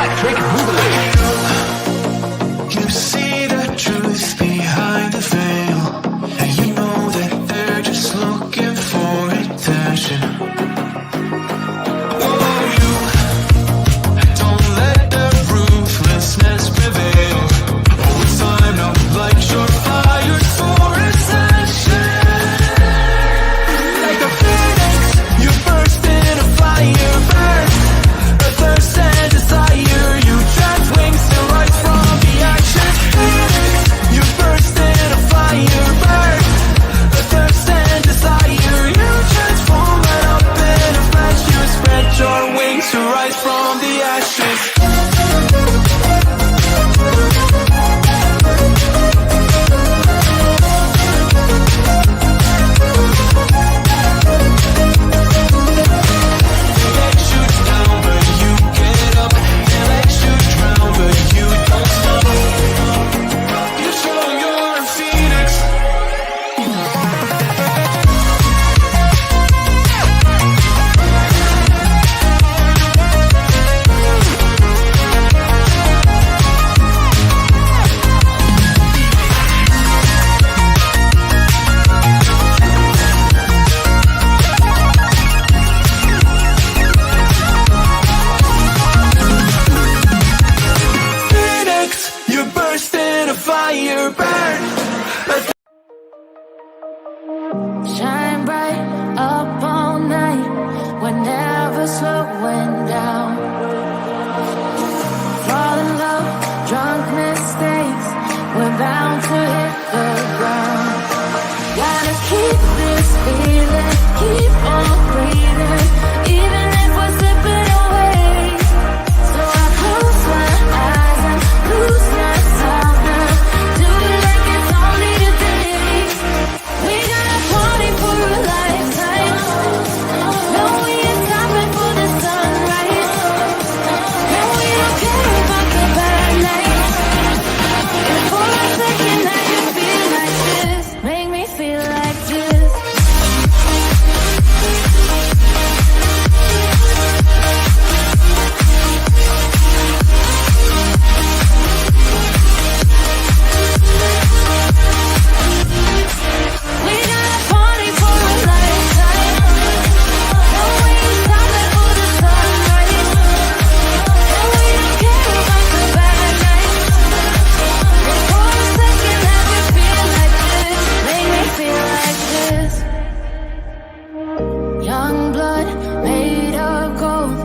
electric boogaloo. You see the truth behind the veil, and you know that they're just looking for attention. Oh, you don't let the ruthlessness prevail. Oh, it's time to light your fires for ascension. Like a phoenix, you burst in a fire, burn a thirst and desire. You trap wings to rise from the ashes. Phoenix, you burst in a fire, burn a thirst and desire. You transform right up in a flash. You spread your wings to rise from the ashes. Shine bright up all night, we're never slowing down. Fall in love, drunk mistakes, we're bound to hit the ground. Gotta keep this feeling, keep on breathing, even if we're slipping away. So I close my eyes and lose myself now. Do it like it's only today. We got a party for a lifetime. No, we ain't stopping for the sunrise. And we don't care about the bad nights. And for a second I can feel like this. Make me feel like this. We got a party for a lifetime. No, we ain't stopping for the sunrise. And we don't care about the bad nights. And for a second I can feel like this. Make me feel like this. Young blood made of gold,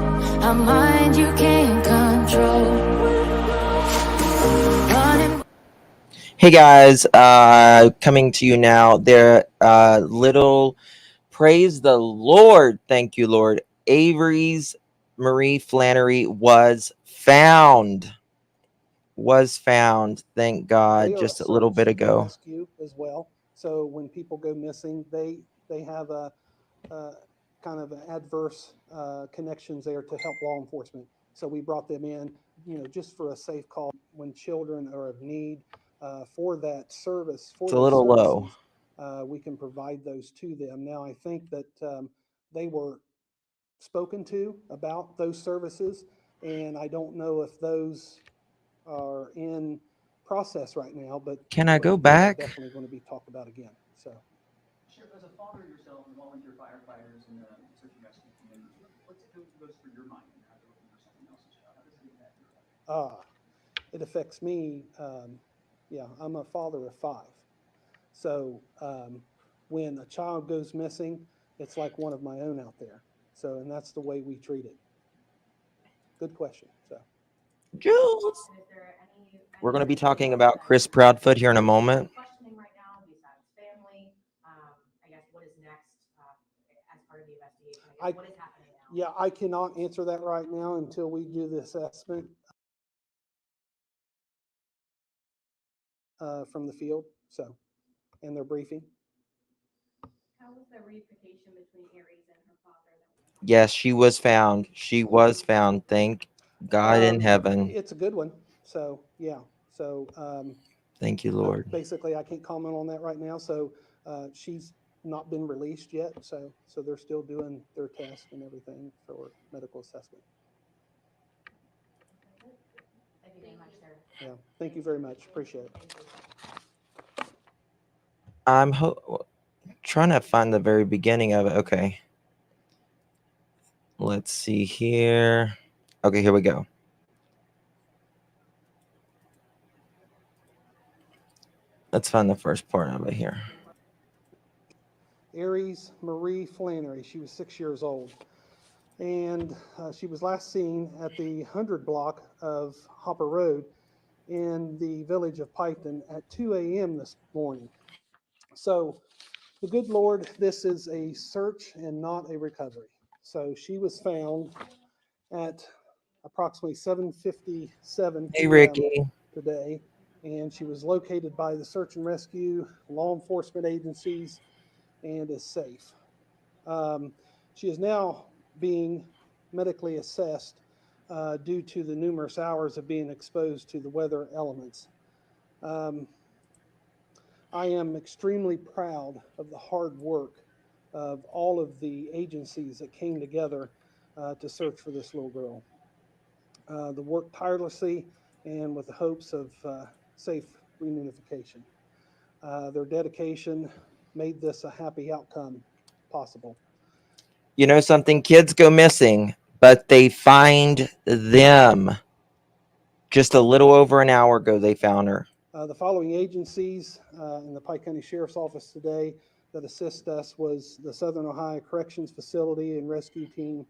a mind you can't control. Running. Hey guys, coming to you now. There, little praise the Lord. Thank you, Lord. Aries Marie Flannery was found. Thank God, They are just a little search bit and ago. rescue as well. So when people go missing, they have a kind of adverse connections there to help law enforcement. So we brought them in, just for a safe call when children are of need for that service. For It's a those little low. services, we can provide those to them. Now I think that they were spoken to about those services, and I don't know if those are in process right now, but Can I go those are back? definitely going to be talked about again. So Sure, as a father yourself and volunteer firefighters in the search and rescue community, what goes through your mind when you're out there looking for something else's child? How does it impact your life? it affects me. I'm a father of 5. So when a child goes missing, it's like one of my own out there. So, and that's the way we treat it. Good question. So Jules. We're going to be talking about Chris Proudfoot here in a moment. Questioning right now besides family. I guess what is next as part of the investigation? I guess what is happening now? yeah, I cannot answer that right now until we do the assessment from the field. So, and their briefing. How was the reunification between Aries and her father? Yes, she was found. She was found. Thank God in heaven. It's a good one. So yeah. So Thank you, Lord. basically, I can't comment on that right now. So she's not been released yet. So they're still doing their test and everything for medical assessment. Yeah, thank you very much. Appreciate it. I'm trying to find the very beginning of it. Okay. Let's see here. Okay, here we go. Let's find the first part of it here. Aries Marie Flannery. She was 6 years old. And she was last seen at the 100 block of Hopper Road in the village of Piketon at 2 a.m. this morning. So the good Lord, this is a search and not a recovery. So she was found at approximately 7:57 Hey, p.m. Ricky. today, and she was located by the search and rescue, law enforcement agencies, and is safe. She is now being medically assessed due to the numerous hours of being exposed to the weather elements. I am extremely proud of the hard work of all of the agencies that came together to search for this little girl. They worked tirelessly and with the hopes of safe reunification. Their dedication made this a happy outcome possible. You know something? Kids go missing, but they find them. Just a little over an hour ago, they found her. The following agencies in the Pike County Sheriff's Office today that assist us was the Southern Ohio Corrections Facility and Rescue Team,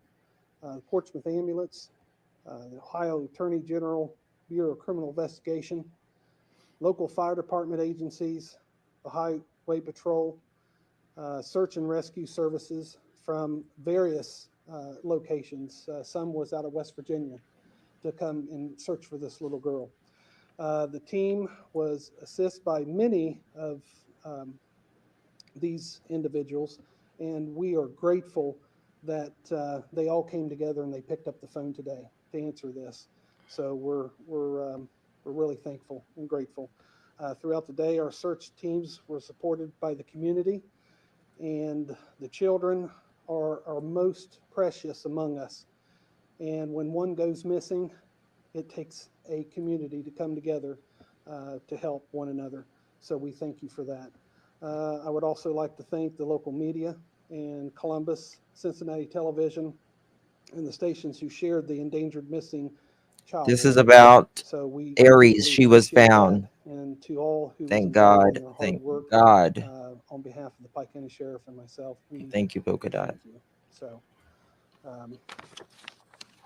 Portsmouth Ambulance, the Ohio Attorney General Bureau of Criminal Investigation, local fire department agencies, the Highway Patrol, search and rescue services from various locations. Some was out of West Virginia to come and search for this little girl. The team was assisted by many of these individuals, and we are grateful that they all came together and they picked up the phone today to answer this. So we're really thankful and grateful. Throughout the day, our search teams were supported by the community, and the children are our most precious among us. And when one goes missing, it takes a community to come together to help one another. So we thank you for that. I would also like to thank the local media and Columbus, Cincinnati Television, and the stations who shared the endangered missing child. This is alert. about So we Aries. really She was appreciate found. that. And to all who was Thank involved in God. their hard Thank work, God. on behalf of the Pike County Sheriff and myself, we Thank you, Polka Dot. thank you. So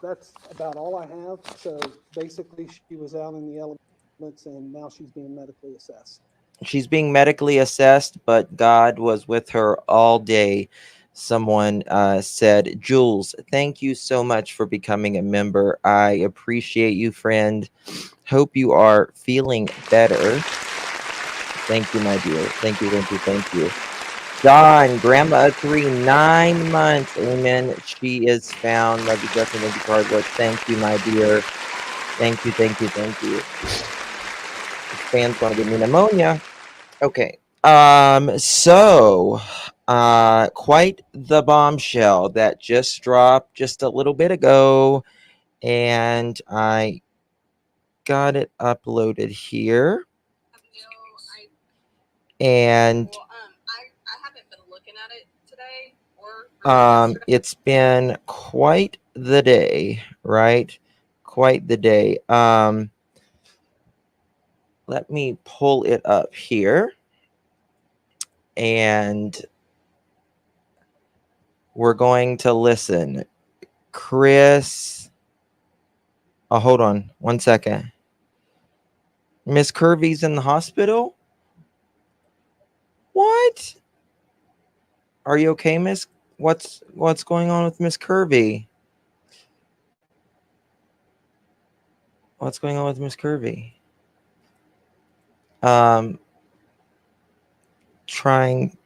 that's about all I have. So basically, she was out in the elements, and now she's being medically assessed. She's being medically assessed, but God was with her all day. Someone said, Jules, thank you so much for becoming a member. I appreciate you, friend. Hope you are feeling better. Thank you, my dear. Thank you, thank you, thank you. John, Grandma of 3, 9 months. Amen. She is found. Love you, Justin. Thank you for hard work. Thank you, my dear. Thank you, thank you, thank you. This fan's going to give me pneumonia. Okay. So quite the bombshell that just dropped just a little bit ago, and I got it uploaded here. And I haven't been looking at it today or it's been quite the day, right? Quite the day. Let me pull it up here, and we're going to listen. Chris, oh, hold on 1 second. Miss Kirby's in the hospital? What? Are you okay, Miss? What's going on with Miss Kirby? What's going on with Miss Kirby? Trying,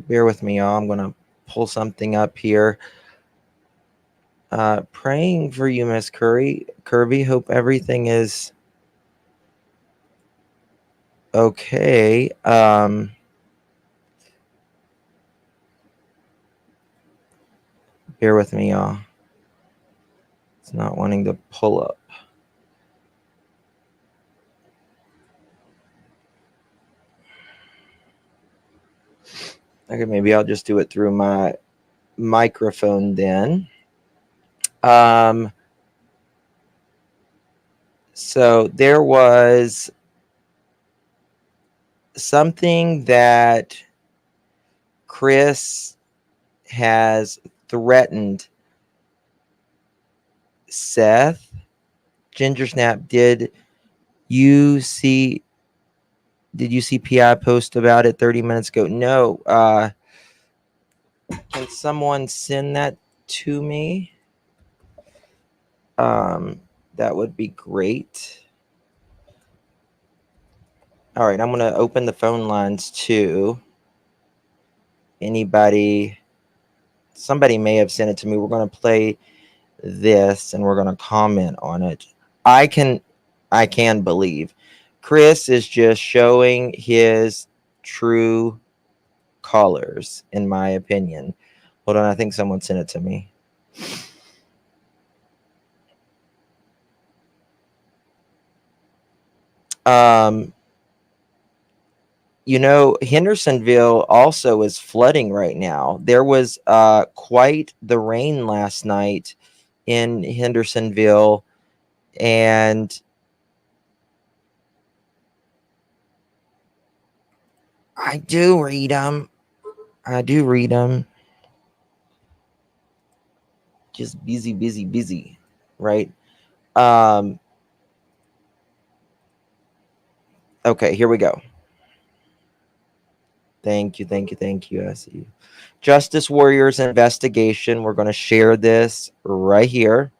bear with me, y'all. I'm gonna pull something up here. Praying for you, Miss Kirby. Hope everything is okay. Bear with me, y'all. It's not wanting to pull up. Okay, maybe I'll just do it through my microphone then. So there was something that Chris has threatened Seth. Ginger Snap, did you see PI post about it 30 minutes ago? No. Can someone send that to me? That would be great. All right, I'm going to open the phone lines too. Somebody may have sent it to me. We're going to play this and we're going to comment on it. I can believe Chris is just showing his true colors, in my opinion. Hold on, I think someone sent it to me. Hendersonville also is flooding right now. There was quite the rain last night in Hendersonville, and I do read them. Just busy, right? Okay, here we go. Thank you. I see you. Justice Warriors investigation. We're going to share this right here.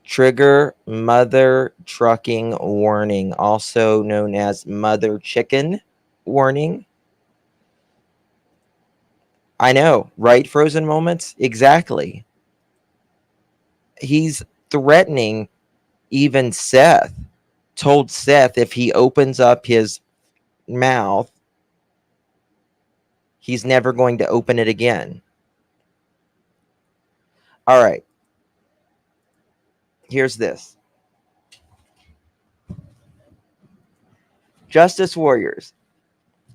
Trigger mother trucking warning, also known as mother chicken warning. I know, right? Frozen moments? Exactly. He's threatening even Seth. Told Seth if he opens up his mouth, he's never going to open it again. All right. Here's this. Justice Warriors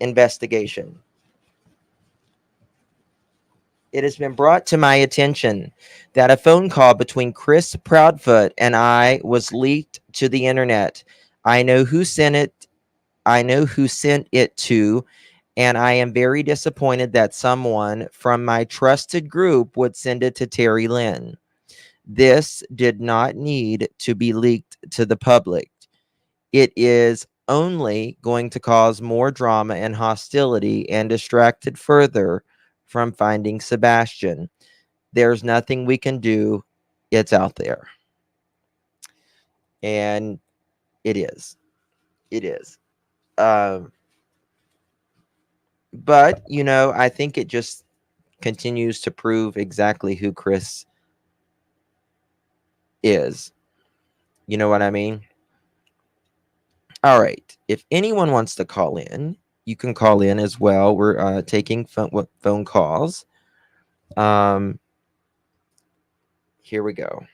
investigation. It has been brought to my attention that a phone call between Chris Proudfoot and I was leaked to the internet. I know who sent it. To, and I am very disappointed that someone from my trusted group would send it to Terry Lynn. This did not need to be leaked to the public. It is only going to cause more drama and hostility and distract it further from finding Sebastian. There's nothing we can do. It's out there. And it is. But, I think it just continues to prove exactly who Chris is. You know what I mean? All right. If anyone wants to call in, you can call in as well. We're taking phone calls. Here we go.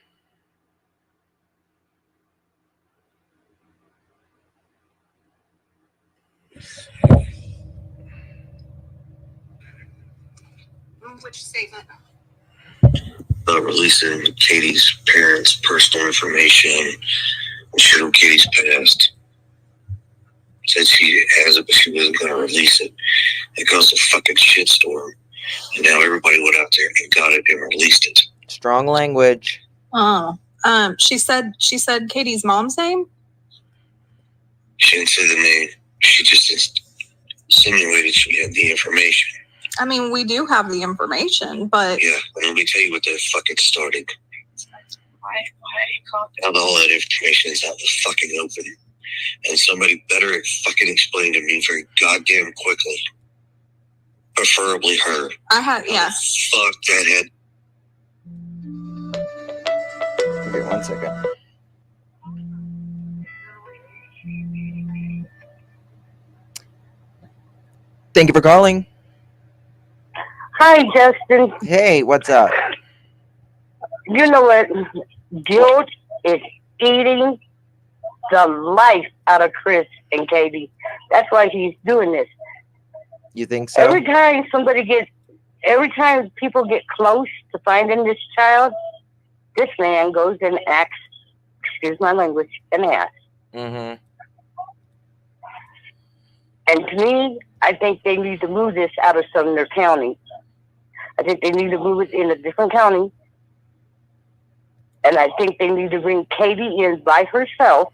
Which statement? Releasing Katie's parents' personal information and shit on Katie's past. Said she has it, but she wasn't going to release it. It caused a fucking shitstorm. And now everybody went out there and got it and released it. Strong language. Oh, she said Katie's mom's name? She didn't say the name. She just insinuated she had the information. I mean, we do have the information, but... Yeah, let me tell you what that fucking started. Now all that information is out in the fucking open. And somebody better fucking explain to me very goddamn quickly. Preferably her. Yes. Fuck that head. Okay, 1 second. Thank you for calling. Hi, Justin. Hey, what's up? You know what? Guilt is eating the life out of Chris and Katie. That's why he's doing this. You think so? Every time people get close to finding this child, this man goes and acts, excuse my language, an ass. Mm-hmm. And to me, I think they need to move this out of Sumner County. I think they need to move it in a different county. And I think they need to bring Katie in by herself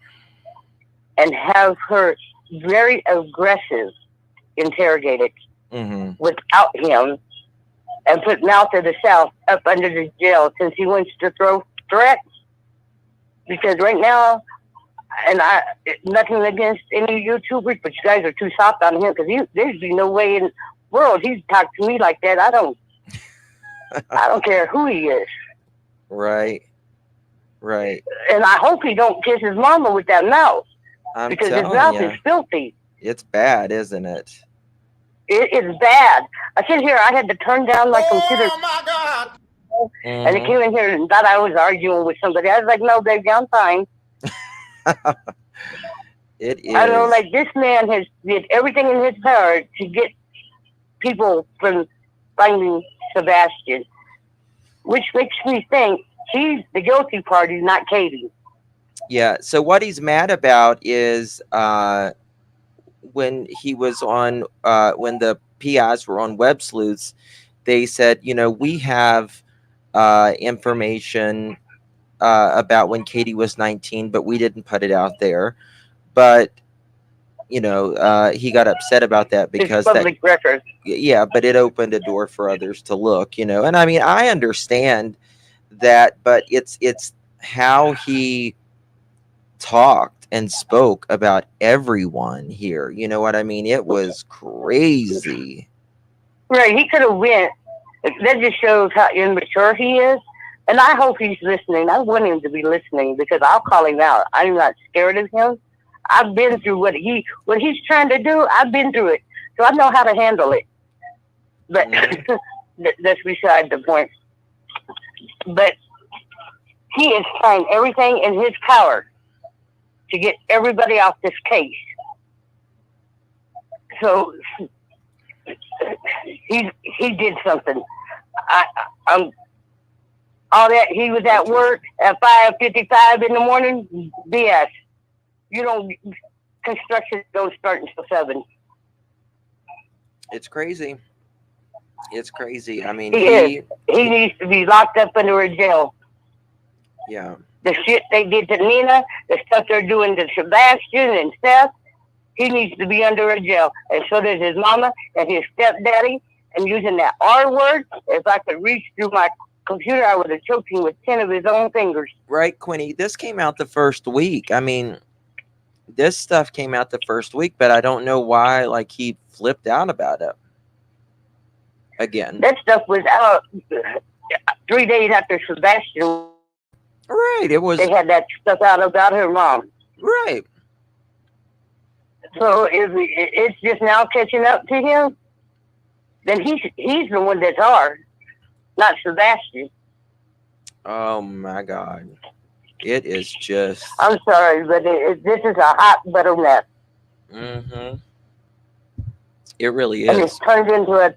and have her very aggressive interrogated without him, and put Mouth of the South up under the jail since he wants to throw threats. Because right now, and nothing against any YouTubers, but you guys are too soft on him, because there's be no way in the world he'd talk to me like that. I don't care who he is. Right. And I hope he don't kiss his mama with that mouth, because his mouth is filthy. It's bad, isn't it? It is bad. I sit here, I had to turn down my computer. Oh my God! And they came in here and thought I was arguing with somebody. I was like, no, baby, I'm fine. It is. I know, like, this man has did everything in his power to get people from finding Sebastian, which makes me think he's the guilty party, not Katie. Yeah. So what he's mad about is when he was on when the PIs were on Web Sleuths, they said, we have information about when Katie was 19, but we didn't put it out there. But he got upset about that because it's public record. Yeah, but it opened a door for others to look, and I mean, I understand that, but it's how he talked and spoke about everyone here. You know what I mean? It was crazy. Right, he could have went. That just shows how immature he is. And I hope he's listening. I want him to be listening, because I'll call him out. I'm not scared of him. I've been through what he's trying to do. I've been through it. So I know how to handle it. But that's beside the point. But he is trying everything in his power to get everybody off this case. So he did something. I'm all that he was at work at 5:55 in the morning. BS. Construction don't start until 7. It's crazy. I mean, he needs to be locked up under a jail. Yeah. The shit they did to Nina, the stuff they're doing to Sebastian and Seth, he needs to be under a jail. And so does his mama and his stepdaddy. And using that R word, if I could reach through my computer, I would have choked him with 10 of his own fingers. Right, Quinny. This came out the first week. I mean, this stuff came out the first week, but I don't know why, he flipped out about it again. That stuff was out 3 days after Sebastian. Right, it was. They had that stuff out about her mom. Right. So if it's just now catching up to him, then he's the one that's hard, not Sebastian. Oh my God. It is just. I'm sorry, but this is a hot butter mess. Mm-hmm. It really is. And it's turned into a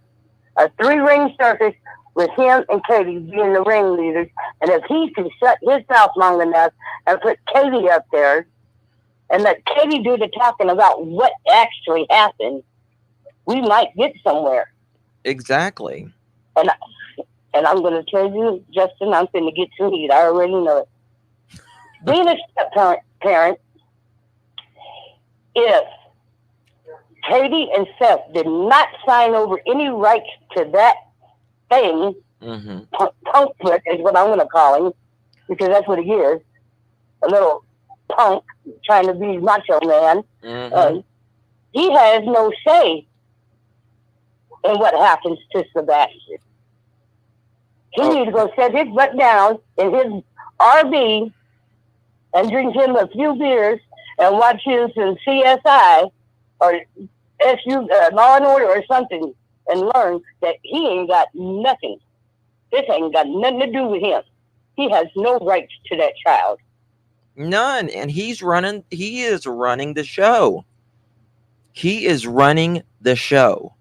3-ring circus with him and Katie being the ringleaders. And if he can shut his mouth long enough and put Katie up there and let Katie do the talking about what actually happened, we might get somewhere. Exactly. And I'm going to tell you, Justin, I'm going to get some heat. I already know it. Being a step-parent, if Katie and Seth did not sign over any rights to that thing, Proudfoot is what I'm going to call him, because that's what he is, a little punk trying to be macho man. He has no say in what happens to Sebastian. He needs to go set his butt down in his RV and drink him a few beers and watch him some CSI or Law and Order or something, and learn that he ain't got nothing. This ain't got nothing to do with him. He has no rights to that child. None. And he is running the show. He is running the show.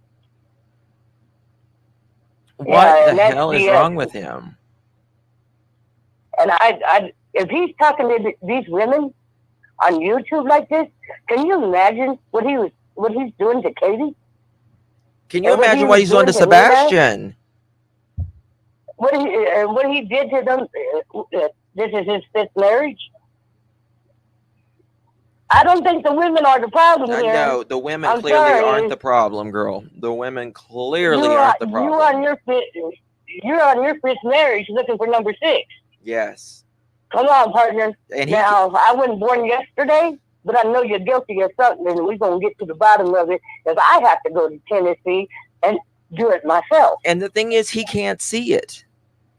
What the hell is wrong with him? And if he's talking to these women on YouTube like this, can you imagine what he's doing to Katie? Can you imagine what he's doing to Sebastian? What he did to them? This is his fifth marriage. I don't think the women are the problem here. No, the women clearly aren't the problem, girl. The women clearly aren't the problem. You're on your fifth marriage looking for number 6. Yes. Come on, partner. Now, I wasn't born yesterday, but I know you're guilty of something, and we're going to get to the bottom of it, because I have to go to Tennessee and do it myself. And the thing is, he can't see it.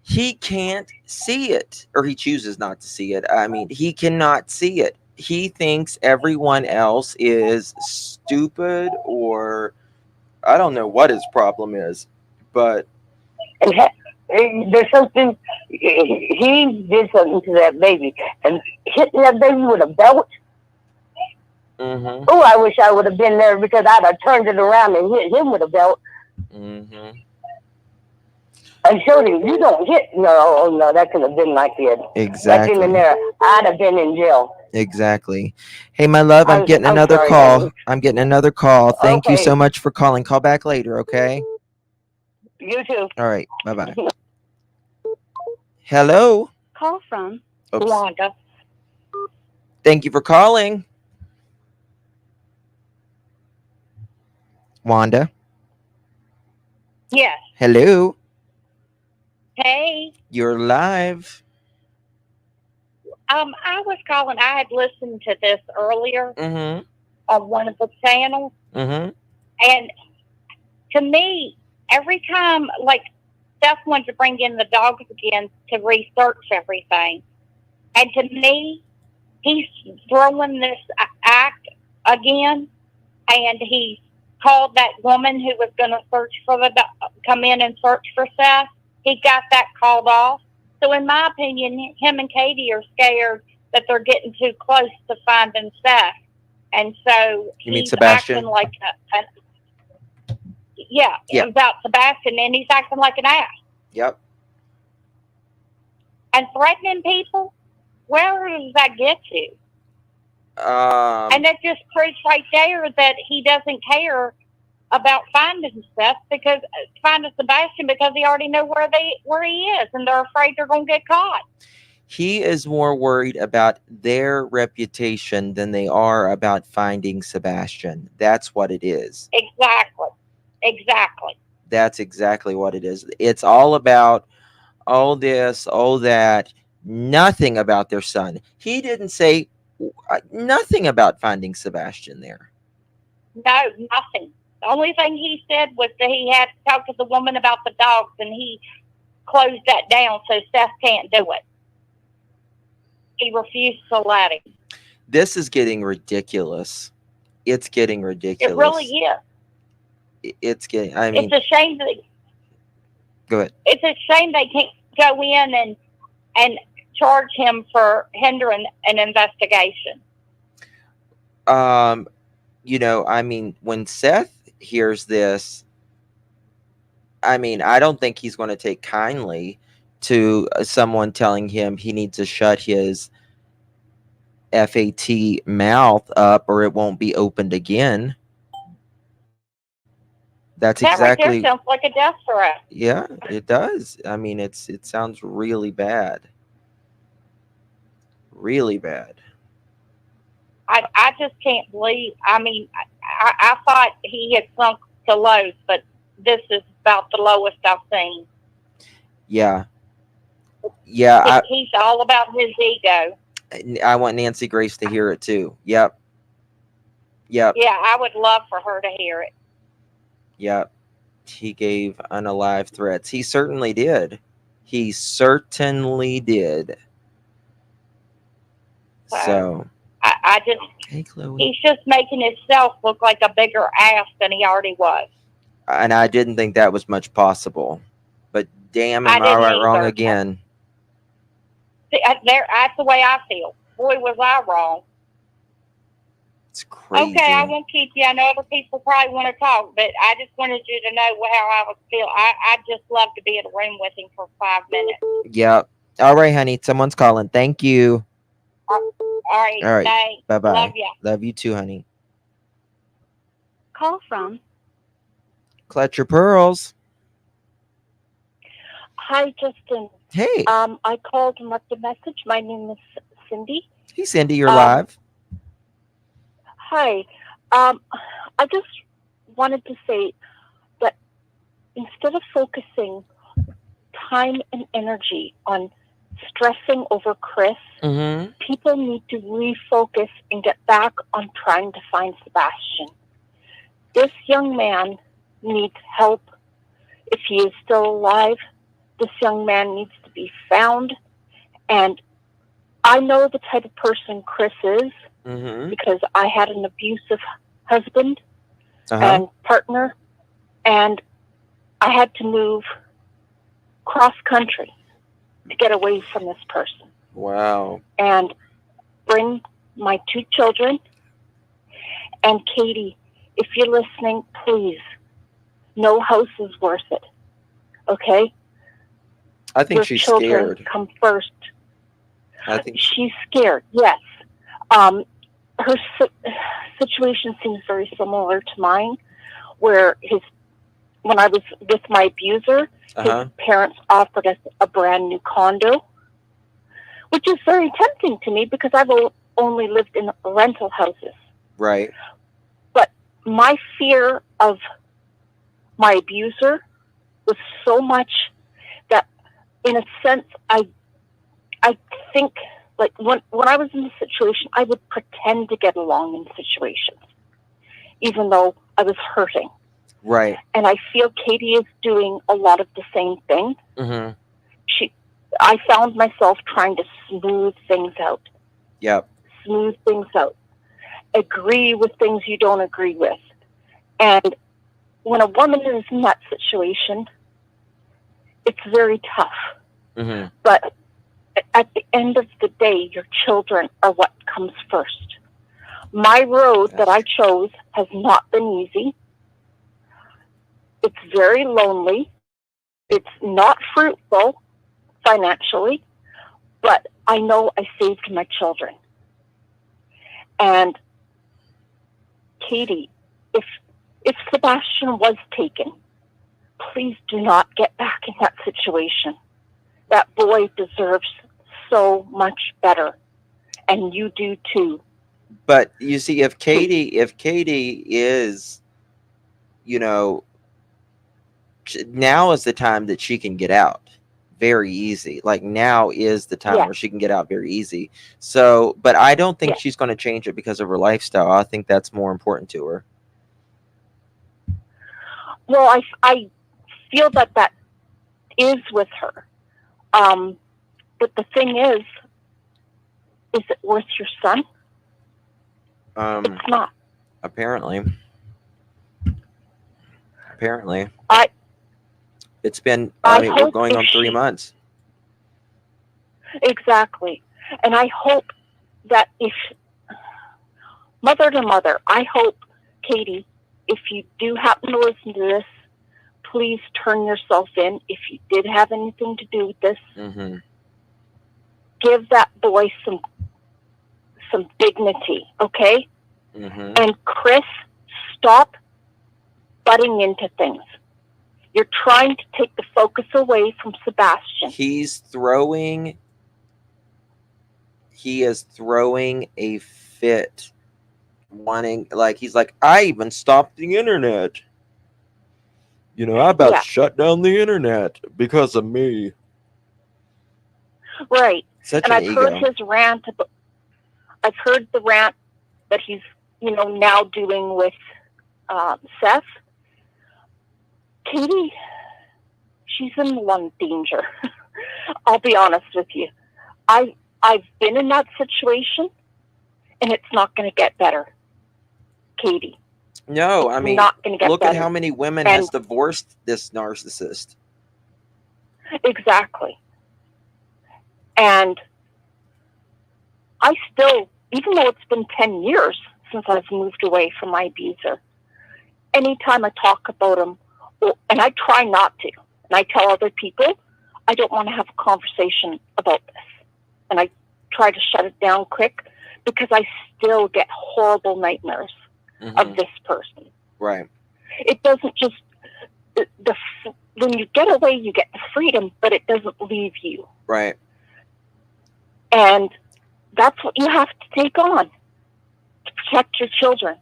He can't see it. Or he chooses not to see it. I mean, he cannot see it. He thinks everyone else is stupid, or I don't know what his problem is, but there's something. He did something to that baby, and hitting that baby with a belt. Mm-hmm. Oh, I wish I would have been there, because I'd have turned it around and hit him with a belt. Mm-hmm. And showed him, you don't hit. No, that could have been my kid. Exactly. That's in there. I'd have been in jail. Exactly. Hey, my love, I'm getting another call. Honey. I'm getting another call. Thank you so much for calling. Call back later, okay? You too. All right. Bye-bye. Hello? Call from Wanda. Thank you for calling. Wanda? Yes. Hello? Hey. You're live. I was calling. I had listened to this earlier on one of the channels. And to me, every time, like, Steph wanted to bring in the dogs again to research everything. And to me, he's throwing this act again. And he called that woman who was going to search for come in and search for Seth. He got that called off. So in my opinion, him and Katie are scared that they're getting too close to finding Seth. And so he's acting like about Sebastian, and he's acting like an ass. Yep. And threatening people, where does that get you? And that just proves right there that he doesn't care about finding Sebastian, because he already know where he is, and they're afraid they're going to get caught. He is more worried about their reputation than they are about finding Sebastian. That's what it is. Exactly. That's exactly what it is. It's all about all this, all that, nothing about their son. He didn't say nothing about finding Sebastian there. No, nothing. The only thing he said was that he had to talk to the woman about the dogs, and he closed that down so Seth can't do it. He refused to let him. This is getting ridiculous. It's getting ridiculous. It really is. It's getting, I mean. It's a shame that. Go ahead. It's a shame they can't go in and charge him for hindering an investigation. You know, I mean, when Seth hears this, I mean, I don't think he's going to take kindly to someone telling him he needs to shut his FAT mouth up or it won't be opened again. That's exactly. Right there sounds like a death threat. Yeah, it does. I mean, it sounds really bad. Really bad. I just can't believe. I mean, I thought he had sunk to lows, but this is about the lowest I've seen. Yeah. Yeah. He's all about his ego. I want Nancy Grace to hear it too. Yep. Yep. Yeah, I would love for her to hear it. Yep. He gave unalive threats. He certainly did. He certainly did. So. I just. Hey, Chloe. He's just making himself look like a bigger ass than he already was. And I didn't think that was much possible. But damn, am I right wrong again? That's the way I feel. boy, was I wrong. It's crazy. Okay, I won't keep you. I know other people probably want to talk, but I just wanted you to know how I was feeling. I just love to be in a room with him for 5 minutes. Yep. All right, honey. Someone's calling. Thank you. All right. All right. Thanks. Bye-bye. Love ya. Love you too, honey. Call from. Clutch your pearls. Hi, Justin. Hey. I called and left a message. My name is Cindy. Hey, Cindy. You're live. Hi. I just wanted to say that instead of focusing time and energy on stressing over Chris, people need to refocus and get back on trying to find Sebastian. This young man needs help. If he is still alive, this young man needs to be found. And I know the type of person Chris is because I had an abusive husband and partner, and I had to move cross country to get away from this person. Wow. And bring my 2 children. And Katie, if you're listening, please, no house is worth it. Okay? I think Your she's children scared. come first. I think She's scared, yes. Her situation seems very similar to mine, where when I was with my abuser, his parents offered us a brand new condo, which is very tempting to me because I've only lived in rental houses. Right. But my fear of my abuser was so much that, in a sense, I think, like, when I was in the situation, I would pretend to get along in situations, even though I was hurting. Right. And I feel Katie is doing a lot of the same thing. I found myself trying to smooth things out. Yep. Smooth things out. Agree with things you don't agree with. And when a woman is in that situation, it's very tough. But at the end of the day, your children are what comes first. My road that I chose has not been easy. It's very lonely. It's not fruitful financially, but I know I saved my children. And Katie, if Sebastian was taken, please do not get back in that situation. That boy deserves so much better, and you do too. But you see, if Katie is, now is the time that she can get out very easy. Like, now is the time where she can get out very easy. So, but I don't think she's going to change it because of her lifestyle. I think that's more important to her. Well, I feel that is with her. But the thing is it worth your son? It's not. Apparently. It's been, we're going on 3 months. Exactly. And I hope that if, mother to mother, I hope, Katie, if you do happen to listen to this, please turn yourself in. If you did have anything to do with this, give that boy some dignity, okay? And Chris, stop butting into things. You're trying to take the focus away from Sebastian. He is throwing a fit, he's like, I even stopped the internet. I about shut down the internet because of me. Right. Such and an I've ego. heard his rant. I've heard the rant that he's, now doing with Seth. Katie, she's in a lot of danger. I'll be honest with you. I've been in that situation, and it's not going to get better, Katie. No, I mean, not going to get look better. at how many women has divorced this narcissist. Exactly. And I still, even though it's been 10 years since I've moved away from my abuser, anytime I talk about him, and I try not to, and I tell other people, I don't want to have a conversation about this. And I try to shut it down quick because I still get horrible nightmares of this person. Right. It doesn't just, when you get away, you get the freedom, but it doesn't leave you. Right. And that's what you have to take on to protect your children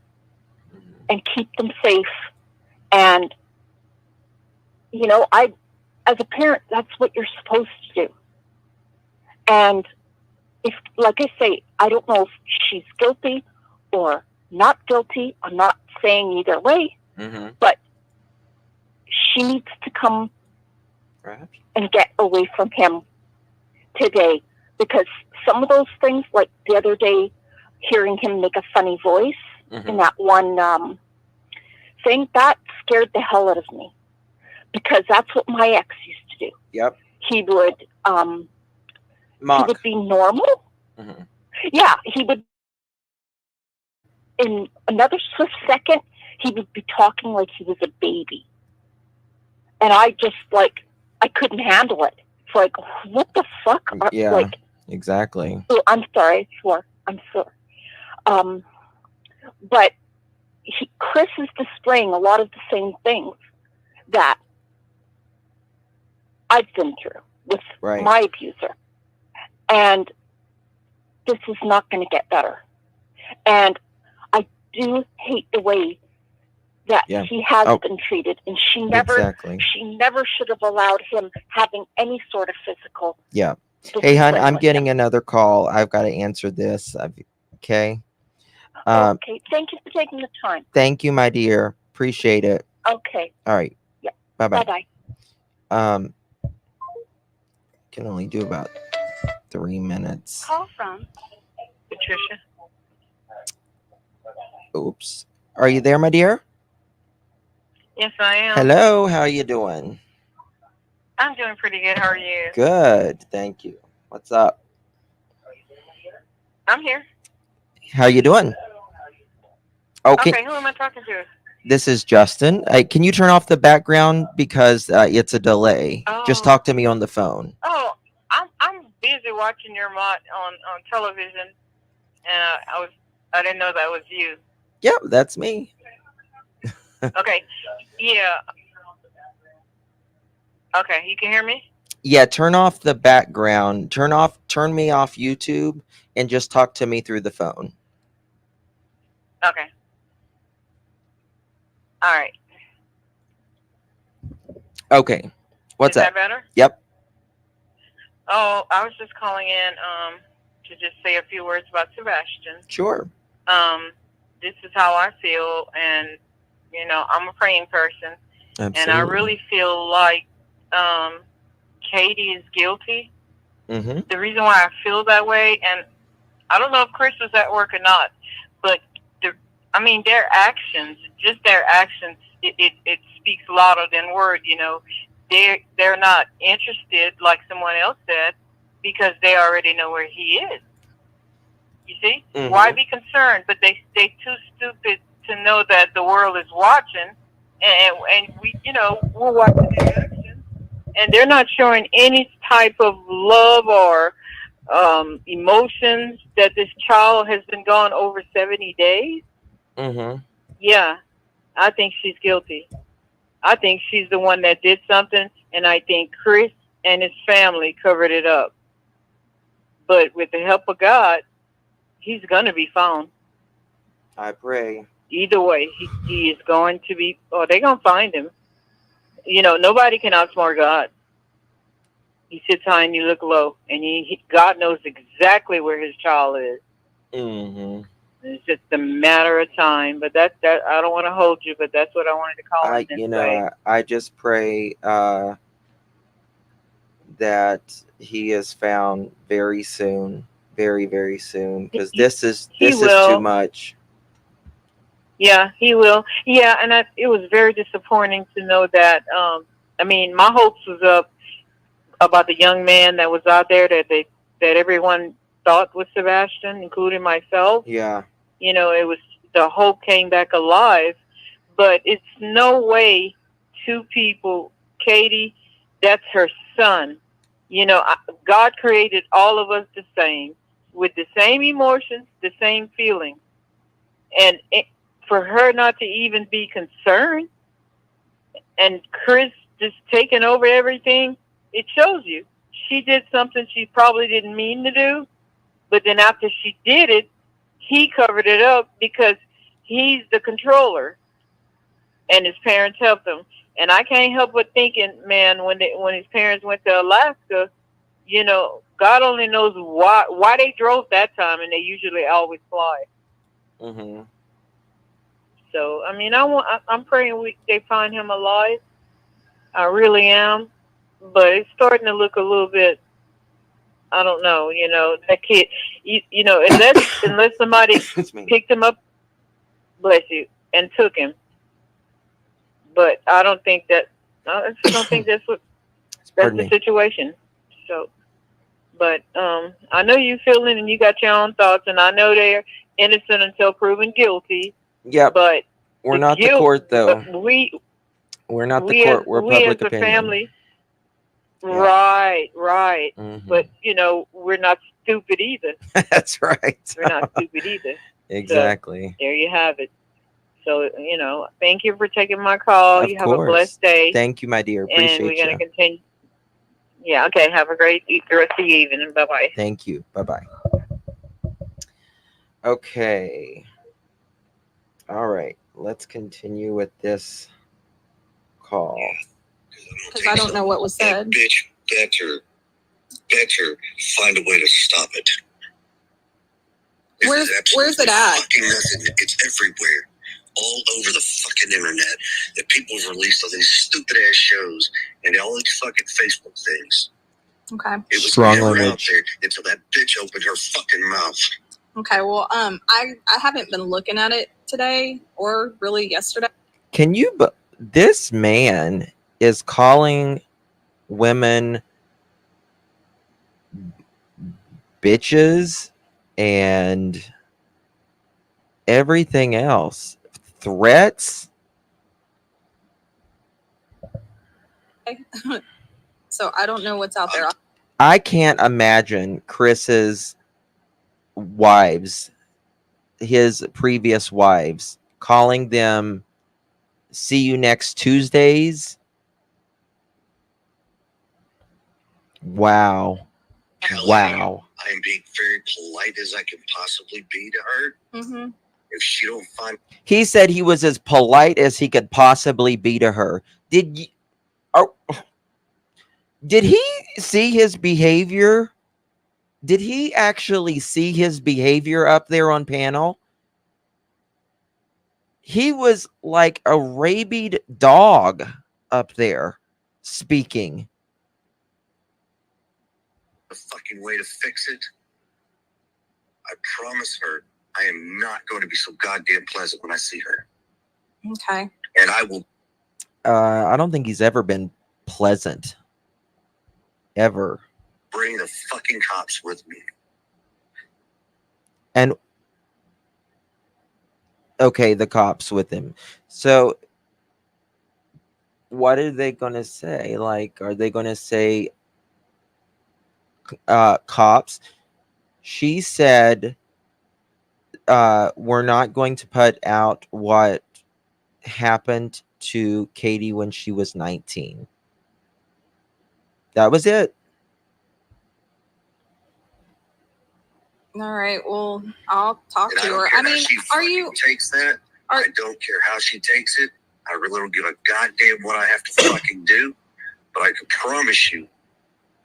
and keep them safe. And, you know, as a parent, that's what you're supposed to do. And if, like I say, I don't know if she's guilty or not guilty. I'm not saying either way, but she needs to come and get away from him today, because some of those things, like the other day, hearing him make a funny voice in that one thing, that scared the hell out of me, because that's what my ex used to do. Yep. He would mock. He would be normal. Yeah, he would. In another swift second, he would be talking like he was a baby, and I just I couldn't handle it. It's like, what the fuck? Yeah, exactly. Oh, I'm sorry. I'm sorry. But Chris is displaying a lot of the same things that I've been through with my abuser. And this is not going to get better. And I do hate the way that he has been treated. And she never should have allowed him having any sort of physical. Yeah. Hey, hon, I'm getting another call. I've got to answer this. Okay. Okay. Thank you for taking the time. Thank you, my dear. Appreciate it. Okay. All right. Yeah. Bye-bye. Bye-bye. Can only do about 3 minutes. Call from Patricia. Oops. Are you there, my dear? Yes, I am. Hello. How are you doing? I'm doing pretty good. How are you? Good. Thank you. What's up? I'm here. How you doing? Okay. Who am I talking to? This is Justin. Can you turn off the background because it's a delay? Just talk to me on the phone. Oh, I'm busy watching your mod on television, and I didn't know that was you. Yeah, that's me. Okay. Yeah. Okay, you can hear me? Yeah, turn off the background. Turn me off YouTube and just talk to me through the phone. Okay. All right. Okay. What's up? Is that better? Yep. Oh, I was just calling in to just say a few words about Sebastian. Sure. This is how I feel, and you know, I'm a praying person. Absolutely. And I really feel like Katie is guilty. The reason why I feel that way, and I don't know if Chris was at work or not, but their actions, just their actions, it speaks louder than word. You know, they're not interested like someone else said because they already know where he is. You see, why be concerned? But they too stupid to know that the world is watching, and we're watching their actions, and they're not showing any type of love or emotions that this child has been gone over 70 days. Yeah, I think she's guilty. I think she's the one that did something, and I think Chris and his family covered it up. But with the help of God, he's going to be found. I pray. Either way, he is going to be, they're going to find him. You know, nobody can outsmart God. He sits high and you look low, and God knows exactly where his child is. It's just a matter of time. But that I don't want to hold you, but that's what I wanted to call in and say. I just pray that he is found very soon, very, very soon, because this is too much. Yeah, he will. Yeah, and it was very disappointing to know that. My hopes was up about the young man that was out there that everyone thought with Sebastian, including myself. Yeah. You know, it was the hope came back alive, but it's no way two people, Katie, that's her son. You know, God created all of us the same, with the same emotions, the same feelings. And for her not to even be concerned, and Chris just taking over everything, it shows you she did something she probably didn't mean to do, but then after she did it, he covered it up because he's the controller, and his parents helped him. And I can't help but thinking, man, when his parents went to Alaska, you know, God only knows why they drove that time, and they usually always fly. Mm-hmm. So I mean, I'm praying they find him alive. I really am, but it's starting to look a little bit. I don't know. You know, that kid. You know, unless somebody picked him up, bless you, and took him. But I don't think that. I just don't think that's the situation. So, but I know you feeling, and you got your own thoughts, and I know they're innocent until proven guilty. Yeah, but we're not the court, though. We're not the court. We're public opinion. Family. Yeah. Right. Mm-hmm. But you know, we're not stupid either. That's right. We're not stupid either. Exactly. So, there you have it. So, you know, thank you for taking my call. You have a blessed day. Thank you, my dear. Appreciate and we're you. going to continue. Yeah, okay. Have a great rest of the evening. Bye-bye. Thank you. Bye-bye. Okay. All right. Let's continue with this call. Because I don't know what was said. That bitch better find a way to stop it. Where's it at? Fucking nothing. It's everywhere. All over the fucking internet. That people have released all these stupid ass shows and all these fucking Facebook things. Okay. It was never out there until that bitch opened her fucking mouth. Okay, well, I haven't been looking at it today or really yesterday. Can you? This man is calling women bitches and everything else. Threats. So I don't know what's out there. I can't imagine Chris's wives, his previous wives, calling them "see you next Tuesdays." Wow. Wow. I am being very polite as I can possibly be to her. Mm-hmm. If she don't find... He said he was as polite as he could possibly be to her. Did he see his behavior? Did he actually see his behavior up there on panel? He was like a rabid dog up there speaking. The fucking way to fix it. I promise her I am not going to be so goddamn pleasant when I see her. Okay. And I will... I don't think he's ever been pleasant. Ever. Bring the fucking cops with me. And okay, the cops with him. So what are they going to say? Like, are they going to say cops? She said we're not going to put out what happened to Katie when she was 19. That was it. All right. Well, I'll talk to her. I mean, are you... takes that. I don't care how she takes it. I really don't give a goddamn what I have to fucking do. But I can promise you,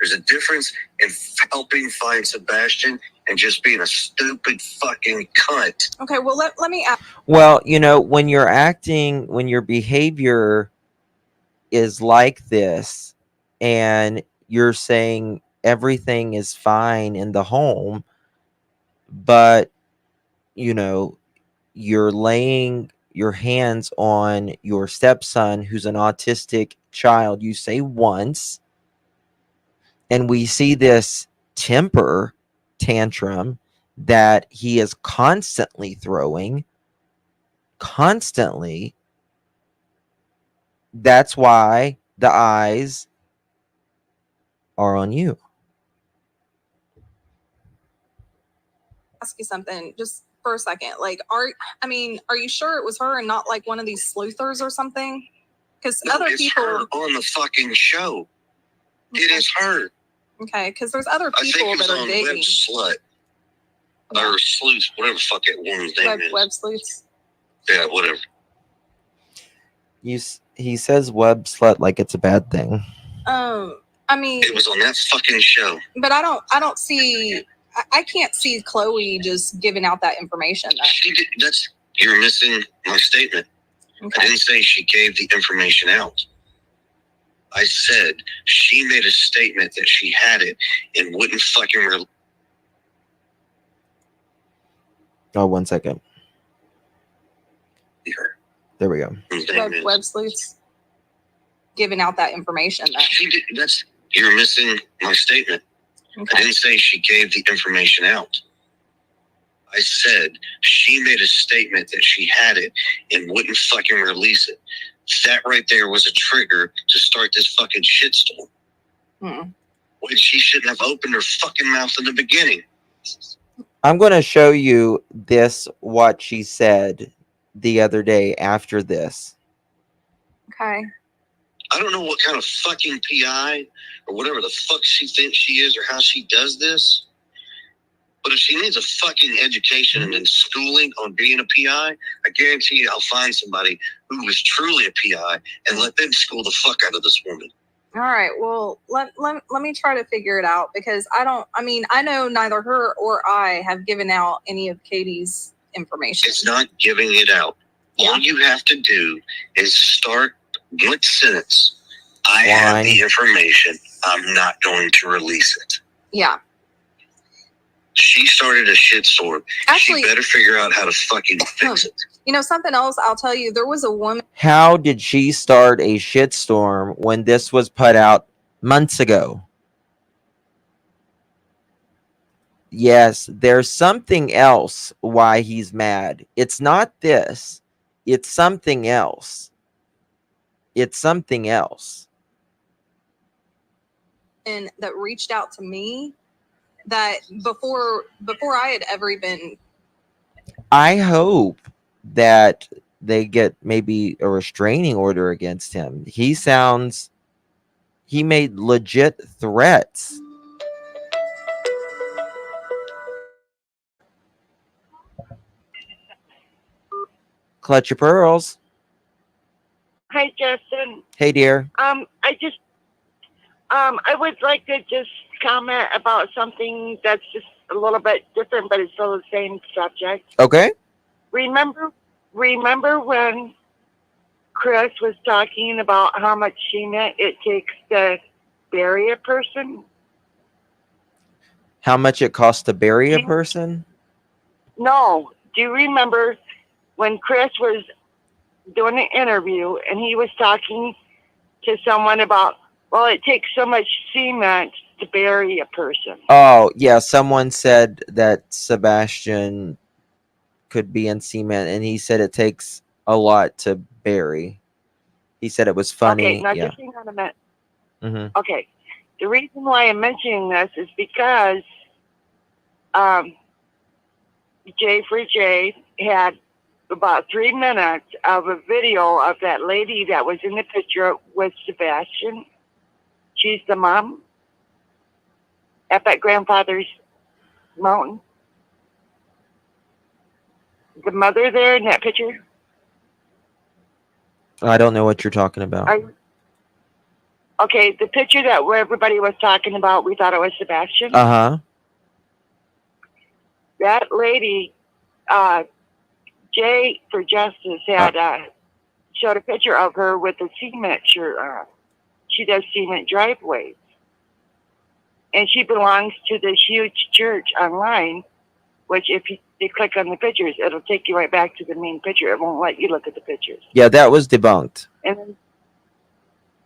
there's a difference in helping find Sebastian and just being a stupid fucking cunt. Okay, well, let me ask. Well, you know, when you're acting, when your behavior is like this and you're saying everything is fine in the home, but, you know, you're laying your hands on your stepson who's an autistic child, you say once, and we see this temper tantrum that he is constantly throwing. Constantly. That's why the eyes are on you. Ask you something just for a second. Like, are you sure it was her and not like one of these sleuthers or something? Because No, other it's people her on the fucking show. Okay. It is her. Okay, because there's other I think people it was that are on digging. Web Slut. Yeah. Or Sleuth, whatever the fuck that woman's name is. Web sleuths. Yeah, whatever. He says web slut like it's a bad thing. I mean, It was on that fucking show. but I don't see. I can't see Chloe just giving out that information. She did, you're missing my statement. Okay. I didn't say she gave the information out. I said she made a statement that she had it and wouldn't fucking. Oh, 1 second. Her. There we go. Web sleuths giving out that information. She did, you're missing my statement. Okay. I didn't say she gave the information out. I said she made a statement that she had it and wouldn't fucking release it. That right there was a trigger to start this fucking shitstorm. Hmm. When she shouldn't have opened her fucking mouth in the beginning. I'm going to show you what she said the other day after this. Okay. I don't know what kind of fucking PI or whatever the fuck she thinks she is or how she does this. But if she needs a fucking education and then schooling on being a PI, I guarantee you I'll find somebody who is truly a PI and let them school the fuck out of this woman. All right. Well, let me try to figure it out because I know neither her or I have given out any of Katie's information. It's not giving it out. Yeah. All you have to do is start one sentence. I have the information. I'm not going to release it. Yeah. She started a shitstorm. Actually, she better figure out how to fucking fix it. You know, something else I'll tell you, there was a woman. How did she start a shitstorm when this was put out months ago? Yes, there's something else why he's mad. It's not this. It's something else. It's something else. And that reached out to me that before I had ever even. I hope that they get maybe a restraining order against him. He made legit threats. Clutch your pearls. Hi, Justin. Hey, dear. I would like to just comment about something that's just a little bit different, but it's still the same subject. Okay. Remember when Chris was talking about how much cement it takes to bury a person? How much it costs to bury a person? No. Do you remember when Chris was doing an interview and he was talking to someone about, well, it takes so much cement to bury a person? Oh, yeah. Someone said that Sebastian could be in cement, and he said it takes a lot to bury. He said it was funny. Okay, now yeah. just hang on a minute. Mm-hmm. Okay. The reason why I'm mentioning this is because J had about 3 minutes of a video of that lady that was in the picture with Sebastian. She's the mom up at grandfather's mountain. The mother there in that picture. I don't know what you're talking about. Okay, the picture that where everybody was talking about, we thought it was Sebastian. Uh-huh. That lady, Jay for Justice had showed a picture of her with a cement shirt on. She does cement driveways. And she belongs to this huge church online, which if you click on the pictures, it'll take you right back to the main picture. It won't let you look at the pictures. Yeah, that was debunked. And then,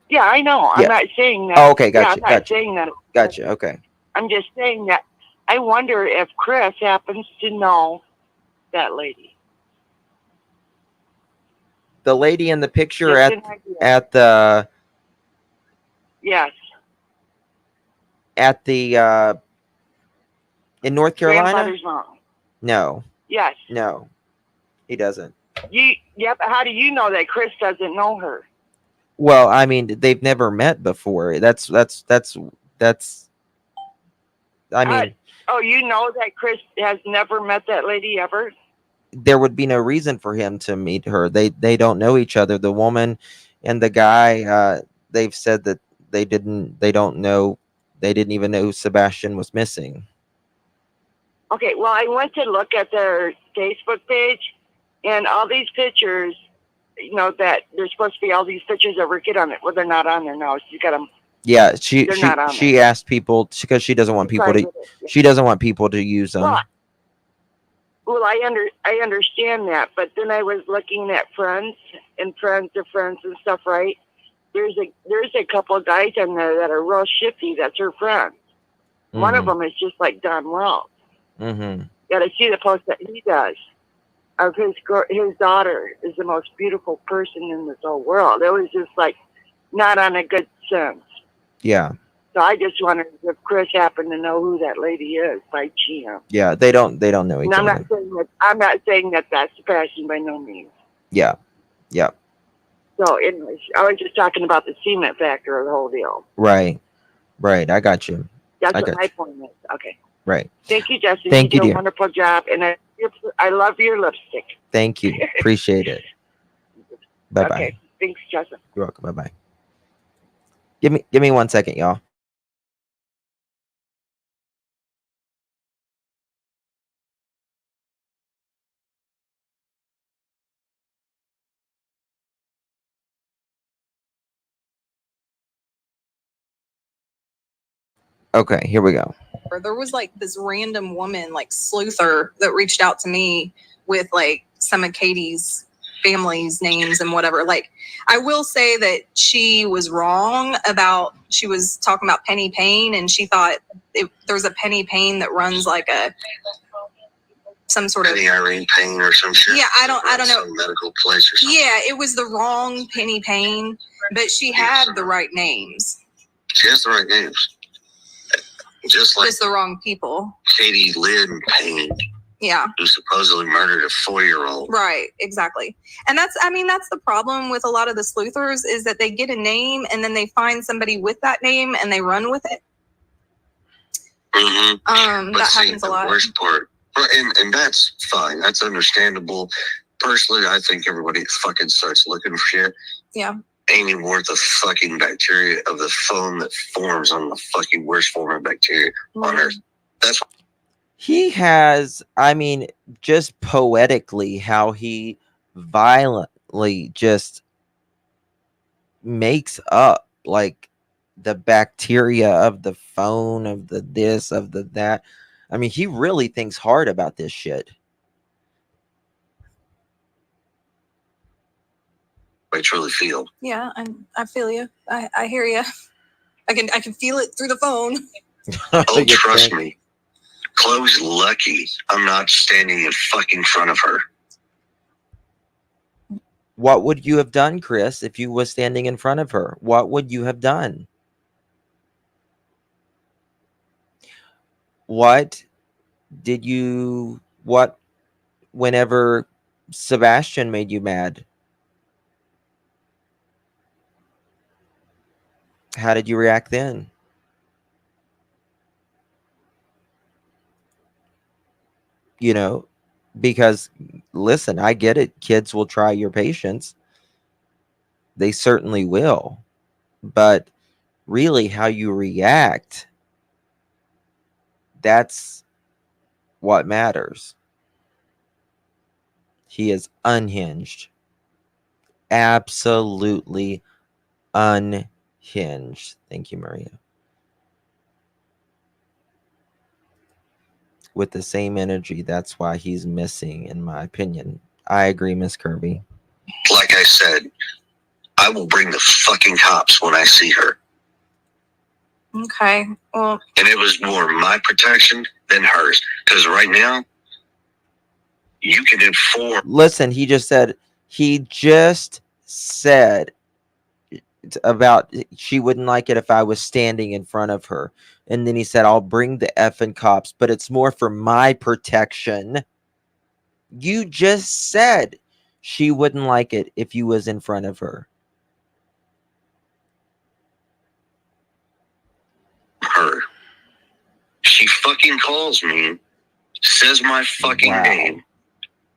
yeah, I know. Yeah. I'm not saying that. Oh, okay, gotcha. Yeah, I'm not saying that. Gotcha. Okay. I'm just saying that I wonder if Chris happens to know that lady. The lady in the picture Just an idea. at the Yes. at the in North Carolina? Grandfather's mom. No. Yes. No. He doesn't. Yep. How do you know that Chris doesn't know her? Well, I mean, they've never met before. That's I mean, you know that Chris has never met that lady ever? there would be no reason for him to meet her. They don't know each other. The woman and the guy, they've said that they didn't even know Sebastian was missing. Okay, well, I went to look at their Facebook page, and all these pictures, that there's supposed to be all these pictures of Ricket on it. Well, they're not on there now. You got them. Yeah, They're not on she there. asked people because she doesn't want people to use them. Well, I understand that, but then I was looking at friends and friends of friends and stuff, right? There's a couple of guys on there that are real shifty. That's her friend. Mm-hmm. One of them is just like Don Wells. Mm-hmm. Got to see the post that he does of his daughter is the most beautiful person in this whole world. It was just like not on a good sense. Yeah. So I just wondered if Chris happened to know who that lady is by chance. Yeah, they don't know each and other. I'm not saying that that's Sebastian by no means. Yeah. Yeah. So anyways, I was just talking about the cement factor of the whole deal. Right. I got you. That's what my point is. Okay. Right. Thank you, Justin. Thank you, do dear. A wonderful job, and I love your lipstick. Thank you. Appreciate it. Bye bye. Okay. Thanks, Justin. You're welcome. Bye bye. Give me 1 second, y'all. Okay, here we go. There was like this random woman, like Sleuther, that reached out to me with like some of Katie's family's names and whatever. Like, I will say that she was wrong about, she was talking about Penny Payne, and she thought there's a Penny Payne that runs like some sort of Penny Irene Payne or some shit. Yeah, I don't know. Some medical place or something. Yeah, it was the wrong Penny Payne, but she had the right names. She has the right names. Just like the wrong people. Katie Lynn Payne. Yeah. Who supposedly murdered a 4-year-old. Right, exactly. And that's the problem with a lot of the sleuthers, is that they get a name and then they find somebody with that name and they run with it. Mm-hmm. That happens a lot. The worst part, and that's fine. That's understandable. Personally, I think everybody fucking starts looking for shit. Yeah. Ain't even worth the fucking bacteria of the foam that forms on the fucking worst form of bacteria on Earth. That's he has, I mean, just poetically how he violently just makes up like the bacteria of the phone, of the this, of the that. I mean, he really thinks hard about this shit. I truly feel. Yeah, I feel you. I hear you. I can feel it through the phone. Oh, trust me. Chloe's lucky I'm not standing in fucking front of her. What would you have done, Chris, if you was standing in front of her? What would you have done? Whenever Sebastian made you mad, how did you react then? You know, because listen, I get it. Kids will try your patience. They certainly will. But really how you react, that's what matters. He is unhinged. Absolutely unhinged. Thank you, Maria. With the same energy, that's why he's missing, in my opinion. I agree, Miss Kirby. Like I said, I will bring the fucking cops when I see her. Okay. Well, and it was more my protection than hers. Because right now, you can inform. Listen, he just said about she wouldn't like it if I was standing in front of her. And then he said, I'll bring the effing cops, but it's more for my protection. You just said she wouldn't like it if you was in front of her. Her. She fucking calls me, says my fucking name,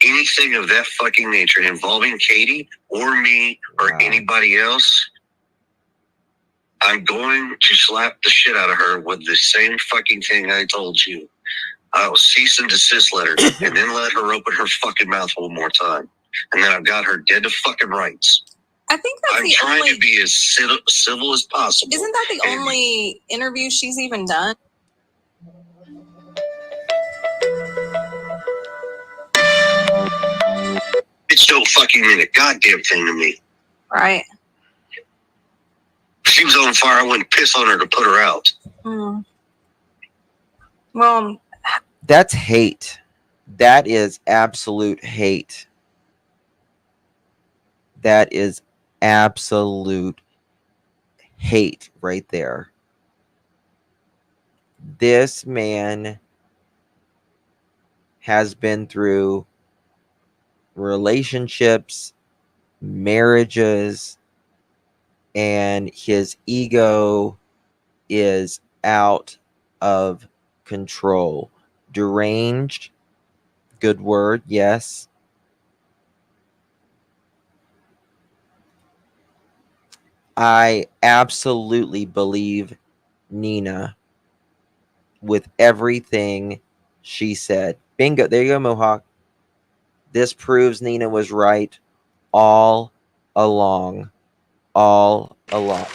anything of that fucking nature involving Katie or me or anybody else, I'm going to slap the shit out of her with the same fucking thing I told you. I'll cease and desist letter and then let her open her fucking mouth one more time. And then I've got her dead to fucking rights. I think that's I'm trying to be as civil as possible. Isn't that the only interview she's even done? It's no fucking mean a goddamn thing to me. Right. If she was on fire, I wouldn't piss on her to put her out. Well, that's hate. That is absolute hate. That is absolute hate right there. This man has been through relationships, marriages, and his ego is out of control. Deranged, good word, yes. I absolutely believe Nina with everything she said. Bingo. There you go, Mohawk. This proves Nina was right all along. All along.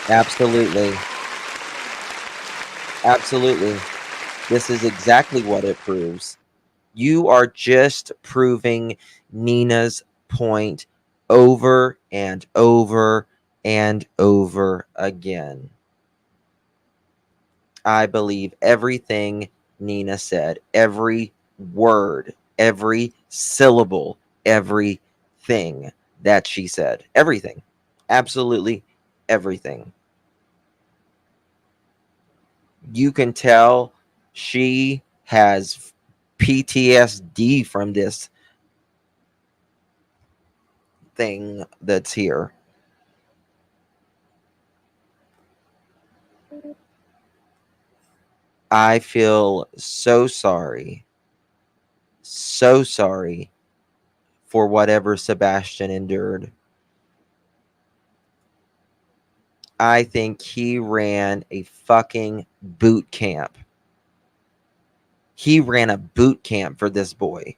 Absolutely. Absolutely. This is exactly what it proves. You are just proving Nina's point over and over and over again. I believe everything Nina said, every word, every syllable, everything that she said. Everything. Absolutely everything. You can tell she has PTSD from this thing that's here. I feel so sorry for whatever Sebastian endured. I think he ran a fucking boot camp. He ran a boot camp for this boy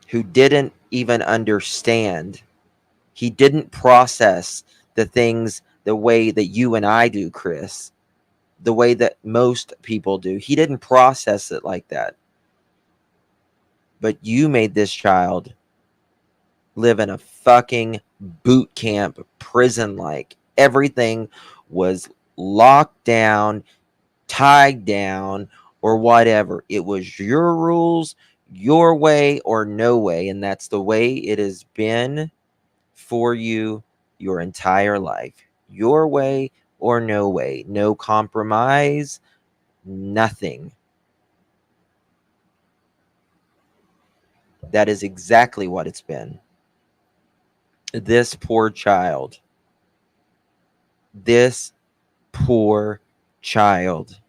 who didn't even understand. He didn't process the things the way that you and I do, Chris. The way that most people do. He didn't process it like that. But you made this child live in a fucking boot camp, prison-like. Everything was locked down, tied down, or whatever. It was your rules, your way, or no way. And that's the way it has been for you your entire life. Your way or no way. No compromise, nothing. That is exactly what it's been. This poor child. This poor child.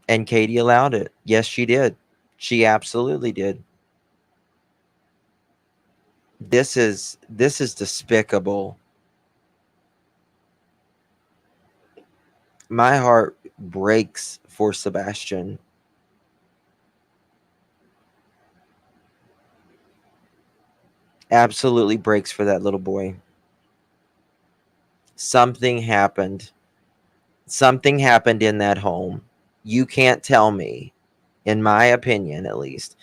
And Katie allowed it. Yes, she did. She absolutely did. This is despicable. My heart breaks for Sebastian. Absolutely breaks for that little boy. Something happened. Something happened in that home. You can't tell me, in my opinion at least,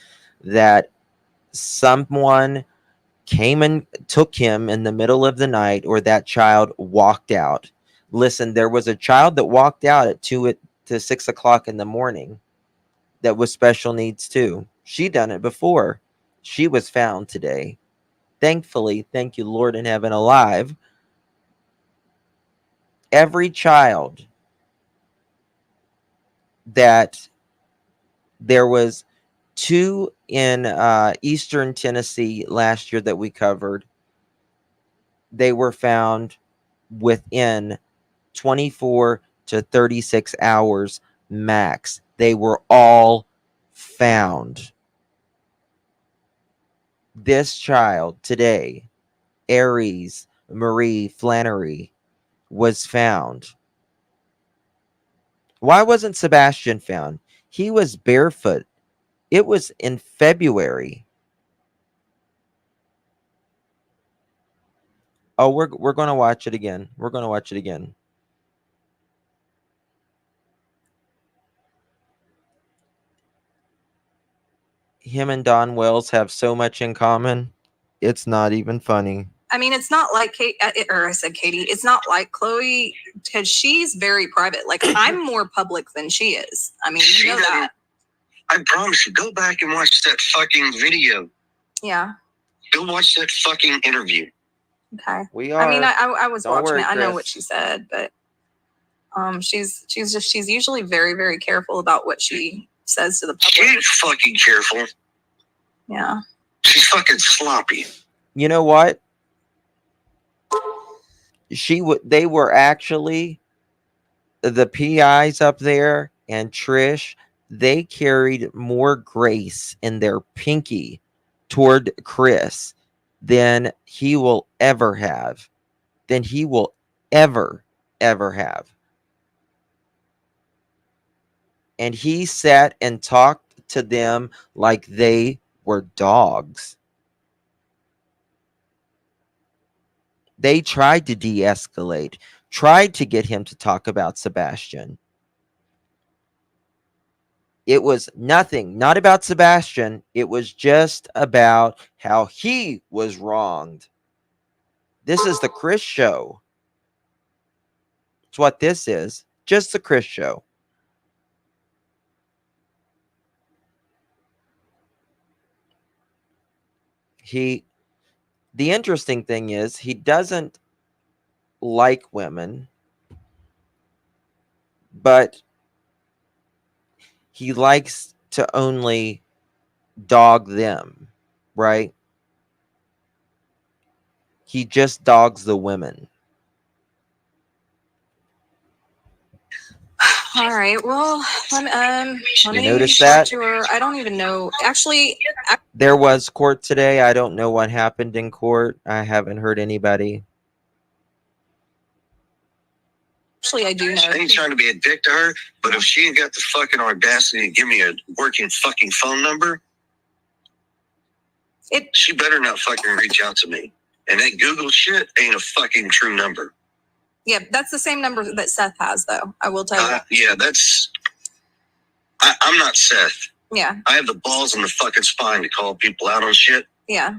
that someone came and took him in the middle of the night, or that child walked out. Listen, there was a child that walked out at 2 to 6 o'clock in the morning that was special needs too. She done it before. She was found today. Thankfully, thank you, Lord in heaven, alive. Every child that there was 2 in Eastern Tennessee last year that we covered, they were found within 24 to 36 hours max. They were all found. This child today, Aries Marie Flannery, was found. Why wasn't Sebastian found? He was barefoot. It was in February. Oh, we're going to watch it again. We're going to watch it again. Him and Don Wells have so much in common. It's not even funny. I mean, it's not like Kate, or I said Katie. It's not like Chloe, because she's very private. Like, I'm more public than she is. I mean, you know that. I promise you, go back and watch that fucking video. Yeah. Go watch that fucking interview. Okay. We are. I mean, I was Don't watching worry, it. I know Chris. what she said, but she's usually very, very careful about what she says to the public. She ain't fucking careful. Yeah. She's fucking sloppy. You know what? They were actually the PIs up there, and Trish, they carried more grace in their pinky toward Chris than he will ever have. Than he will ever have. And he sat and talked to them like they were dogs. They tried to de-escalate, tried to get him to talk about Sebastian. It was nothing, not about Sebastian. It was just about how he was wronged. This is the Chris show. It's what this is. Just the Chris show. The interesting thing is, he doesn't like women, but he likes to only dog them, right? He just dogs the women. All right. Well, let You me notice talk that? to her. I don't even know. Actually, There was court today. I don't know what happened in court. I haven't heard anybody. I do know. I ain't trying to be a dick to her, but if she ain't got the fucking audacity to give me a working fucking phone number, she better not fucking reach out to me. And that Google shit ain't a fucking true number. Yeah, that's the same number that Seth has, though. I will tell you. Yeah, I'm not Seth. Yeah. I have the balls and the fucking spine to call people out on shit. Yeah.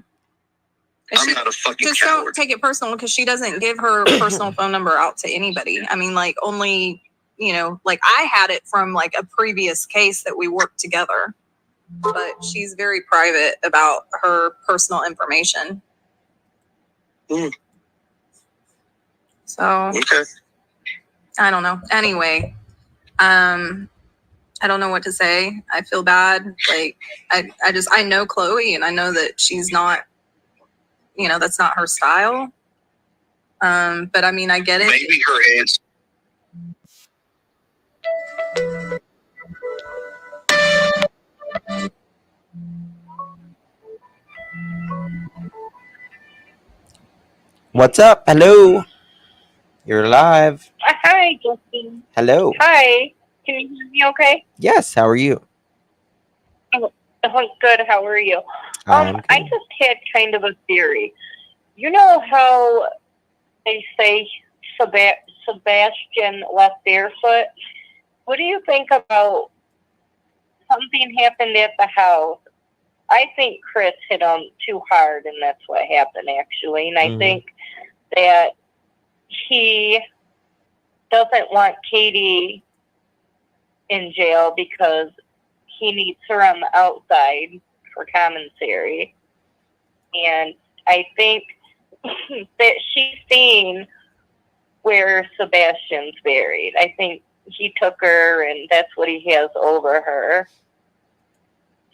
I'm not a fucking just coward. Don't take it personal, because she doesn't give her personal phone number out to anybody. I mean, like, only, like, I had it from like a previous case that we worked together, but she's very private about her personal information. So, okay. I don't know. Anyway, I don't know what to say. I feel bad. Like, I know Chloe, and I know that she's not, that's not her style. But I mean, I get it. Maybe her hands. What's up? Hello. You're live. Hi, Justin. Hello. Hi. Can you hear me okay? Yes. How are you? Oh, good. How are you? I just had kind of a theory. You know how they say Sebastian left barefoot? What do you think about something happened at the house? I think Chris hit him too hard, and that's what happened, actually. And I think that he doesn't want Katie in jail because he needs her on the outside for commissary. And I think that she's seen where Sebastian's buried. I think he took her, and that's what he has over her.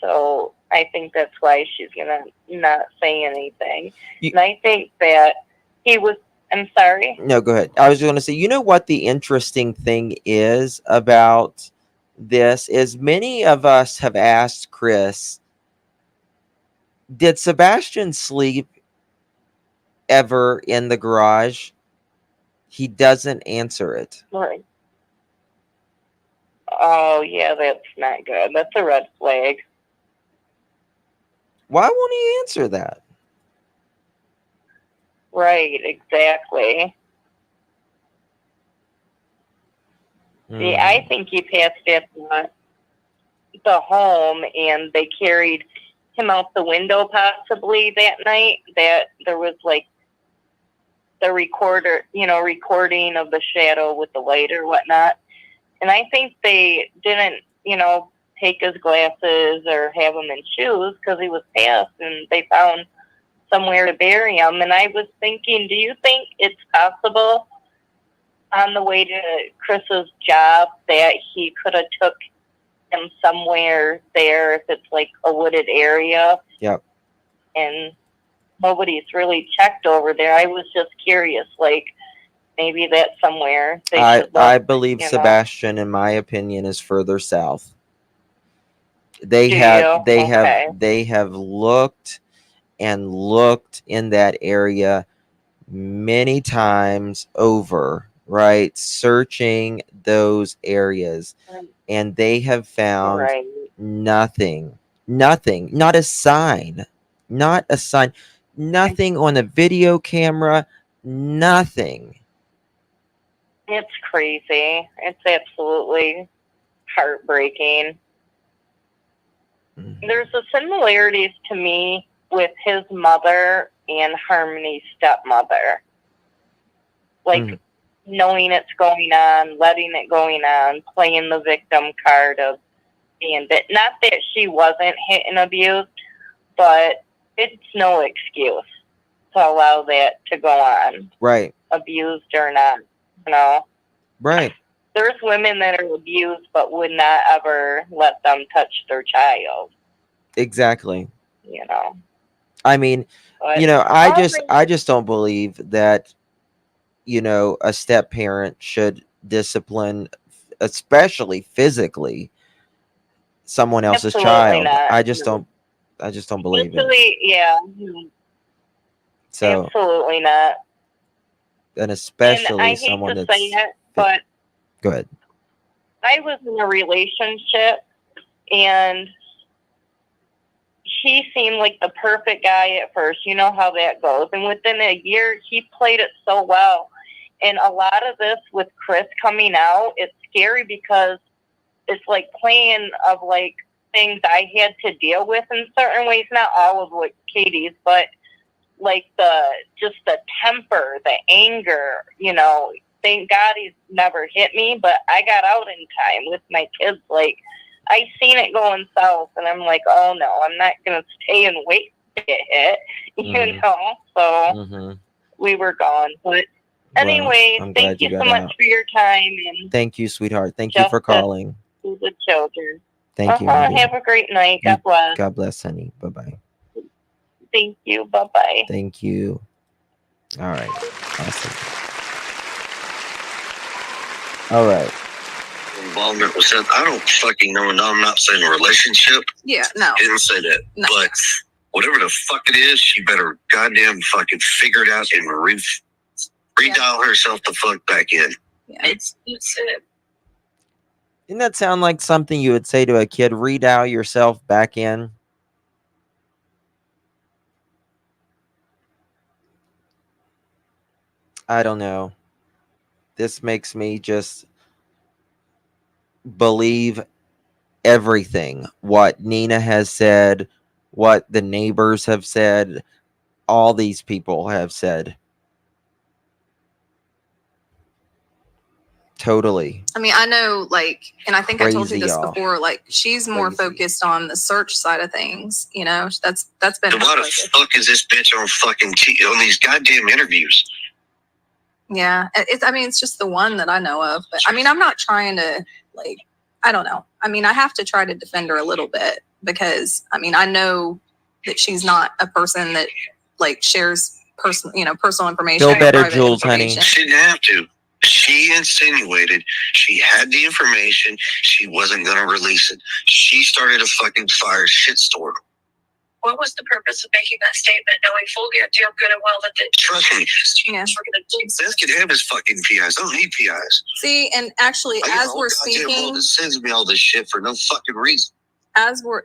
So I think that's why she's gonna not say anything. And I think that he was. I'm sorry. No, go ahead. I was going to say, you know what the interesting thing is about this is many of us have asked Chris, did Sebastian sleep ever in the garage? He doesn't answer it. Right. Oh, yeah, that's not good. That's a red flag. Why won't he answer that? Right, exactly. See, I think he passed at the home, and they carried him out the window possibly that night. That there was like the recording of the shadow with the light or whatnot. And I think they didn't, take his glasses or have him in shoes because he was passed, and they found somewhere to bury him. And I was thinking, do you think it's possible on the way to Chris's job that he could have took him somewhere there if it's like a wooded area? Yep. And nobody's really checked over there. I was just curious, like maybe that's somewhere they should look, I believe Sebastian, in my opinion, is further south. They have looked and looked in that area many times over, right? Searching those areas, and they have found nothing, not a sign, nothing on a video camera, nothing. It's crazy. It's absolutely heartbreaking. There's the similarities to me with his mother and Harmony's stepmother. Like knowing it's going on, letting it going on, playing the victim card of being bit. Not that she wasn't hit and abused, but it's no excuse to allow that to go on. Right. Abused or not, Right. There's women that are abused but would not ever let them touch their child. Exactly. I mean, I just don't believe that, a step parent should discipline, especially physically, someone else's child. Not. I just don't believe it. Yeah. So absolutely not. And especially I hate someone to that's. say it, but Go ahead. I was in a relationship, and he seemed like the perfect guy at first. You know how that goes. And within a year, he played it so well. And a lot of this with Chris coming out, it's scary because it's like playing of like things I had to deal with in certain ways. Not all of like Katie's, but like the temper, the anger, thank God he's never hit me, but I got out in time with my kids. Like, I seen it going south, and I'm like, oh no, I'm not going to stay and wait to get hit, so we were gone. But anyway, thank you so much for your time. And thank you, sweetheart. Thank you for calling. To the children. Thank you. Have a great night. God bless. God bless, honey. Bye-bye. Thank you. Bye-bye. Thank you. All right. Awesome. All right. Involvement with Seth. I don't fucking know. No, I'm not saying a relationship. Yeah, no. I didn't say that. No. But whatever the fuck it is, she better goddamn fucking figure it out and redial herself the fuck back in. Yeah. It's Didn't that sound like something you would say to a kid? Redial yourself back in. I don't know. This makes me just believe everything what Nina has said, what the neighbors have said, all these people have said. Totally. I mean, I know, like, and I think I told you Crazy, this y'all. before, like, she's more Crazy. focused on the search side of things, you know, that's been So her why the focus. fuck is this bitch on fucking on these goddamn interviews? Yeah. I mean, it's just the one that I know of, but I mean, I'm not trying to, like, I don't know. I mean, I have to try to defend her a little bit because, I mean, I know that she's not a person that, like, shares personal information. Feel or better, private Jules, honey. information. She didn't have to. She insinuated she had the information. She wasn't going to release it. She started a fucking fire shitstorm. What was the purpose of making that statement, knowing full good and well that the Trust me. Yeah. were going to do Seth can have his fucking PIs. I don't need PIs. See, and actually, I got as a whole we're goddamn world speaking, that sends me all this shit for no fucking reason. as we're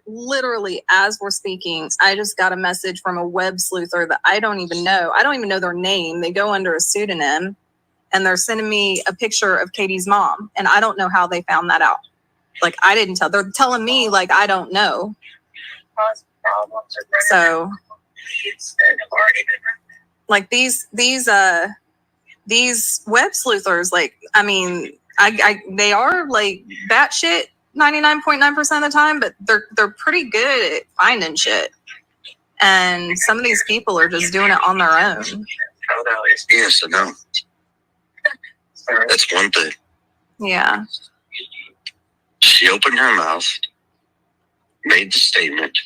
speaking, I just got a message from a web sleuther that I don't even know. I don't even know their name. They go under a pseudonym, and they're sending me a picture of Katie's mom, and I don't know how they found that out. Like, I didn't tell. They're telling me, like, I don't know. So, like, these web sleuthers, like, I mean, they are like batshit 99.9% of the time, but they're pretty good at finding shit. And some of these people are just doing it on their own. Yes, I know. That's one thing. Yeah. She opened her mouth, made the statement.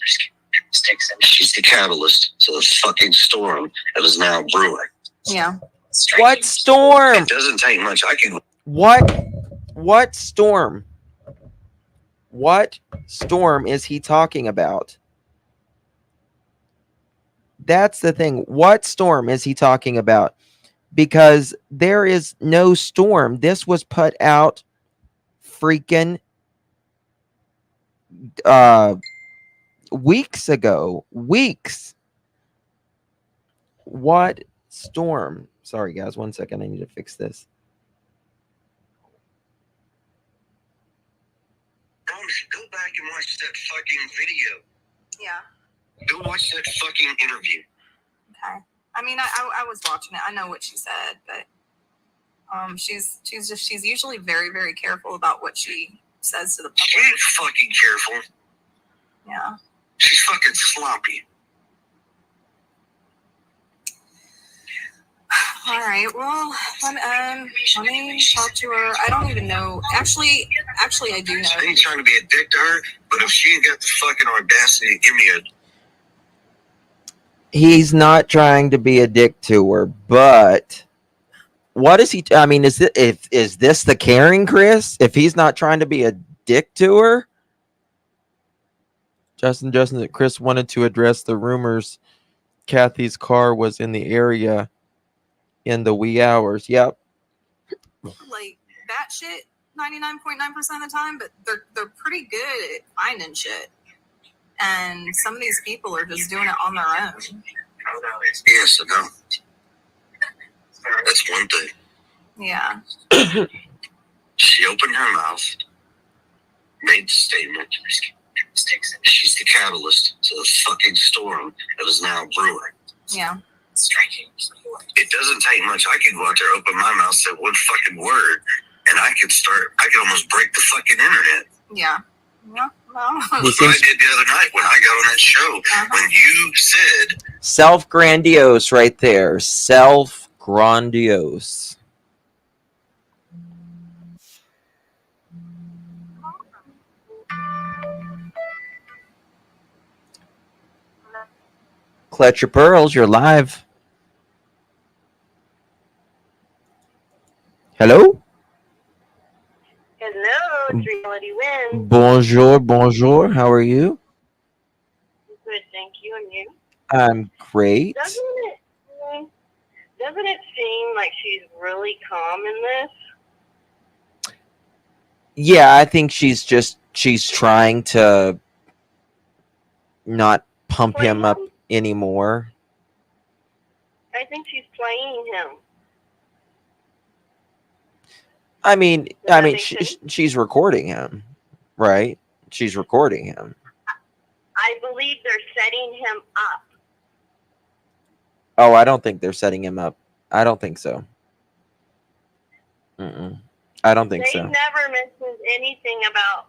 She's the catalyst to the fucking storm that is now brewing. Yeah. What storm? It doesn't take much. I can. What storm? What storm is he talking about? That's the thing. What storm is he talking about? Because there is no storm. This was put out freaking weeks ago. Weeks. What storm? Sorry, guys. 1 second. I need to fix this. Go back and watch that fucking video. Yeah. Go watch that fucking interview. Okay. I mean, I was watching it. I know what she said, but she's usually very, very careful about what she says to the public. She ain't fucking careful. Yeah. She's fucking sloppy. All right. Well, let me talk to her. I don't even know. Actually, I do know. I ain't trying to be a dick to her, but if she ain't got the fucking audacity to give me a... He's not trying to be a dick to her, but what is he? I mean, is this the caring Chris? If he's not trying to be a dick to her, Justin, that Chris wanted to address the rumors Kathy's car was in the area in the wee hours. Yep. Like that shit 99.9% of the time, but they're pretty good at finding shit. And some of these people are just doing it on their own. Yes, I know. That's one thing. Yeah. She opened her mouth, made the statement. She's the catalyst to the fucking storm that is now brewing. Yeah. It doesn't take much. I can go out there, open my mouth, say one fucking word, and I can almost break the fucking internet. Yeah. Yeah. Well. That's what I did the other night when I got on that show. When you said... Self-grandiose right there. Self-grandiose. Clutch your pearls. You're live. Hello? Hello, Reality Wins. Bonjour. How are you? Good, thank you. And you? I'm great. Doesn't it seem like she's really calm in this? Yeah, I think she's trying to not pump him up anymore. I think she's playing him. I mean, she's recording him, right? She's recording him. I believe they're setting him up. Oh, I don't think they're setting him up. I don't think so. Mm-mm. I don't think They so. never mentioned anything about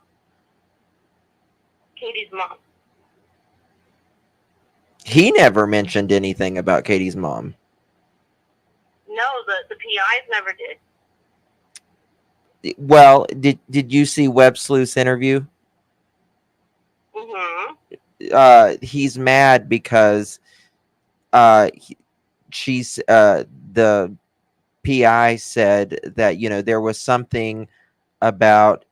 Katie's mom. He never mentioned anything about Katie's mom. No, the PIs never did. Well, did you see Webb Sleuth's interview? Mm-hmm. He's mad because she's the PI said that, you know, there was something about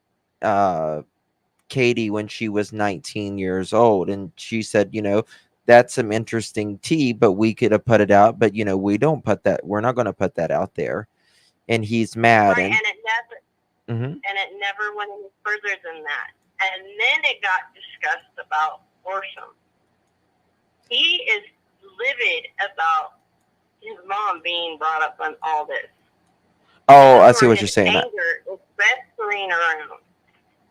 Katie when she was 19 years old, and she said, you know, that's some interesting tea, but we could have put it out, but you know, we're not going to put that out there. And he's mad. Right, and it never Mhm. and it never went any further than that. And then it got discussed about Orson. He is livid about his mom being brought up on all this. Oh, I see what you're saying. Anger is festering around.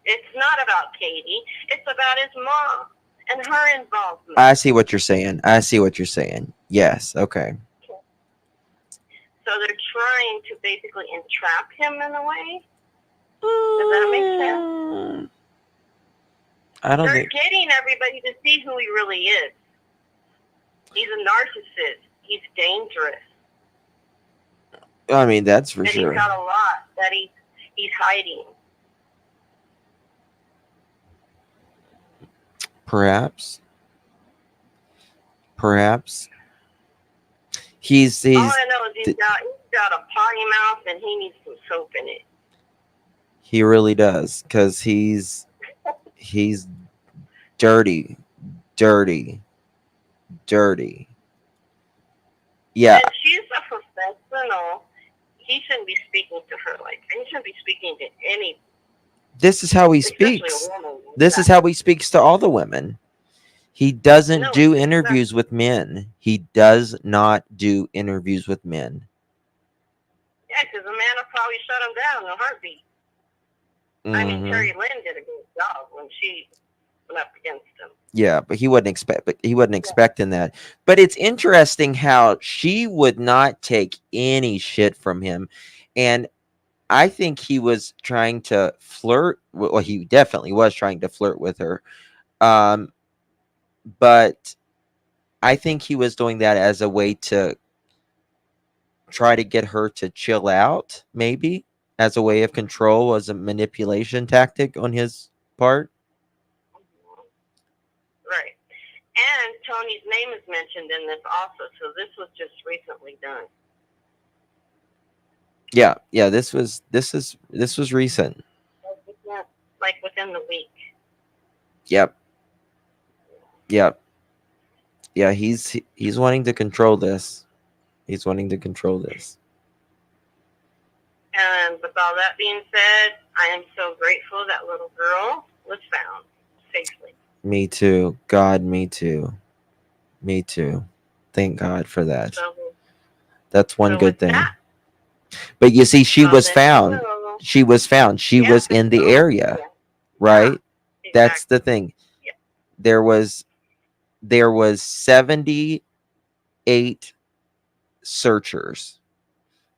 It's not about Katie. It's about his mom and her involvement. I see what you're saying. I see what you're saying. Yes. Okay. So they're trying to basically entrap him in a way. Does that make sense? I don't They're think. getting everybody to see who he really is. He's a narcissist. He's dangerous. I mean, that's for And sure. he's got a lot that he's hiding. Perhaps. He's All I know is he's got a potty mouth and he needs some soap in it. he really does, because he's dirty. Yeah. And she's a professional. He shouldn't be speaking to her like that. He shouldn't be speaking to any. This is how he speaks. This is how he speaks to all the women. He doesn't do interviews with men. He does not do interviews with men. Yeah, because the man will probably shut him down in a heartbeat. I mean, Terry Lynn did a good job when she went up against him. Yeah, but he wasn't expecting that. But it's interesting how she would not take any shit from him, and I think he was trying to flirt. Well, he definitely was trying to flirt with her, but I think he was doing that as a way to try to get her to chill out, maybe as a way of control, as a manipulation tactic on his part. Right. And Tony's name is mentioned in this also, so this was just recently done. Yeah, this was recent. Like within the week. Yep. Yeah, he's wanting to control this. He's wanting to control this. And with all that being said, I am so grateful that little girl was found safely. Me too. God, me too. Thank God for that. That's one good thing. But you see, she was found. She was found. She was in the area, right? That's the thing. There was 78 searchers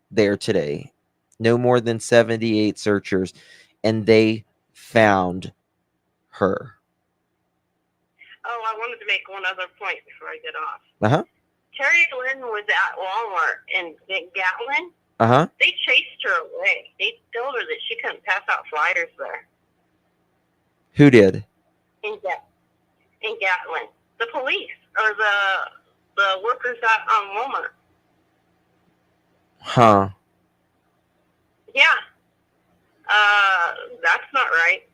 there today. No more than 78 searchers, and they found her. Oh, I wanted to make one other point before I get off. Uh-huh. Terry Lynn was at Walmart in Gatlin. Uh-huh. They chased her away. They told her that she couldn't pass out flyers there. Who did? In Gatlin. The police or the workers at Walmart. Huh. Yeah. That's not right.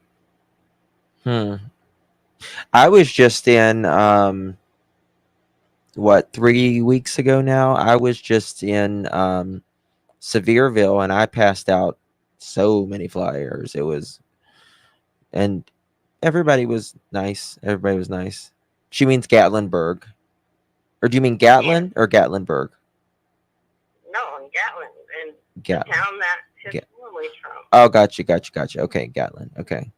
I was just in 3 weeks ago now. I was just in Sevierville, and I passed out so many flyers. And everybody was nice. She means Gatlinburg. Or do you mean Gatlin or Gatlinburg? No, in Gatlin. And Gatlin. the town that his family's from. Oh, gotcha. Okay, Gatlin. Okay.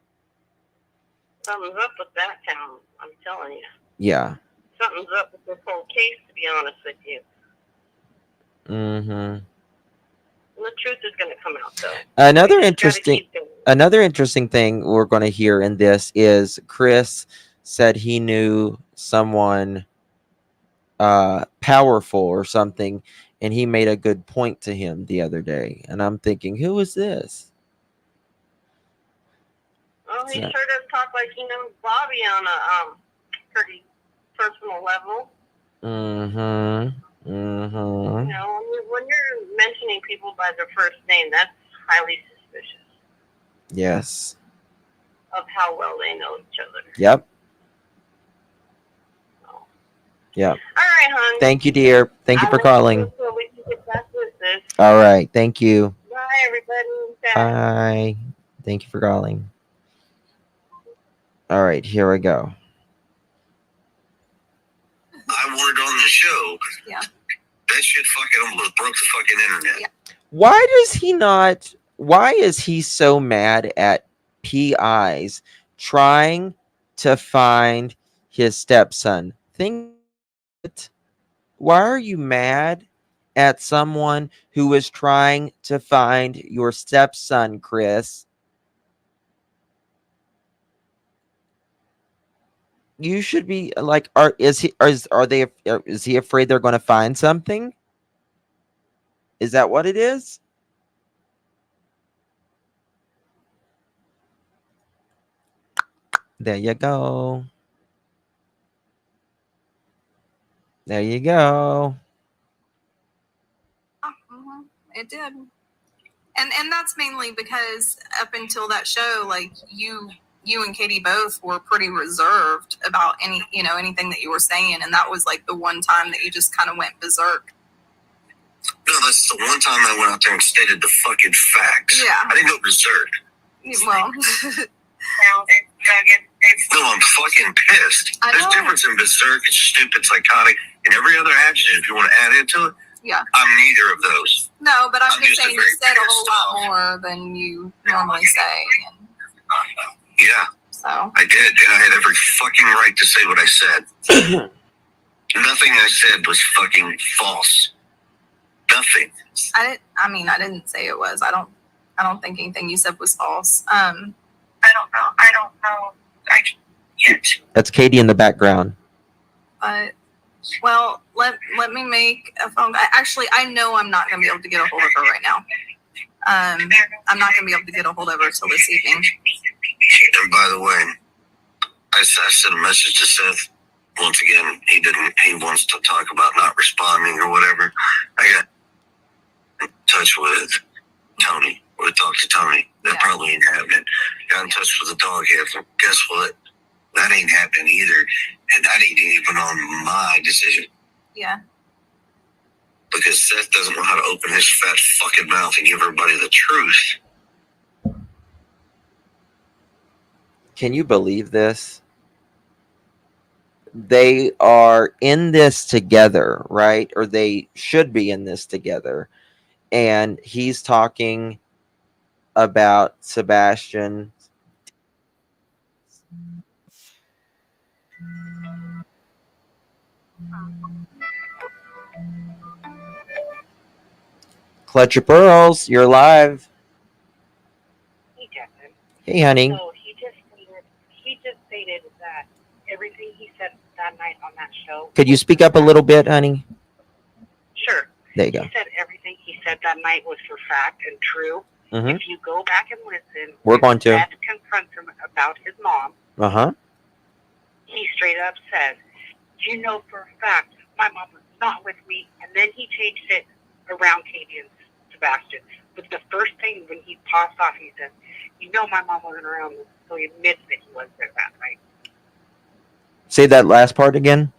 Something's up with that town, I'm telling you. Yeah. Something's up with this whole case, to be honest with you. Mm-hmm. And the truth is going to come out, though. Another interesting thing we're going to hear in this is Chris said he knew someone powerful or something, and he made a good point to him the other day, and I'm thinking, who is this? Well, he sure does talk like he knows Bobby on a pretty personal level. Mm-hmm. Mm-hmm. You know, when you're mentioning people by their first name, that's highly suspicious Yes. of how well they know each other. Yep. Yep. All right, hon. Thank you, dear. Thank you for calling. So we can get back with this. All right. Thank you. Bye, everybody. Bye. Thank you for calling. All right, here we go. I wanted on the show. Yeah. That shit fucking almost broke the fucking internet. Yeah. Why is he so mad at PIs trying to find his stepson? Why are you mad at someone who is trying to find your stepson, Chris? You should be like, is he afraid they're going to find something? Is that what it is? There you go. There you go. Mhm. It did. And that's mainly because up until that show, like you and Katie both were pretty reserved about anything that you were saying, and that was like the one time that you just kind of went berserk. No, that's the one time I went out there and stated the fucking facts. Yeah. I didn't go berserk. Well, no, I'm fucking pissed. There's a difference in berserk, stupid, psychotic, and every other adjective you want to add into it. Yeah. I'm neither of those. No, but I'm just saying you said a whole pissed lot more than you normally say. Yeah. So. I did, and I had every fucking right to say what I said. Nothing I said was fucking false. Nothing. I didn't say it was. I don't think anything you said was false. I don't know. That's Katie in the background. But well, let me make a phone. Actually, I know I'm not going to be able to get a hold of her right now. I'm not going to be able to get a hold of her till this evening. And by the way, I sent a message to Seth. Once again, he wants to talk about not responding or whatever. I got in touch with Tony. We talked to Tony. That probably ain't happening. Got in touch with the dog handler. Guess what? That ain't happening either. And that ain't even on my decision. Yeah. Because Seth doesn't know how to open his fat fucking mouth and give everybody the truth. Can you believe this? They are in this together, right? Or they should be in this together. And he's talking about Sebastian. Clutch your pearls. You're live. Hey, Justin. Hey, honey. So he just stated that everything he said that night on that show. Could you speak up a little bit, honey? Sure. There you go. He said everything he said that night was for fact and true. Mhm. If you go back and listen, We're going to. Seth confronts him about his mom. Uh-huh. He straight up says, "You know for a fact my mom was not with me," and then he changed it around Katie and Sebastian. But the first thing when he paused off, he said, "You know my mom wasn't around," so he admits that he was there that night. Say that last part again.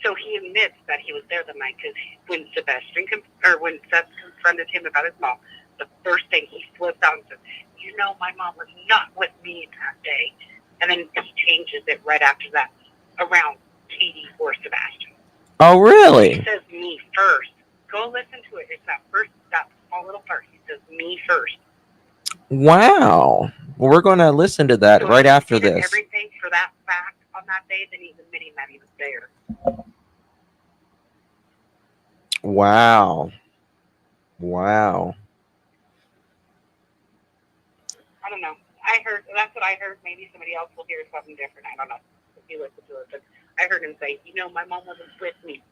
So he admits that he was there the night because when when Seth confronted him about his mom, the first thing he flips out and says, "You know my mom was not with me that day," and then he changes it right after that around Katie or Sebastian. Oh, really? He says me first. Go listen to it. It's that small little part. He says me first. Wow. Well, we're going to listen to that right after He did this. everything for that fact on that day than he's admitting that he was there. Wow. Wow. I don't know. That's what I heard. Maybe somebody else will hear something different. I don't know if you listen to it, but I heard him say, my mom wasn't with me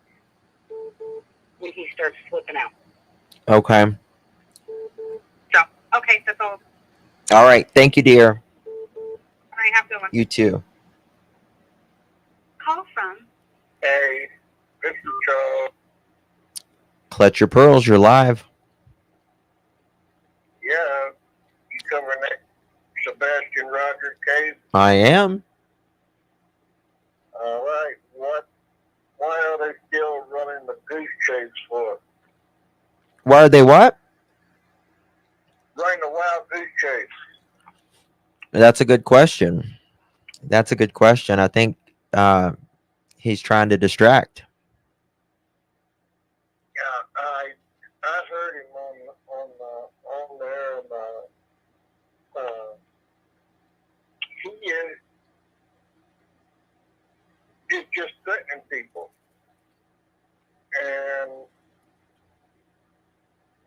when he starts flipping out. Okay. So, okay, that's all. All right. Thank you, dear. All right, have a good one. You too. Call from. Hey, this is Charles. Clutch your pearls. You're live. Yeah, you covering that Sebastian Rogers case? I am. All right. Why are they still running the goose chase for? Why are they what? Running the wild goose chase. That's a good question. That's a good question. I think he's trying to distract. Yeah, I heard him on there, and he is just threatening people. And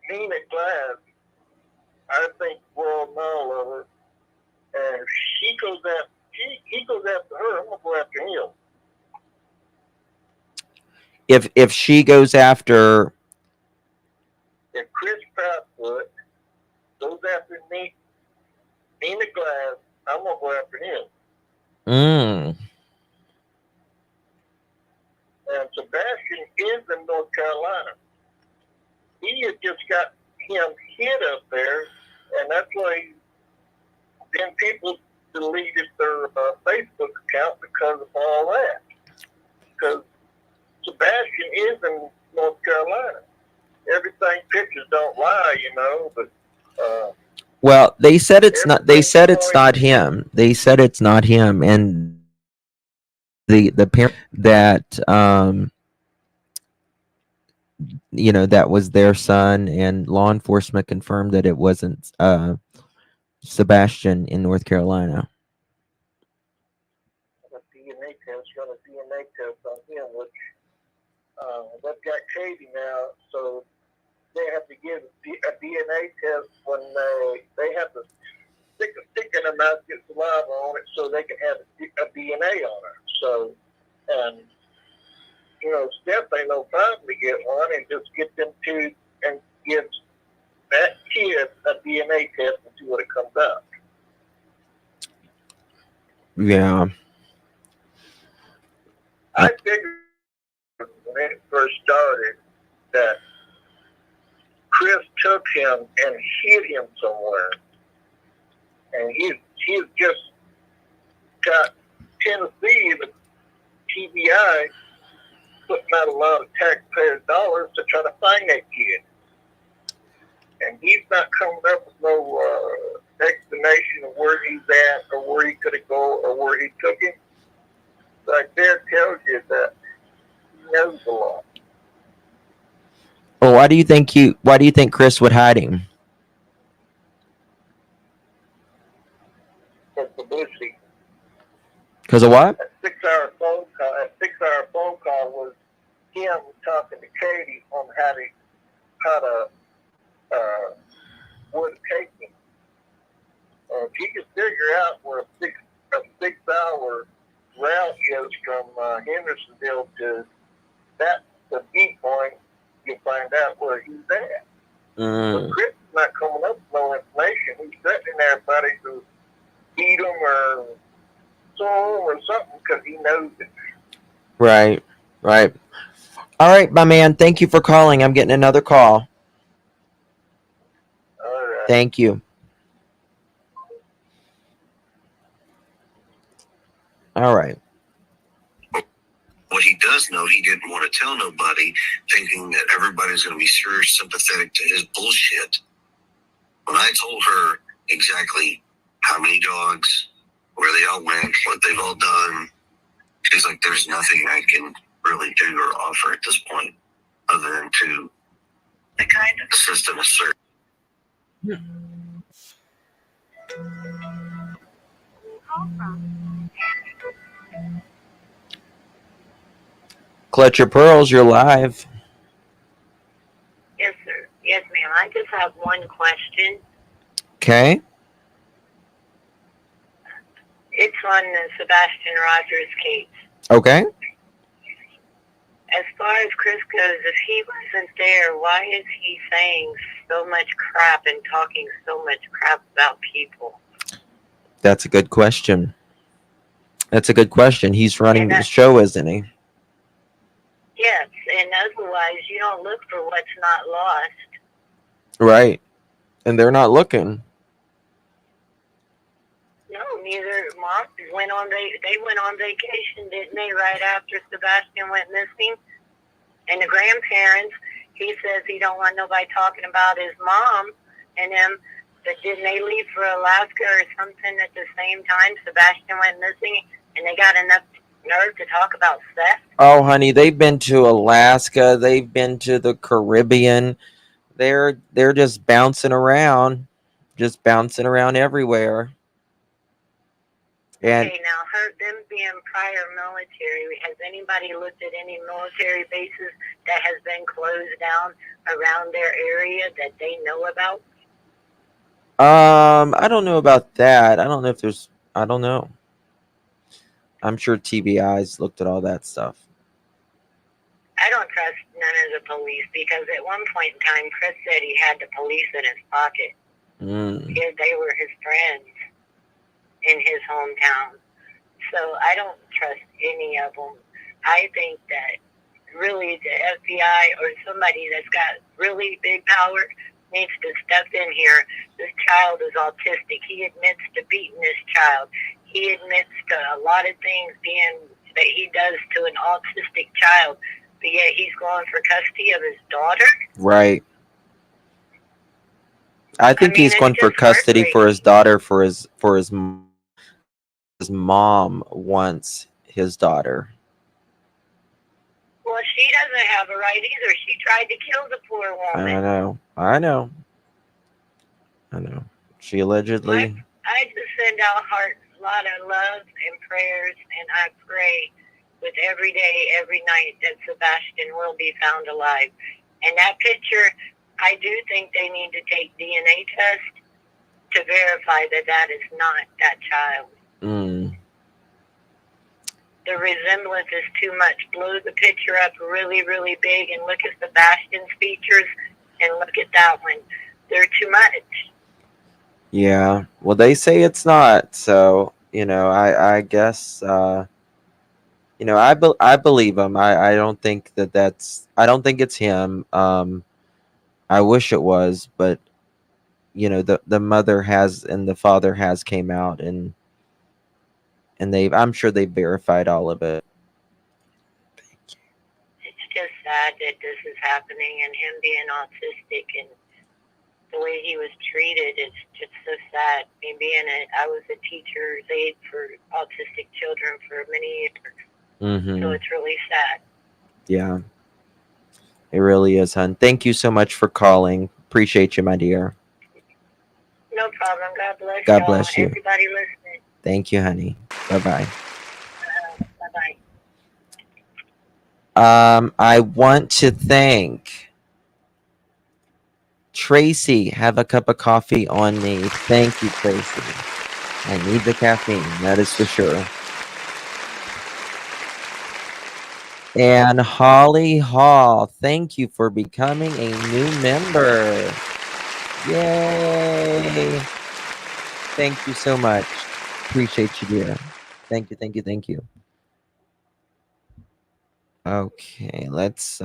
Nina Glass, I think, world knowledge of her, and he goes after her. I'm gonna go after him. If she goes after, If Chris Proudfoot goes after Nina Glass, I'm gonna go after him. And Sebastian is in North Carolina. He has just got him hid up there, and that's why then people deleted their Facebook account because of all that. Because Sebastian is in North Carolina. Everything pictures don't lie, but well, they said it's not. They said it's not him. They said it's not him, and the parent that that was their son, and law enforcement confirmed that it wasn't Sebastian in North Carolina. run a DNA test on him, which they've got Katie now, so they have to give a DNA test when they have to stick a stick in her mouth, get saliva on it, so they can have a DNA on her. So, and Steph ain't no problem to get one, and just get them two and give that kid a DNA test and see what it comes up. Yeah. I figured when it first started that Chris took him and hid him somewhere. And he's just got Tennessee, the TBI, putting out a lot of taxpayers' dollars to try to find that kid. And he's not coming up with no explanation of where he's at or where he could have gone or where he took him. Right there tells you that he knows a lot. Well, why do you think Chris would hide him? For publicity. Because of what? A 6-hour phone call was him talking to Katie on how to where to take him. If he can figure out where a 6-hour route is from Hendersonville to the viewpoint, you'll find out where he's at. But Chris is not coming up with no information. He's threatening everybody to beat him or so or something because he knows it. Right. All right, my man. Thank you for calling. I'm getting another call. All right. Thank you. All right. What he does know, he didn't want to tell nobody, thinking that everybody's going to be sure sympathetic to his bullshit. When I told her exactly how many dogs, where they all went, what they've all done, she's like, there's nothing I can really do or offer at this point other than to assist in a search. Clutch Your Pearls, you're live. Yes, sir. Yes, ma'am. I just have one question. Okay. It's on the Sebastian Rogers case. Okay. As far as Chris goes, if he wasn't there, why is he saying so much crap and talking so much crap about people? That's a good question. That's a good question. He's running the show, isn't he? Yes, and otherwise you don't look for what's not lost. Right. And they're not looking. No, neither. Mom went on. They went on vacation, didn't they? Right after Sebastian went missing, and the grandparents. He says he don't want nobody talking about his mom and them. But didn't they leave for Alaska or something at the same time? Sebastian went missing, and they got enough nerve to talk about sex. Oh, honey, they've been to Alaska. They've been to the Caribbean. They're just bouncing around everywhere. And Okay, now them being prior military, has anybody looked at any military bases that has been closed down around their area that they know about? I don't know about that. I don't know if there's. I don't know. I'm sure TBI's looked at all that stuff. I don't trust none of the police because at one point in time, Chris said he had the police in his pocket. They were his friends in his hometown. So I don't trust any of them. I think that really the FBI or somebody that's got really big power needs to step in here. This child is autistic. He admits to beating this child. He admits to a lot of things that he does to an autistic child. But yet he's going for custody of his daughter. Right. I think he's going for custody for his daughter for his mom wants his daughter. Well, she doesn't have a right either. She tried to kill the poor woman. I know. She allegedly. I just send out a lot of love and prayers, and I pray with every day, every night that Sebastian will be found alive. And that picture, I do think they need to take DNA test to verify that that is not that child. The resemblance is too much. Blow the picture up really, really big and look at Sebastian's features and look at that one. They're too much. Yeah. Well, they say it's not. So, I guess, I believe him. I don't think I don't think it's him. I wish it was, but, the mother has and the father has came out and I'm sure they verified all of it. It's just sad that this is happening and him being autistic and the way he was treated is just so sad. I was a teacher's aide for autistic children for many years. So it's really sad. Yeah. It really is, hon. Thank you so much for calling. Appreciate you, my dear. No problem. God bless God y'all. bless you. Everybody listening. Thank you, honey. Bye-bye. Bye-bye. I want to thank Tracy. Have a cup of coffee on me. Thank you, Tracy. I need the caffeine, that is for sure. And Holly Hall, thank you for becoming a new member. Yay! Thank you so much. Appreciate you, dear. Thank you. Okay, let's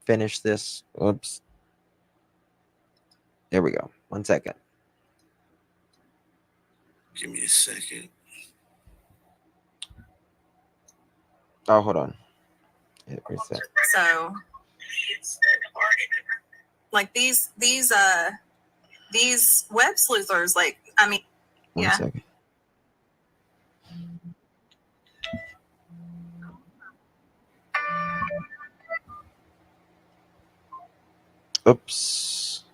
finish this. Oops. There we go. 1 second. Give me a second. Oh, hold on. Hit reset. So, like these web sleuthers, like, I mean, 1 second. Oops.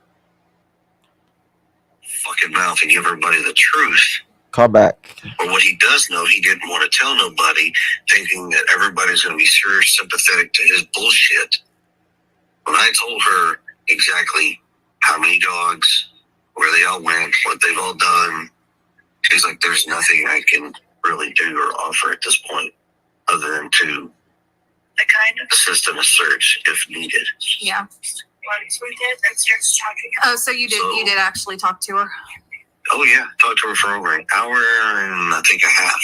Fucking mouth and give everybody the truth. Call back. But what he does know, he didn't want to tell nobody, thinking that everybody's going to be super sympathetic to his bullshit. When I told her exactly how many dogs, where they all went, what they've all done, she's like, there's nothing I can really do or offer at this point other than to assist in a search if needed. Yeah. Once we did and started talking. Oh, so you did actually talk to her? Oh yeah, talked to her for over an hour and I think a half.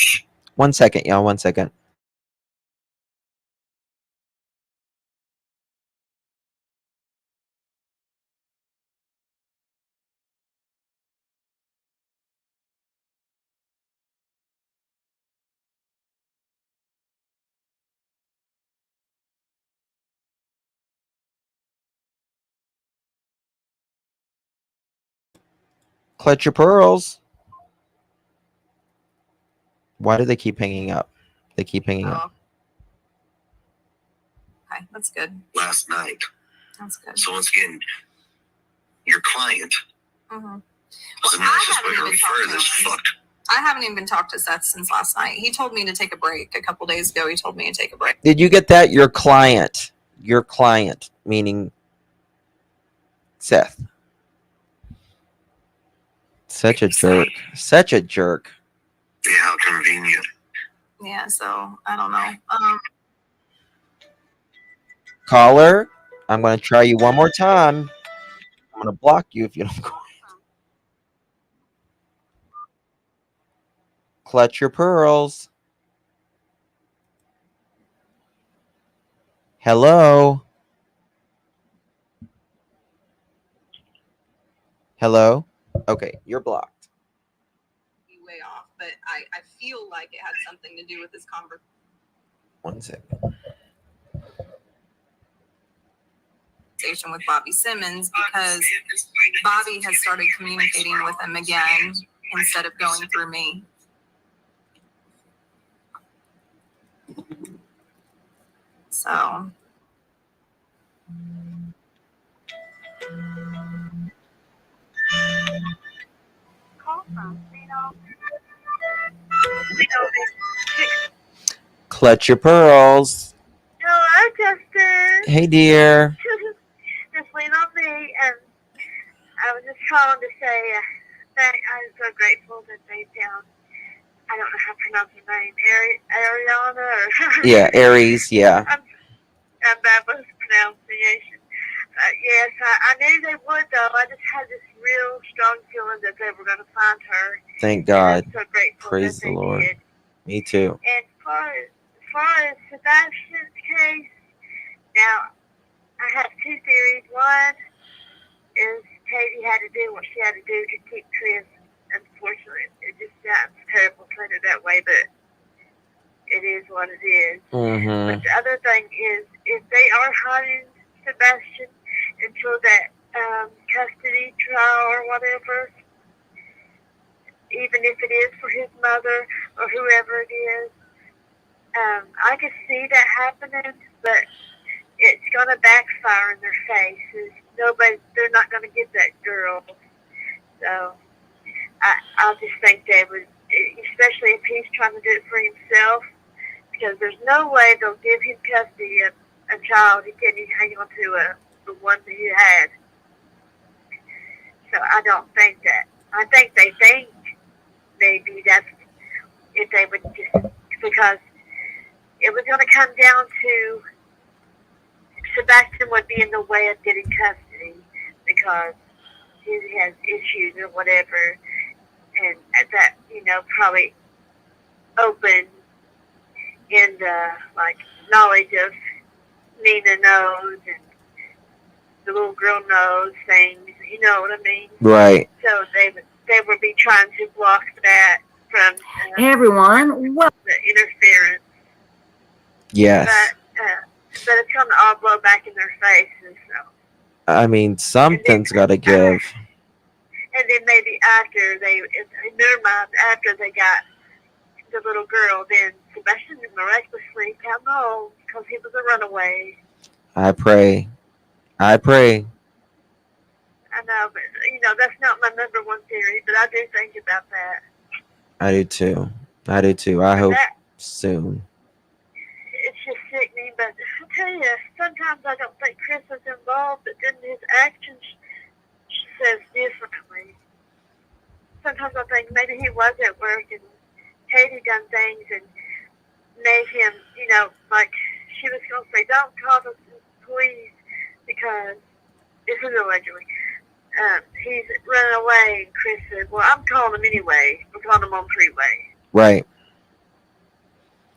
1 second, y'all. 1 second. Clutch your pearls. Why do they keep hanging up? They keep hanging up. Okay, that's good. Last night. That's good. So once again, your client Mm-hmm. was the nicest way to refer this fucked. I haven't even talked to Seth since last night. He told me to take a break a couple days ago. He told me to take a break. Did you get that? Your client, meaning Seth. Such a jerk. Such a jerk. Yeah, how convenient. Yeah, so I don't know. Caller, I'm going to try you one more time. I'm going to block you if you don't go. Clutch your pearls. Hello? Hello? Okay, you're blocked. Way off, but I feel like it had something to do with this conversation. 1 second. With Bobby Simmons, because Bobby has started communicating with him again instead of going through me. So Clutch your pearls. Hello, Justin. Hey, dear. Just lean on me, and I was just calling to say that I'm so grateful that they found, I don't know how to pronounce her name, Ariana, or... Yeah, Aries, yeah. I'm bad with pronunciation. Yes, I knew they would, though. I just had this real strong feeling that they were going to find her. Thank God. And I'm so grateful Praise that the they Lord. did. Me too. And as far as Sebastian's case, now, I have two theories. One is Katie had to do what she had to do to keep Chris. Unfortunately, it just sounds terrible putting it that way, but it is what it is. Mm-hmm. But the other thing is, if they are hiding Sebastian until that custody trial or whatever, even if it is for his mother or whoever it is, I could see that happening, but it's going to backfire in their faces. They're not going to get that girl. So I just think they would, especially if he's trying to do it for himself, because there's no way they'll give him custody of a child he can't even hang on to the one that he had. So I don't think that. I think they think maybe that's if they would just, because it was going to come down to Sebastian would be in the way of getting custody because he has issues or whatever, and that, probably open in the, knowledge of Nina knows and the little girl knows things, you know what I mean? Right. So they would be trying to block that from Hey everyone, the interference. Yes. But it's going to all blow back in their faces. So. I mean, something's got to give. And then maybe after in their mind, after they got the little girl, then Sebastian miraculously come home because he was a runaway. I pray. I know, but that's not my number one theory, but I do think about that. I do too. I do too. I And hope that, soon. it's just sickening. But I tell you, sometimes I don't think Chris is involved, but then his actions says differently. Sometimes I think maybe he was at work and Katie done things and made him, like she was going to say, don't call the police because this is allegedly. He's running away, and Chris said, well, I'm calling him anyway. I'm calling him on freeway. Right.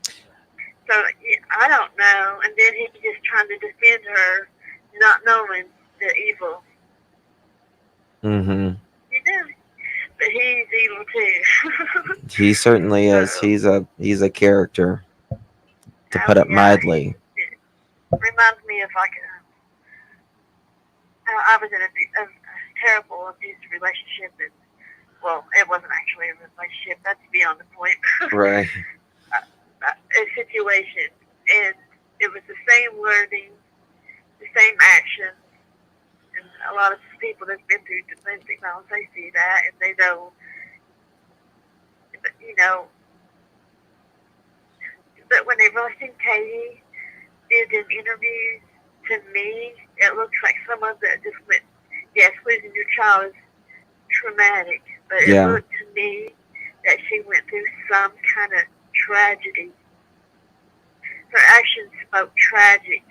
So, yeah, I don't know. And then he's just trying to defend her, not knowing the evil. Mm-hmm. You know, but he's evil too. He certainly is. So, He's a character, to put it mildly. it reminds me of like I was in a terrible abusive relationship, and well, it wasn't actually a relationship. That's beyond the point. Right. A situation, and it was the same wording, the same actions, and a lot of people that's been through domestic violence, they see that, and they know, But when they rushed in Katie, did an interview, to me, it looks like someone that just went, yes, losing your child is traumatic, but it looked to me that she went through some kind of tragedy. Her actions spoke tragic.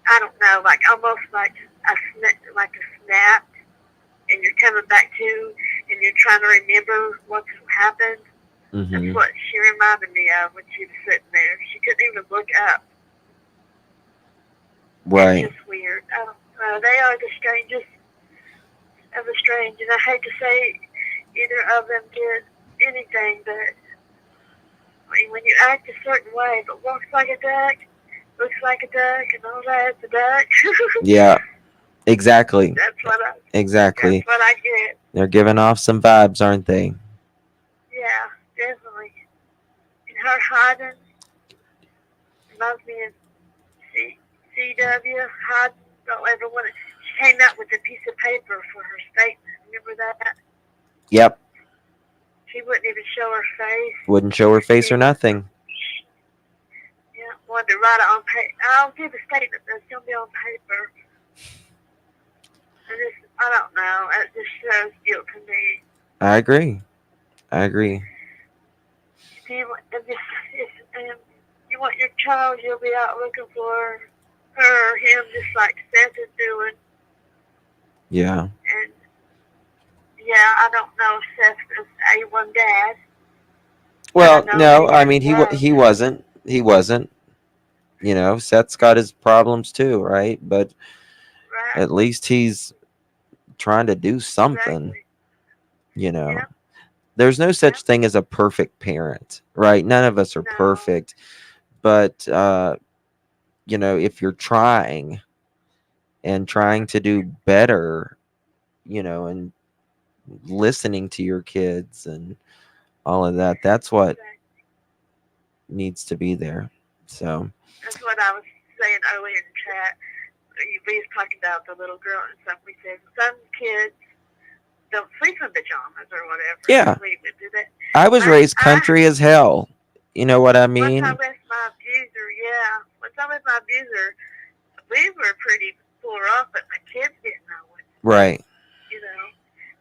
I don't know, like almost like a snap, and you're coming back to, and you're trying to remember what's happened. Mm-hmm. That's what she reminded me of when she was sitting there. She couldn't even look up. Right. It's just weird. I don't know. They are the strangest of the strange, and I hate to say either of them did anything, but I mean, when you act a certain way, but walks like a duck, looks like a duck, and all that, it's a duck. Yeah. Exactly. That's Exactly. what I get. They're giving off some vibes, aren't they? Yeah, definitely. And her hiding reminds me of CW. Hiding, don't ever want it. She came out with a piece of paper for her statement. Remember that? Yep. She wouldn't even show her face. Wouldn't show her face or nothing. Yeah, wanted to write it on paper. I'll give a statement that's going to be on paper. I don't know. It just shows guilt to me. I agree. I agree. If you want your child, you'll be out looking for her or him, just like Seth is doing. Yeah. And yeah, I don't know if Seth is A1 dad. Well, no, I mean he wasn't. He wasn't. Seth's got his problems too, right? But at least he's trying to do something. Exactly. There's no such thing as a perfect parent, right? None of us are perfect, but if you're trying to do better, and listening to your kids and all of that, that's what needs to be there. So that's what I was saying earlier in the chat. We was talking about the little girl and stuff. We said some kids don't sleep in pajamas or whatever. Yeah. I was raised country as hell. You know what I mean? Once I was my abuser, we were pretty poor off, but my kids didn't know it. Right.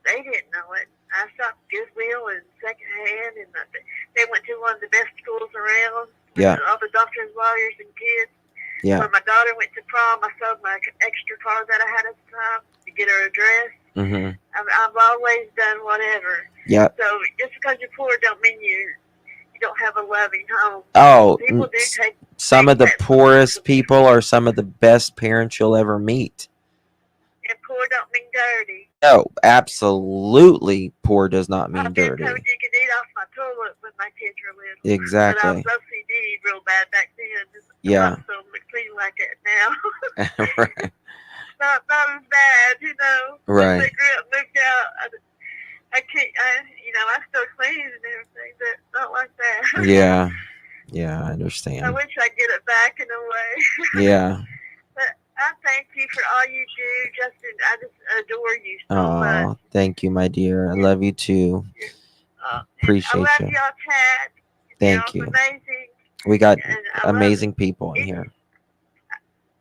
They didn't know it. I stopped Goodwill and secondhand, and they went to one of the best schools around. Yeah. All the doctors, lawyers, and kids. Yeah. When my daughter went to prom, I sold my extra car that I had at the time to get her a dress. Mm-hmm. I've always done whatever. Yeah. So just because you're poor don't mean you don't have a loving home. Oh, People do take some of the poorest people are some of the best parents you'll ever meet. And poor don't mean dirty. No, absolutely, poor does not mean dirty. I told you could eat off my toilet when my kids were little. Exactly. But I was OCD real bad back then. Yeah. I'm so clean like it now. Right. Not as bad, Right. They grew up, moved out. I still clean and everything, but not like that. Yeah. Yeah, I understand. I wish I get it back in a way. Yeah. But I thank you for all you do, Justin. I just adore you so much. Oh, thank you, my dear. I love you too. I Appreciate love you. y'all, Chad. Thank you. Amazing. We got And I love amazing people in here.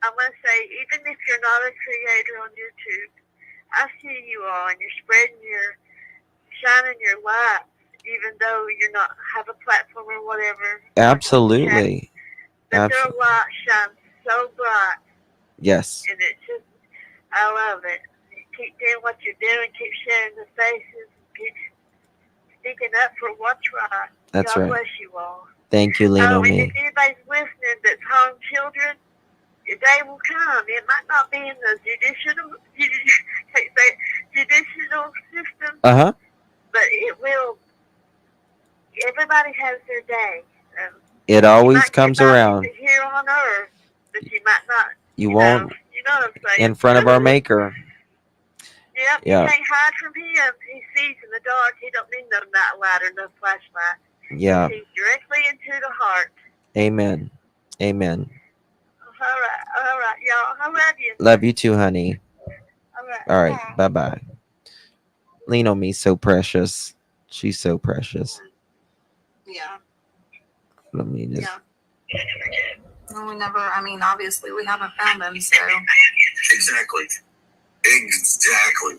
I must say, even if you're not a creator on YouTube, I see you all, and you're shining your light, even though you're not have a platform or whatever. Absolutely. But Absolutely. your light shines so bright, Yes. and it just, I love it. You keep doing what you're doing, keep sharing the faces, keep speaking up for what's right. That's God right. bless you all. Thank you, Leno And Me. if anybody's listening that's home children, your day will come. It might not be in the judicial system, Uh-huh. but it will. Everybody has their day. It You always might comes get by around. with it here on earth, but you might not. You won't You know what I'm saying? in front of our maker. Yep, Yeah. you can't hide from him. He sees in the dark. He don't need no night light or no flashlight. Yeah. He sees directly into the heart. Amen. Amen. All right, y'all. I love you. Love you too, honey. All All right. Bye-bye. Leno Me, so precious. She's so precious. Yeah. Let me just. Well, we never, I mean, obviously we haven't found him, so. Exactly. Exactly.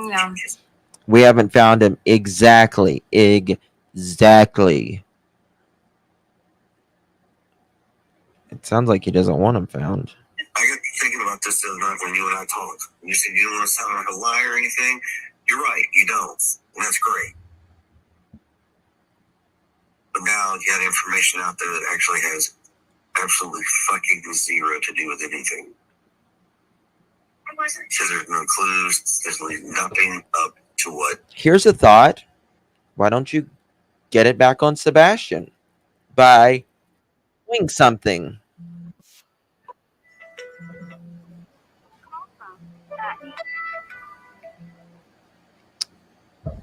Yeah. We haven't found him. Exactly. Exactly. It sounds like he doesn't want him found. I got thinking about this the other night when you and I talked. You said you don't want to sound like a liar or anything. You're right, you don't. And that's great. But now you got information out there that actually has absolutely fucking zero to do with anything. So there's no clues. There's nothing up to what. Here's a thought. Why don't you get it back on Sebastian by doing something?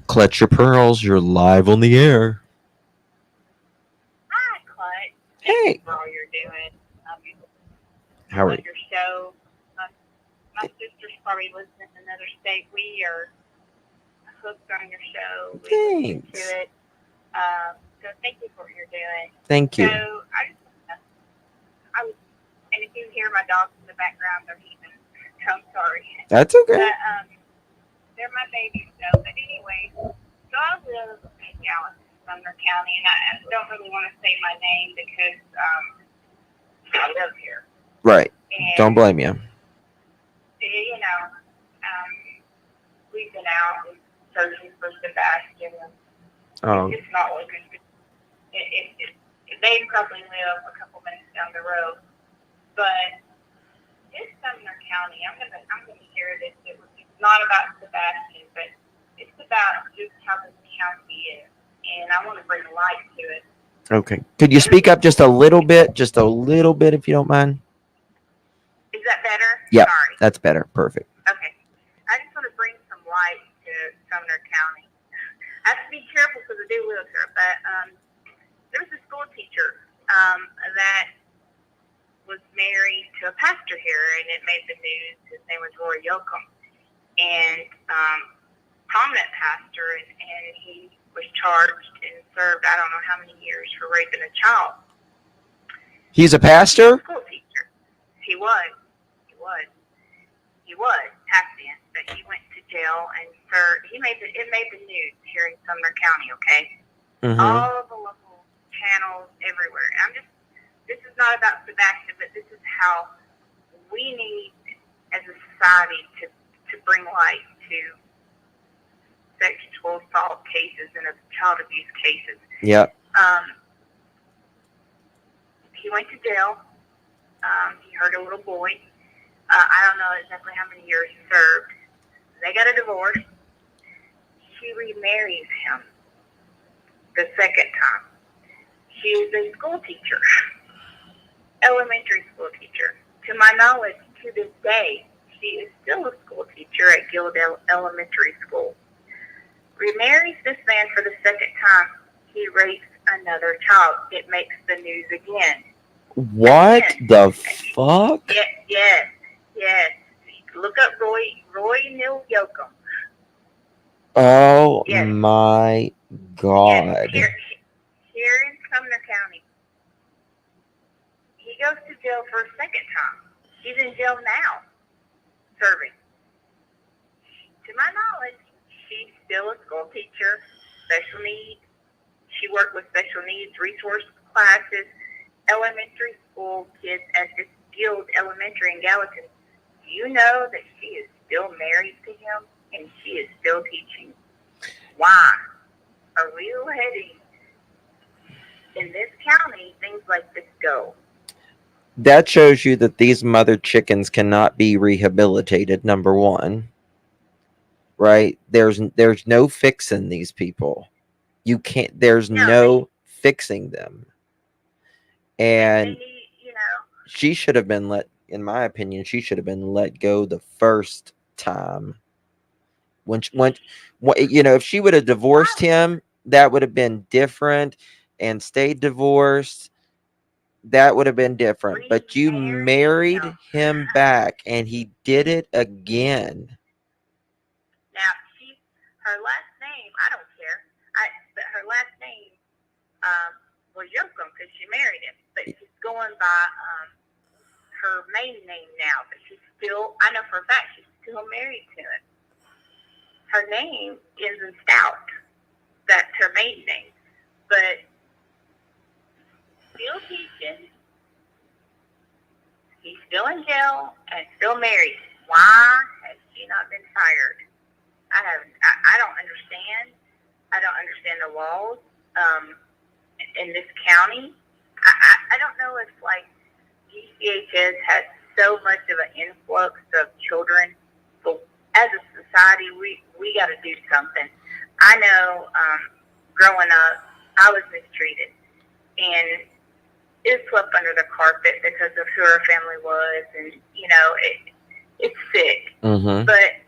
Clutch your pearls. You're live on the air. Hi, Clutch. Hey. For all you're doing. How are you? Your show. My sister's probably listening in another state. We are hooked on your show. We listen to Thanks. it. So thank you for what you're doing. Thank you. So and if you hear my dogs in the background, they're heaving. I'm sorry. That's okay. But they're my babies though. But anyway, so I live in Gallup, Sumner County, and I don't really want to say my name because I live here. Right. And, Don't blame you. You know, we've been out and searching for Sebastian. Oh. It's not looking good. They probably live a couple minutes down the road, but it's Sumner County. I'm gonna share this. It's not about Sebastian, but it's about just how this county is, and I want to bring light to it. Okay. Could you speak up just a little bit? Just a little bit, if you don't mind. Is that better? Yep. Sorry. That's better. Perfect. Okay. I just want to bring some light to Sumner County. I have to be careful because I do live here, but there was a school teacher that was married to a pastor here, and it made the news. His name was Roy Yoakum, and prominent pastor, and he was charged and served I don't know how many years for raping a child. He's a pastor? School teacher. He was past tense, but he went to jail and served. It made the news here in Sumner County. Okay, all of the local channels everywhere. And this is not about Sebastian, but this is how we need as a society to bring light to sexual assault cases and child abuse cases. Yep. He went to jail. He hurt a little boy. I don't know exactly how many years he served. They got a divorce. She remarries him the second time. She is a school teacher, elementary school teacher. To my knowledge, to this day, she is still a school teacher at Guild Elementary School. Remarries this man for the second time. He rapes another child. It makes the news again. What the fuck? Yes. Look up Roy Neil Yoakum. Oh Oh Yes. my God. Yes. Here in Sumner County. He goes to jail for a second time. He's in jail now, serving. To my knowledge, she's still a school teacher, special needs. She worked with special needs resource classes, elementary school kids at this Guild Elementary in Gallatin. Do you know that she is still married to him and she is still teaching? Why are we letting in this county things like this go? That shows you that these mother chickens cannot be rehabilitated, number one. Right? There's no fixing these people. You can't, there's no fixing them. And They need, you know, she should have been let, in my opinion, she should have been let go the first time. When you know, if she would have divorced him, that would have been different, and stayed divorced, that would have been different. But you married him back, and he did it again. now her last name, I don't care. But her last name was Yoakum because she married him. But she's going by her maiden name now. But she's still, I know for a fact, she's still married to him. Her name is in Stout. That's her maiden name. But still teaching. He's still in jail and still married. Why has she not been fired? I don't understand. I don't understand the laws in this county. I don't know if like GCHS has so much of an influx of children, but as a society, we got to do something. I know growing up, I was mistreated, and it swept under the carpet because of who our family was, and you know, it's sick. Mm-hmm. But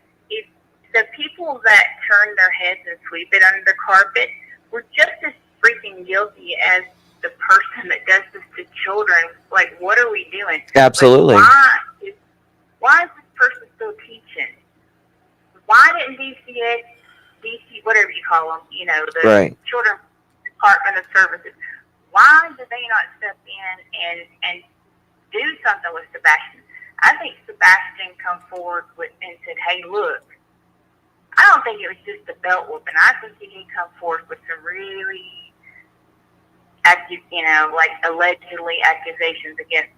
the people that turn their heads and sweep it under the carpet were just as freaking guilty as the person that does this to children. Like, what are we doing? Absolutely. Like, why is this person still teaching? Why didn't DC, whatever you call them, you know, the Right. Children's Department of Services, why did they not step in and do something with Sebastian? I think Sebastian come forward and said, hey, look, I don't think it was just a belt whooping. I think he can come forth with some really, you know, like allegedly accusations against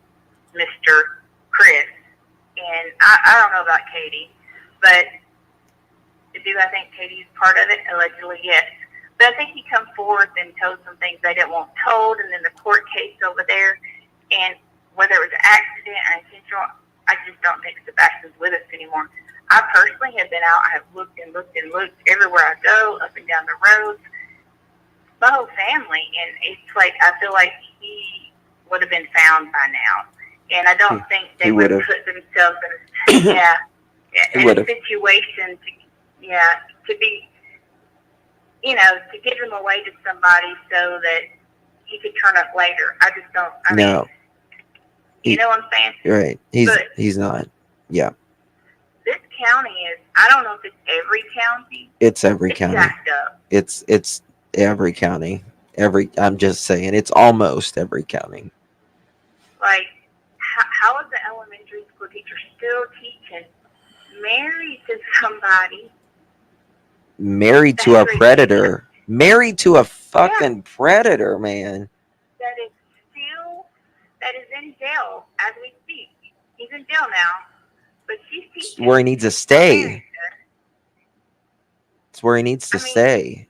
Mr. Chris. And I don't know about Katie, but do I think Katie's part of it? Allegedly, yes. But I think he come forth and told some things they didn't want told, and then the court case over there, and whether it was an accident or intentional, I just don't think Sebastian's with us anymore. I personally have been out. I have looked and looked and looked everywhere I go, up and down the roads, my whole family, and it's like I feel like he would have been found by now. And I don't think they would have put themselves in a situation to be, you know, to give him away to somebody so that he could turn up later. I just don't. I mean, you know what I'm saying? Right. He's not. Yeah. This county is, I don't know if it's every county. It's every county. Jacked up. It's every county. I'm just saying, it's almost every county. Like, how is the elementary school teacher still teaching, married to somebody? Married to a predator. Married to a fucking predator, man. That is in jail as we speak. He's in jail now, but she's teaching. Where he needs to stay. It's where he needs to stay.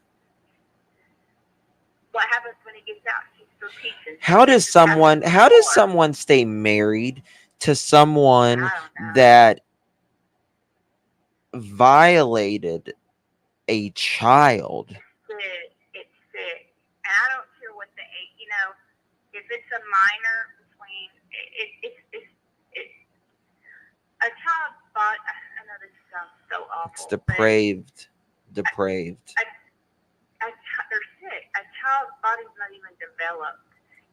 What happens when he gets out? She's still teaching. How does someone stay married to someone that violated a child? It's sick. And I don't care what the age, you know, if it's a minor between, it's a child body. I know this sounds so awful. It's depraved. They're sick. A child's body's not even developed.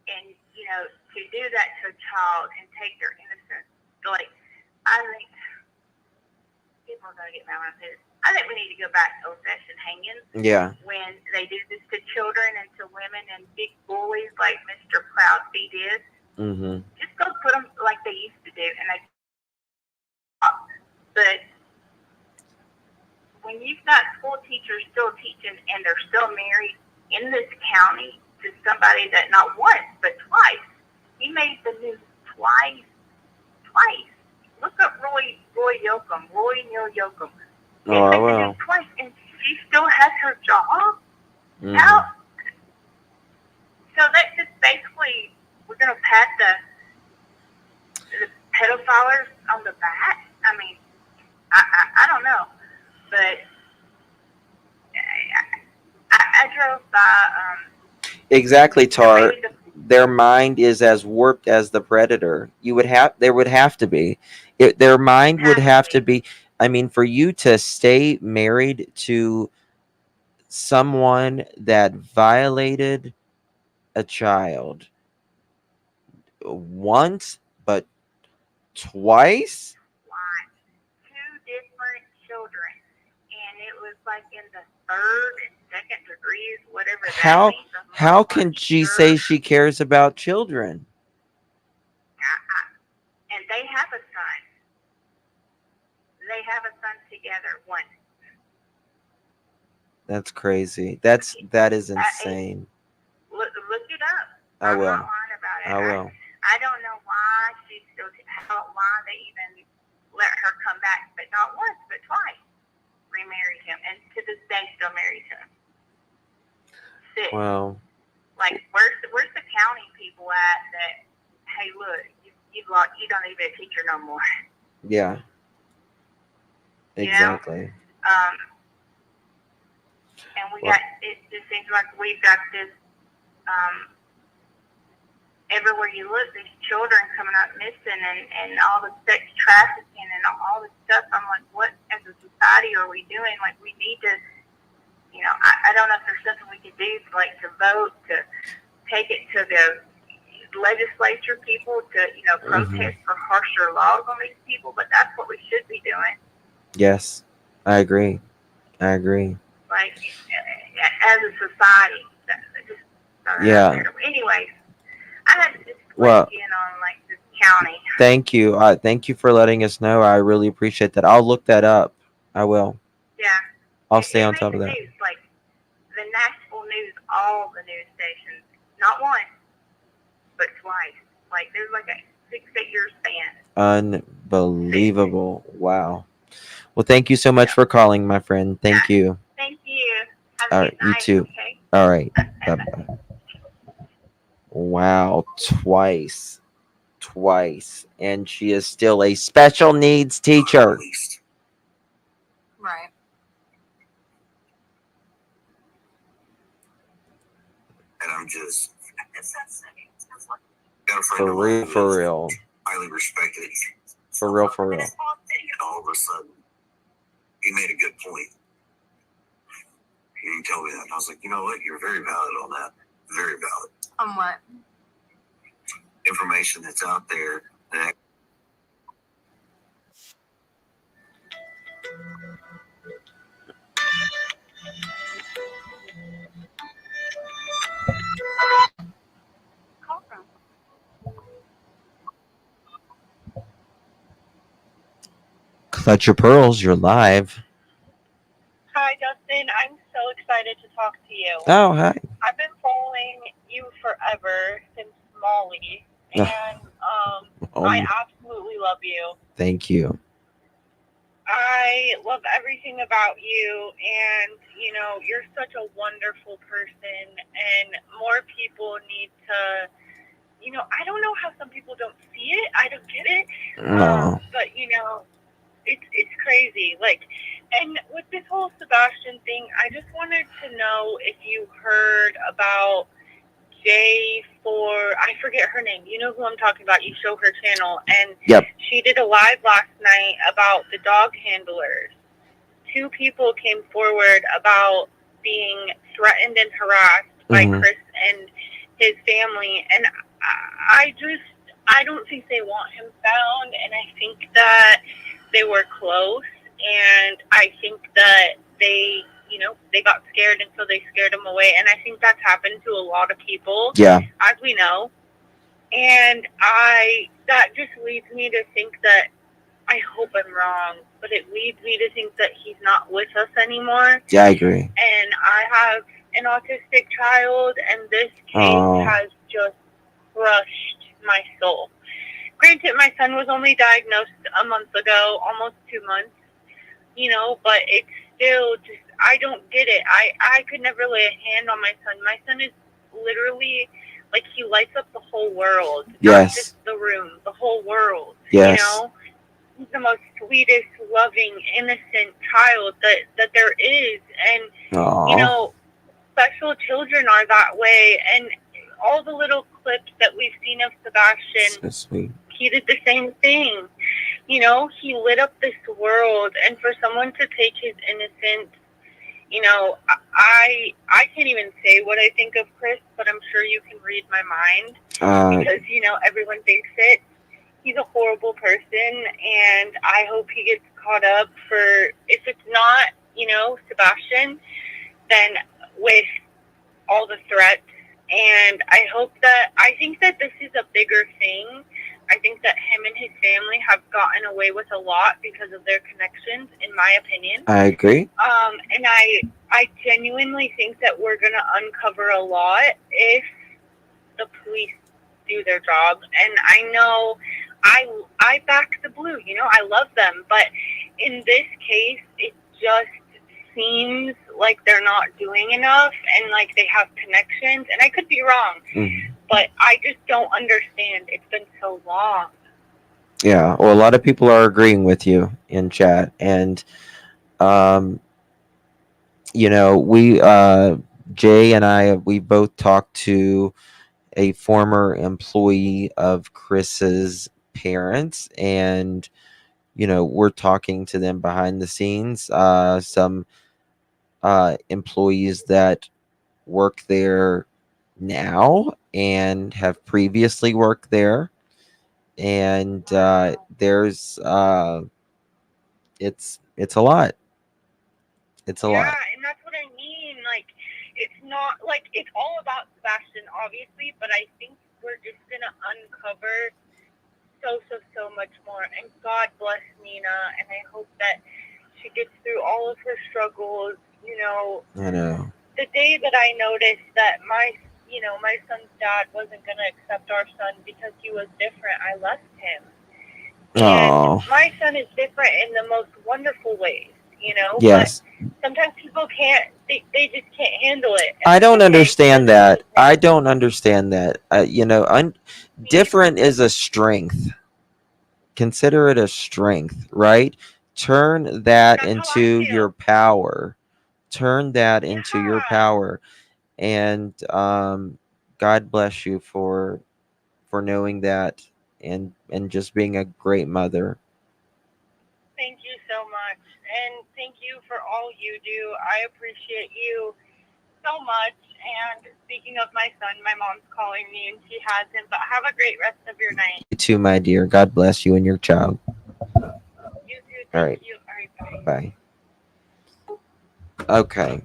And, you know, to do that to a child and take their innocence, like, I think people are going to get mad when I say this. I I think we need to go back to old-fashioned hanging. Yeah. When they do this to children and to women and big bullies like Mr. Proudfoot is, Mm-hmm. just go put them like they used to do. And but when you've got school teachers still teaching and they're still married in this county to somebody that not once but twice, he made the news twice. Look up Roy Neal Yoakum. He Oh, made the well. news twice, and she still has her job. Mm-hmm. Now, so that's just basically we're gonna pat the pedophiles on the back. I mean, I don't know, but I drove by. Exactly, Tar. Their mind is as warped as the predator. There would have to be. Their mind would have to be. I mean, for you to stay married to someone that violated a child once, but twice. Two different children, and it was like in the third and second degrees, whatever that means. How can she say she cares about children? And they have a son. They have a son together. One. That's crazy. That is insane. Look it up. I will. I'm not lying about it. I will. I don't know why she's still why they even let her come back, but not once, but twice. Remarried him, and to this day still married him. Sick. Wow. Like where's the county people at that? Hey, look, you don't need to be a teacher no more. Yeah. Exactly. And we got, it just seems like we've got this, everywhere you look, these children coming up missing and all the sex trafficking and all this stuff. I'm like, what as a society are we doing? Like, we need to, I don't know if there's something we could do, like to vote, to take it to the legislature people to, protest for harsher laws on these people, but that's what we should be doing. Yes, I agree. Like, as a society. Yeah. Anyways, I had to just Well, in on, like, this county. thank you. Thank you for letting us know. I really appreciate that. I'll look that up. I will. Yeah. I'll stay on top of that. News, like, the national news, all the news stations, not once, but twice. Like, there's like a 6-8 year span. Unbelievable. Wow. Well, thank you so much for calling, my friend. Thank you. Thank you. Have All a right, good you night, too. Okay? All right. Bye-bye. Wow, twice. And she is still a special needs teacher. Right. And I'm just For real. highly respected. For real. And all of a sudden, he made a good point. He didn't tell me that. And I was like, you know what? You're very valid on that. Very valid. On what? Information that's out there that Clutch your pearls, you're live. Hi, Dustin. I'm so excited to talk to you. Oh, hi. I've been following you forever since Molly, and I absolutely love you. Thank you. I love everything about you, and, you're such a wonderful person, and more people need to, I don't know how some people don't see it. I don't get it. No. But, it's crazy. Like, and with this whole Sebastian thing, I just wanted to know if you heard about I forget her name. You know who I'm talking about. You show her channel, and she did a live last night about the dog handlers. 2 people came forward about being threatened and harassed by Chris and his family, and I don't think they want him found, and I think that they were close, And I think that they, you know, they got scared, and so they scared him away. And I think that's happened to a lot of people, Yeah. as we know. And that just leads me to think that, I hope I'm wrong, but it leads me to think that he's not with us anymore. Yeah, I agree. And I have an autistic child, and this case Oh. has just crushed my soul. Granted, my son was only diagnosed a month ago, almost 2 months, you know, but it's still just, I don't get it. I could never lay a hand on my son. My son is literally, like, he lights up the whole world. Yes. Not just the room, the whole world. Yes. You know? He's the most sweetest, loving, innocent child that there is. And, Aw. you know, special children are that way. And all the little clips that we've seen of Sebastian, So sweet. he did the same thing. You know, he lit up this world, and for someone to take his innocence, you know, I can't even say what I think of Chris, but I'm sure you can read my mind, because, you know, everyone thinks it. He's a horrible person, and I hope he gets caught up for, if it's not, you know, Sebastian, then with all the threats. And I think that this is a bigger thing. I think that him and his family have gotten away with a lot because of their connections, in my opinion. I agree. And I genuinely think that we're going to uncover a lot if the police do their job. And I know I back the Blue, you know, I love them. But in this case, it just seems like they're not doing enough, and like they have connections, and I could be wrong, but I just don't understand. It's been so long. Yeah, well, a lot of people are agreeing with you in chat, and you know, we Jay and I, we both talked to a former employee of Chris's parents, and you know, we're talking to them behind the scenes. Some employees that work there now and have previously worked there, and there's it's a lot. It's a lot. And that's what I mean. Like, it's not like it's all about Sebastian, obviously, but I think we're just gonna uncover so much more. And God bless Nina, and I hope that she gets through all of her struggles. You know, I know. The day that I noticed that my son's dad wasn't gonna accept our son because he was different, I left him. Oh. And my son is different in the most wonderful ways, you know. Yes. But sometimes people can't. They just can't handle it. I don't understand that. I don't understand that. You know, different is a strength. Consider it a strength, right? Turn that into your power. Turn that into your power. And God bless you for knowing that, and just being a great mother. Thank you so much, and thank you for all you do. I appreciate you so much. And speaking of my son, my mom's calling me, and she has him. But have a great rest of your night. You too, my dear. God bless you and your child. You too. All right. You. All right, bye. Okay.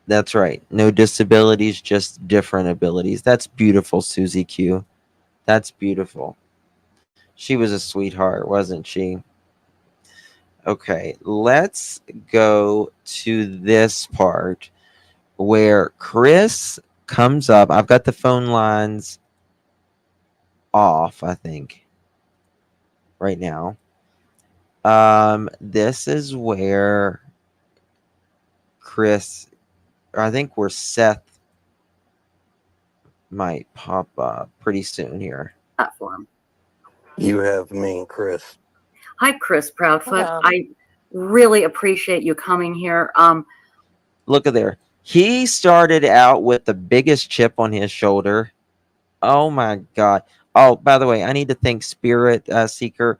That's right. No disabilities, just different abilities. That's beautiful, Susie Q. That's beautiful. She was a sweetheart, wasn't she? Okay, let's go to this part where Chris comes up. I've got the phone lines off, I think, right now. This is where Chris, I think where Seth might pop up pretty soon here. Platform. You have me, Chris. Hi, Chris Proudfoot. Hello. I really appreciate you coming here. Look at there. He started out with the biggest chip on his shoulder. Oh my God. Oh, by the way, I need to thank Spirit Seeker.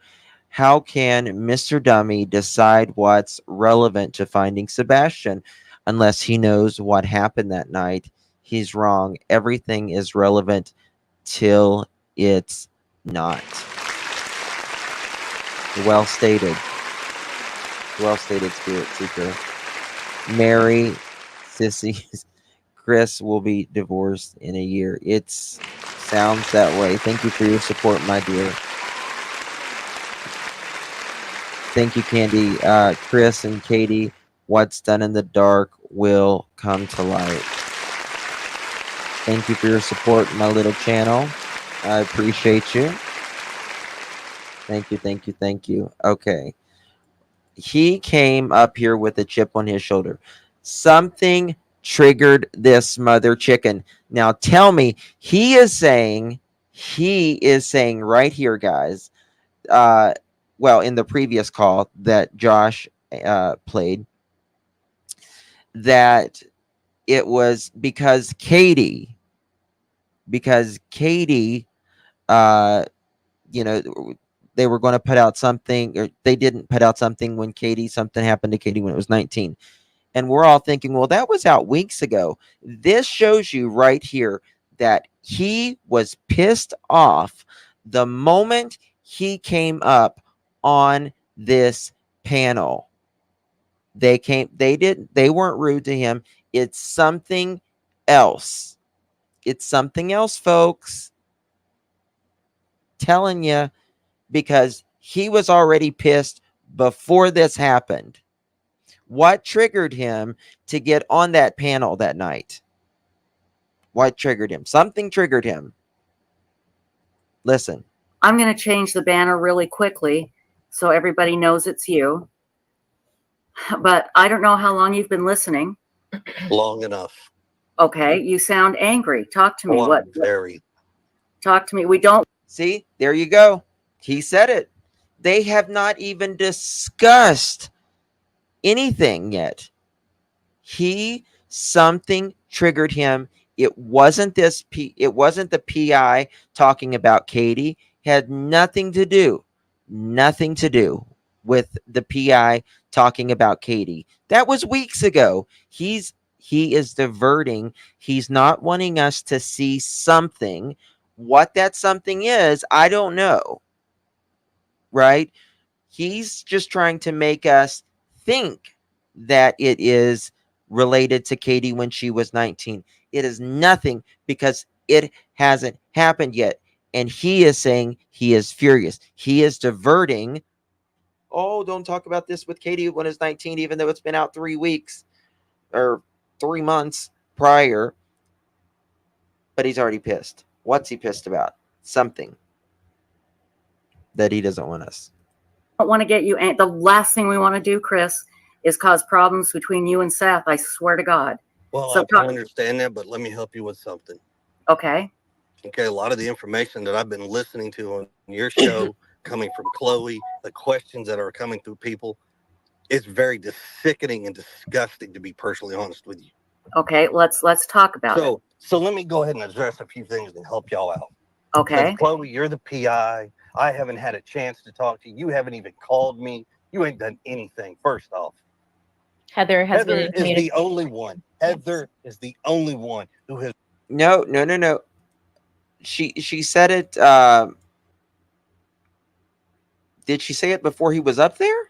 How can Mr. Dummy decide what's relevant to finding Sebastian unless he knows what happened that night? He's wrong. Everything is relevant till it's not. Well stated. Well stated, Spirit Seeker. Mary, Sissy, Chris will be divorced in a year. It sounds that way. Thank you for your support, my dear. Thank you, Candy. Chris and Katie, what's done in the dark will come to light. Thank you for your support in my little channel. I appreciate you. Thank you, thank you, thank you. Okay. He came up here with a chip on his shoulder. Something triggered this mother chicken. Now tell me, he is saying right here, guys, well, in the previous call that Josh played, that it was because Katie, you know, they were going to put out something, or they didn't put out something when something happened to Katie when it was 19. And we're all thinking, well, that was out weeks ago. This shows you right here that he was pissed off the moment he came up on this panel. They weren't rude to him. It's something else. It's something else, folks. Telling you, because he was already pissed before this happened. What triggered him to get on that panel that night? What triggered him? Something triggered him. Listen. I'm going to change the banner really quickly so everybody knows it's you. But I don't know how long you've been listening. Long enough. Okay, you sound angry. Talk to me. Oh, I'm very. Talk to me. We don't. See, there you go. He said it. They have not even discussed anything yet. Something triggered him. It wasn't the PI talking about Katie. Had nothing to do with the PI talking about Katie. That was weeks ago. He is diverting. He's not wanting us to see something. What that something is, I don't know. Right? He's just trying to make us think that it is related to Katie when she was 19. It is nothing, because it hasn't happened yet. And he is saying he is furious. He is diverting. Oh, don't talk about this with Katie when it's 19, even though it's been out 3 weeks or 3 months prior. But he's already pissed. What's he pissed about? Something that he doesn't want us. Don't want to get you. The last thing we want to do, Chris, is cause problems between you and Seth. I swear to God. Well, So I understand that, but let me help you with something. Okay. Okay, a lot of the information that I've been listening to on your show, coming from Chloe, the questions that are coming through people, it's very sickening and disgusting, to be personally honest with you. Okay, let's talk about it. So let me go ahead and address a few things and help y'all out. Okay. Because Chloe, you're the PI. I haven't had a chance to talk to you. You haven't even called me. You ain't done anything. First off, Heather is the only one. Heather is the only one who has. No. She said it. Did she say it before he was up there?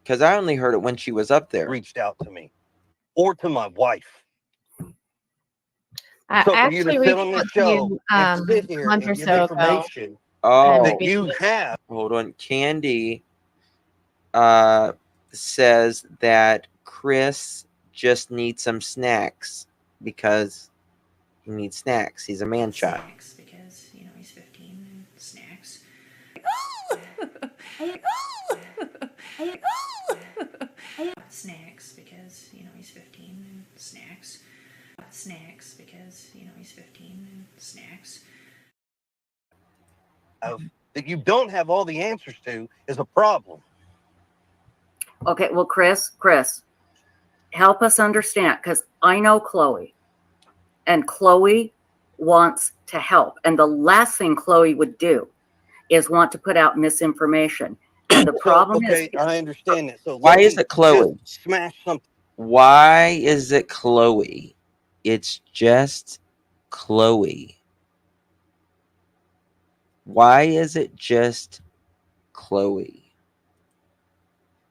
Because I only heard it when she was up there. Reached out to me, or to my wife. I So for you to actually sit on this reached out to show you and sit here a month and or give so ago. information Oh, that you have. Hold on. Candy says that Chris just needs some snacks because he needs snacks. He's a man child. Because, you know, he's 15 and snacks. Snacks because, you know, he's 15 and snacks. Snacks because, you know, he's 15 and snacks. That you don't have all the answers to is a problem. Okay, well, Chris, help us understand, because I know Chloe, and Chloe wants to help. And the last thing Chloe would do is want to put out misinformation. And the problem is... Okay, I understand that. So why is it Chloe? Smash something. Why is it Chloe? It's just Chloe. Why is it just Chloe?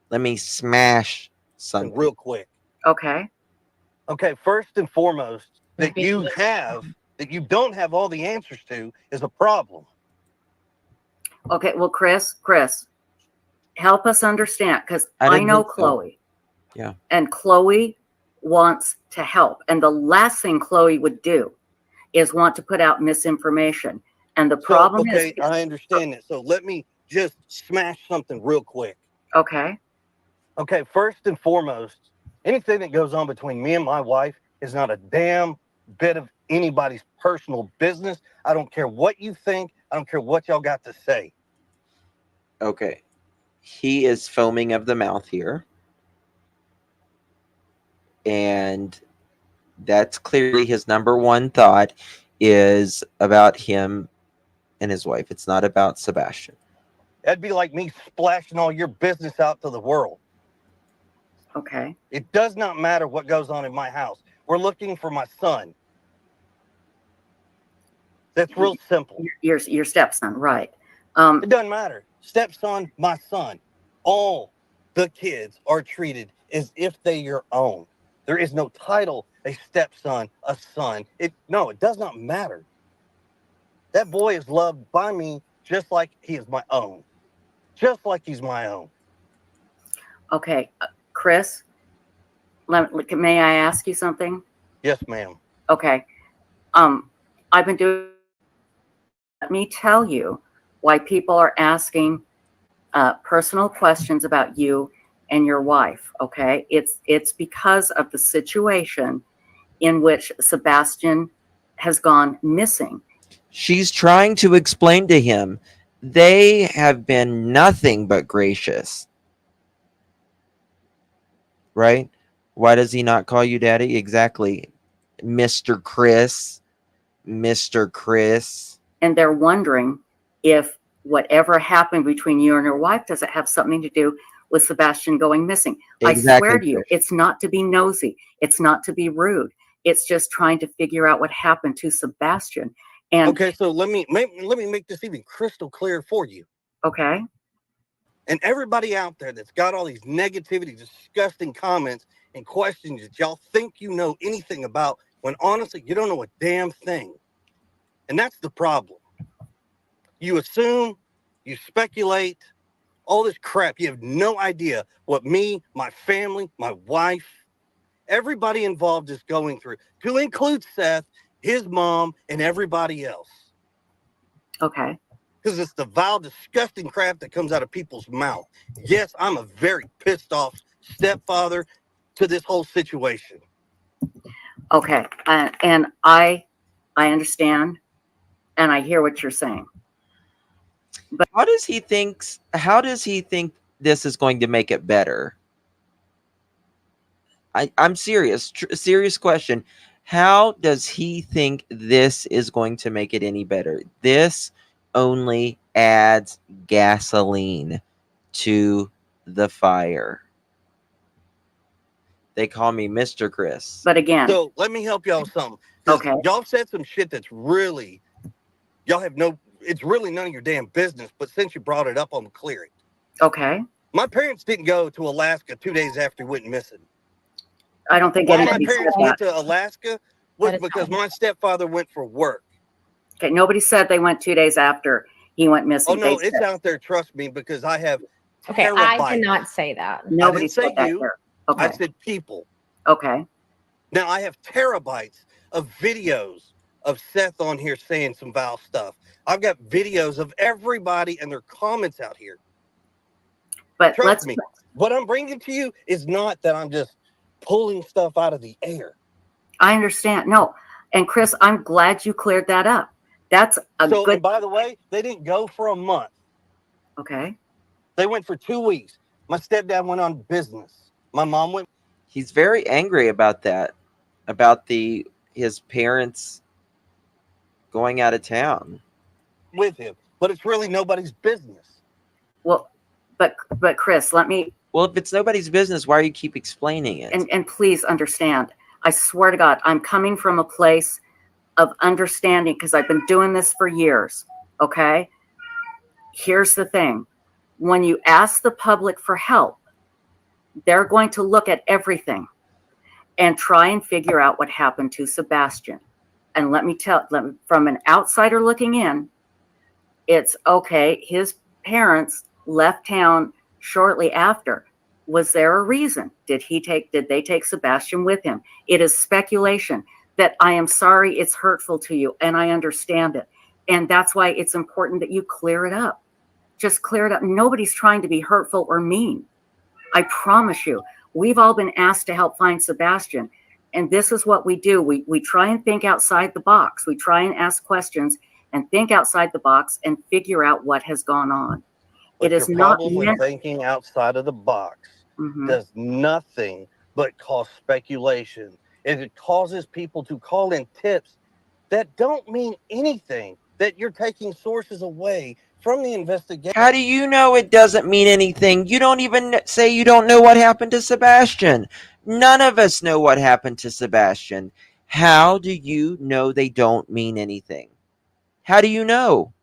Let me smash something real quick. Okay. Okay, first and foremost, that you don't have all the answers to is a problem. Okay, well, Chris, help us understand, because I know Chloe. Yeah. And Chloe wants to help. And the last thing Chloe would do is want to put out misinformation. And the problem is... I understand that. So let me just smash something real quick. Okay. Okay, first and foremost, anything that goes on between me and my wife is not a damn bit of anybody's personal business. I don't care what you think. I don't care what y'all got to say. Okay. He is foaming of the mouth here. And that's clearly his number one thought is about him and his wife. It's not about Sebastian. That'd be like me splashing all your business out to the world. Okay. It does not matter what goes on in my house. We're looking for my son. That's real simple. Your stepson, right. It doesn't matter. Stepson, my son. All the kids are treated as if they're your own. There is no title, a stepson, a son. It does not matter. That boy is loved by me just like he is my own. Just like he's my own. Okay, Chris, may I ask you something? Yes, ma'am. Okay. I've been doing... Let me tell you why people are asking personal questions about you and your wife, okay? It's because of the situation in which Sebastian has gone missing. She's trying to explain to him they have been nothing but gracious. Right? Why does he not call you daddy? Exactly. Mr. Chris. Mr. Chris. And they're wondering if whatever happened between you and your wife, does it have something to do with Sebastian going missing? Exactly. I swear to you, it's not to be nosy. It's not to be rude. It's just trying to figure out what happened to Sebastian. And okay, so let me make this even crystal clear for you. Okay. And everybody out there that's got all these negativity, disgusting comments and questions that y'all think you know anything about, when honestly, you don't know a damn thing. And that's the problem. You assume, you speculate, all this crap. You have no idea what me, my family, my wife, everybody involved is going through, to include Seth, his mom, and everybody else. Okay. Because it's the vile, disgusting crap that comes out of people's mouth. Yes, I'm a very pissed off stepfather to this whole situation. Okay. And I understand, and I hear what you're saying. But how does he think this is going to make it better? I'm serious. Serious question. How does he think this is going to make it any better? This only adds gasoline to the fire. They call me Mr. Chris. But again, so let me help y'all with something. Okay. Y'all said some shit that's really, it's really none of your damn business, but since you brought it up, I'm clear it. Okay. My parents didn't go to Alaska 2 days after he went missing. I don't think Why my anybody parents said went that. to Alaska was because my stepfather went for work. Okay, nobody said they went 2 days after he went missing. Oh, no, They it's said- out there, trust me, because I have Okay, terabytes. I did not say that. Nobody I didn't say said that you. here. Okay. I said people. Okay. Now, I have terabytes of videos of Seth on here saying some vile stuff. I've got videos of everybody and their comments out here. But trust me, what I'm bringing to you is not that I'm just pulling stuff out of the air. I understand. No. And Chris, I'm glad you cleared that up. That's a good... And by the way, they didn't go for a month. Okay. They went for 2 weeks. My stepdad went on business. My mom went. He's very angry about that, about his parents going out of town with him, but it's really nobody's business. Well, but Chris, let me... Well, if it's nobody's business, why do you keep explaining it? And please understand, I swear to God, I'm coming from a place of understanding because I've been doing this for years, okay? Here's the thing. When you ask the public for help, they're going to look at everything and try and figure out what happened to Sebastian. And let me from an outsider looking in, it's okay. His parents left town shortly after. Was there a reason? Did they take Sebastian with him? It is speculation that I am sorry it's hurtful to you, and I understand it. And that's why it's important that you clear it up. Just clear it up. Nobody's trying to be hurtful or mean. I promise you, we've all been asked to help find Sebastian. And this is what we do. We try and think outside the box. We try and ask questions and think outside the box and figure out what has gone on. But it is your not problem with thinking outside of the box does nothing but cause speculation. And it causes people to call in tips that don't mean anything, that you're taking sources away from the investigation. How do you know it doesn't mean anything? You don't even say you don't know what happened to Sebastian. None of us know what happened to Sebastian. How do you know they don't mean anything? How do you know?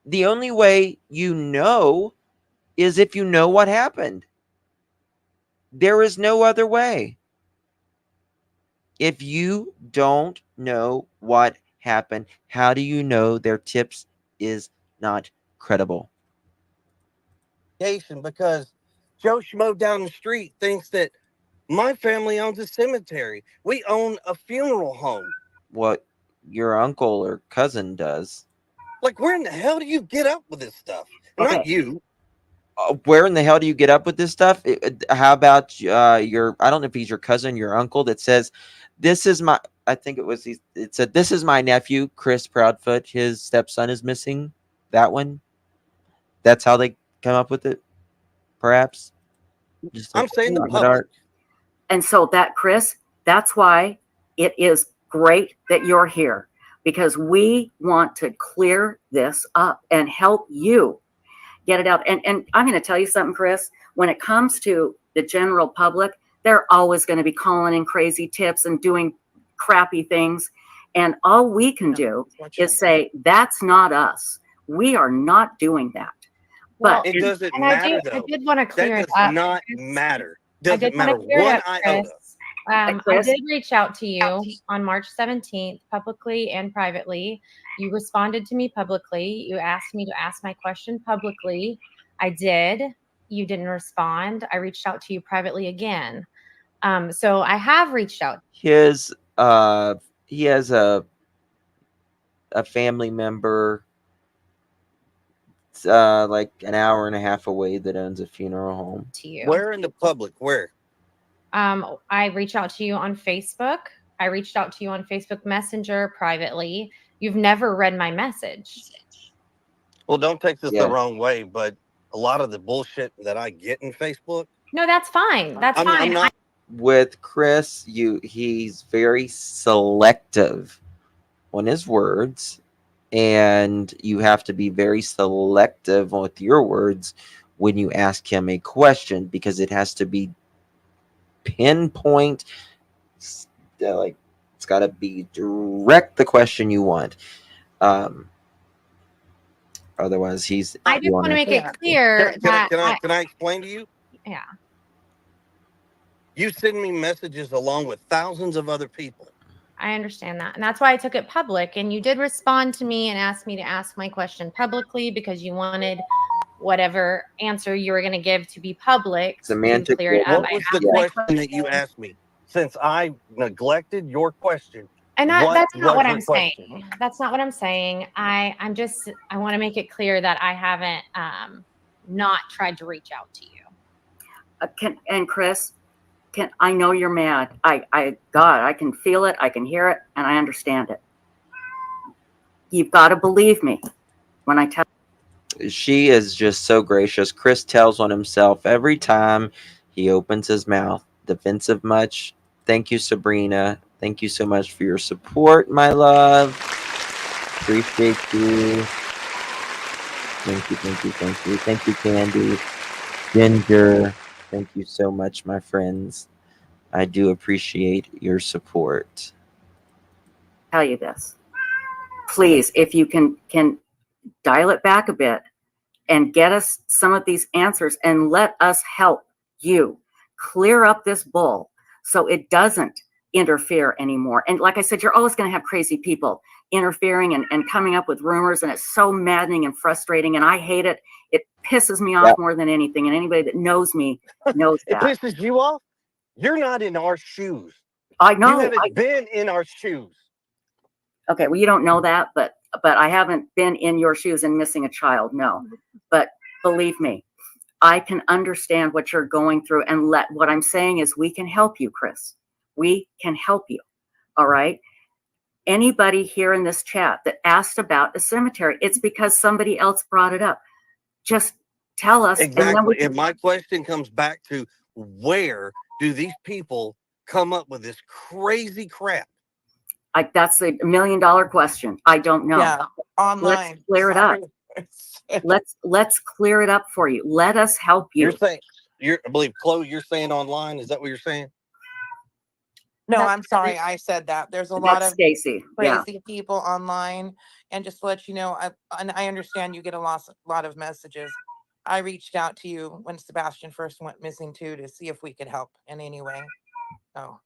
The only way you know is if you know what happened. There is no other way. If you don't know what happened, how do you know their tips is not credible? Because Joe Schmo down the street thinks that my family owns a cemetery. We own a funeral home. What your uncle or cousin does. Like, where in the hell do you get up with this stuff? Okay. Not you. Where in the hell do you get up with this stuff? How about your, I don't know if he's your cousin, your uncle, that says, this is my, I think it said, this is my nephew, Chris Proudfoot. His stepson is missing. That one. That's how they come up with it, perhaps. Just I'm saying the public. art. And so that, Chris, that's why it is great that you're here, because we want to clear this up and help you get it out. And I'm going to tell you something, Chris, when it comes to the general public, they're always going to be calling in crazy tips and doing crappy things. And all we can do is say, that's not us. We are not doing that. Well, But it doesn't and matter, I though. did want to clear that it does up. not Chris. matter. I Doesn't did want matter to clear it one up, iota. Chris. I did reach out to you on March 17th, publicly and privately. You responded to me publicly. You asked me to ask my question publicly. I did. You didn't respond. I reached out to you privately again. So I have reached out. He has a family member like an hour and a half away that owns a funeral home. To you. Where in the public? Where? I reached out to you on Facebook. I reached out to you on Facebook Messenger privately. You've never read my message. Well, don't take this the wrong way, but a lot of the bullshit that I get in Facebook. No, that's fine. That's fine. I'm not. With Chris, he's very selective on his words, and you have to be very selective with your words when you ask him a question, because it has to be pinpoint, like it's got to be direct the question you want. Otherwise, he's. I just want to make it clear that Can I explain to you? Yeah. You send me messages along with thousands of other people. I understand that. And that's why I took it public. And you did respond to me and asked me to ask my question publicly because you wanted whatever answer you were going to give to be public. Semantic. To clear it up. What was the question that you asked me? Since I neglected your question. And that's not what I'm saying. That's not what I'm saying. I want to make it clear that I haven't not tried to reach out to you. And Chris, I know you're mad. I can feel it. I can hear it, and I understand it. You've got to believe me when I tell. She is just so gracious. Chris tells on himself every time he opens his mouth. Defensive much. Thank you, Sabrina. Thank you so much for your support, my love. Appreciate you. Thank you, thank you, thank you. Thank you, Candy. Ginger. Thank you so much, my friends. I do appreciate your support. Tell you this. Please, if you can dial it back a bit and get us some of these answers and let us help you clear up this bull so it doesn't interfere anymore. And like I said, you're always going to have crazy people interfering and coming up with rumors, and it's so maddening and frustrating, and I hate it. It pisses me off more than anything, and anybody that knows me knows It that. pisses you off? You're not in our shoes. I know. You haven't been in our shoes. Okay, well, you don't know that, but I haven't been in your shoes and missing a child, no. But believe me, I can understand what you're going through, and what I'm saying is we can help you, Chris. We can help you, all right? Anybody here in this chat that asked about a cemetery, it's because somebody else brought it up. Just tell us. Exactly. And my question comes back to, where do these people come up with this crazy crap? That's $1 million question. I don't know. Yeah, online. Let's clear it up. Let's clear it up for you. Let us help you. You're saying, I believe, Chloe, you're saying online. Is that what you're saying? No, I'm sorry, I said that. There's a lot of Stacy. crazy people online, and just to let you know, I understand you get a lot of messages. I reached out to you when Sebastian first went missing too, to see if we could help in any way. Oh.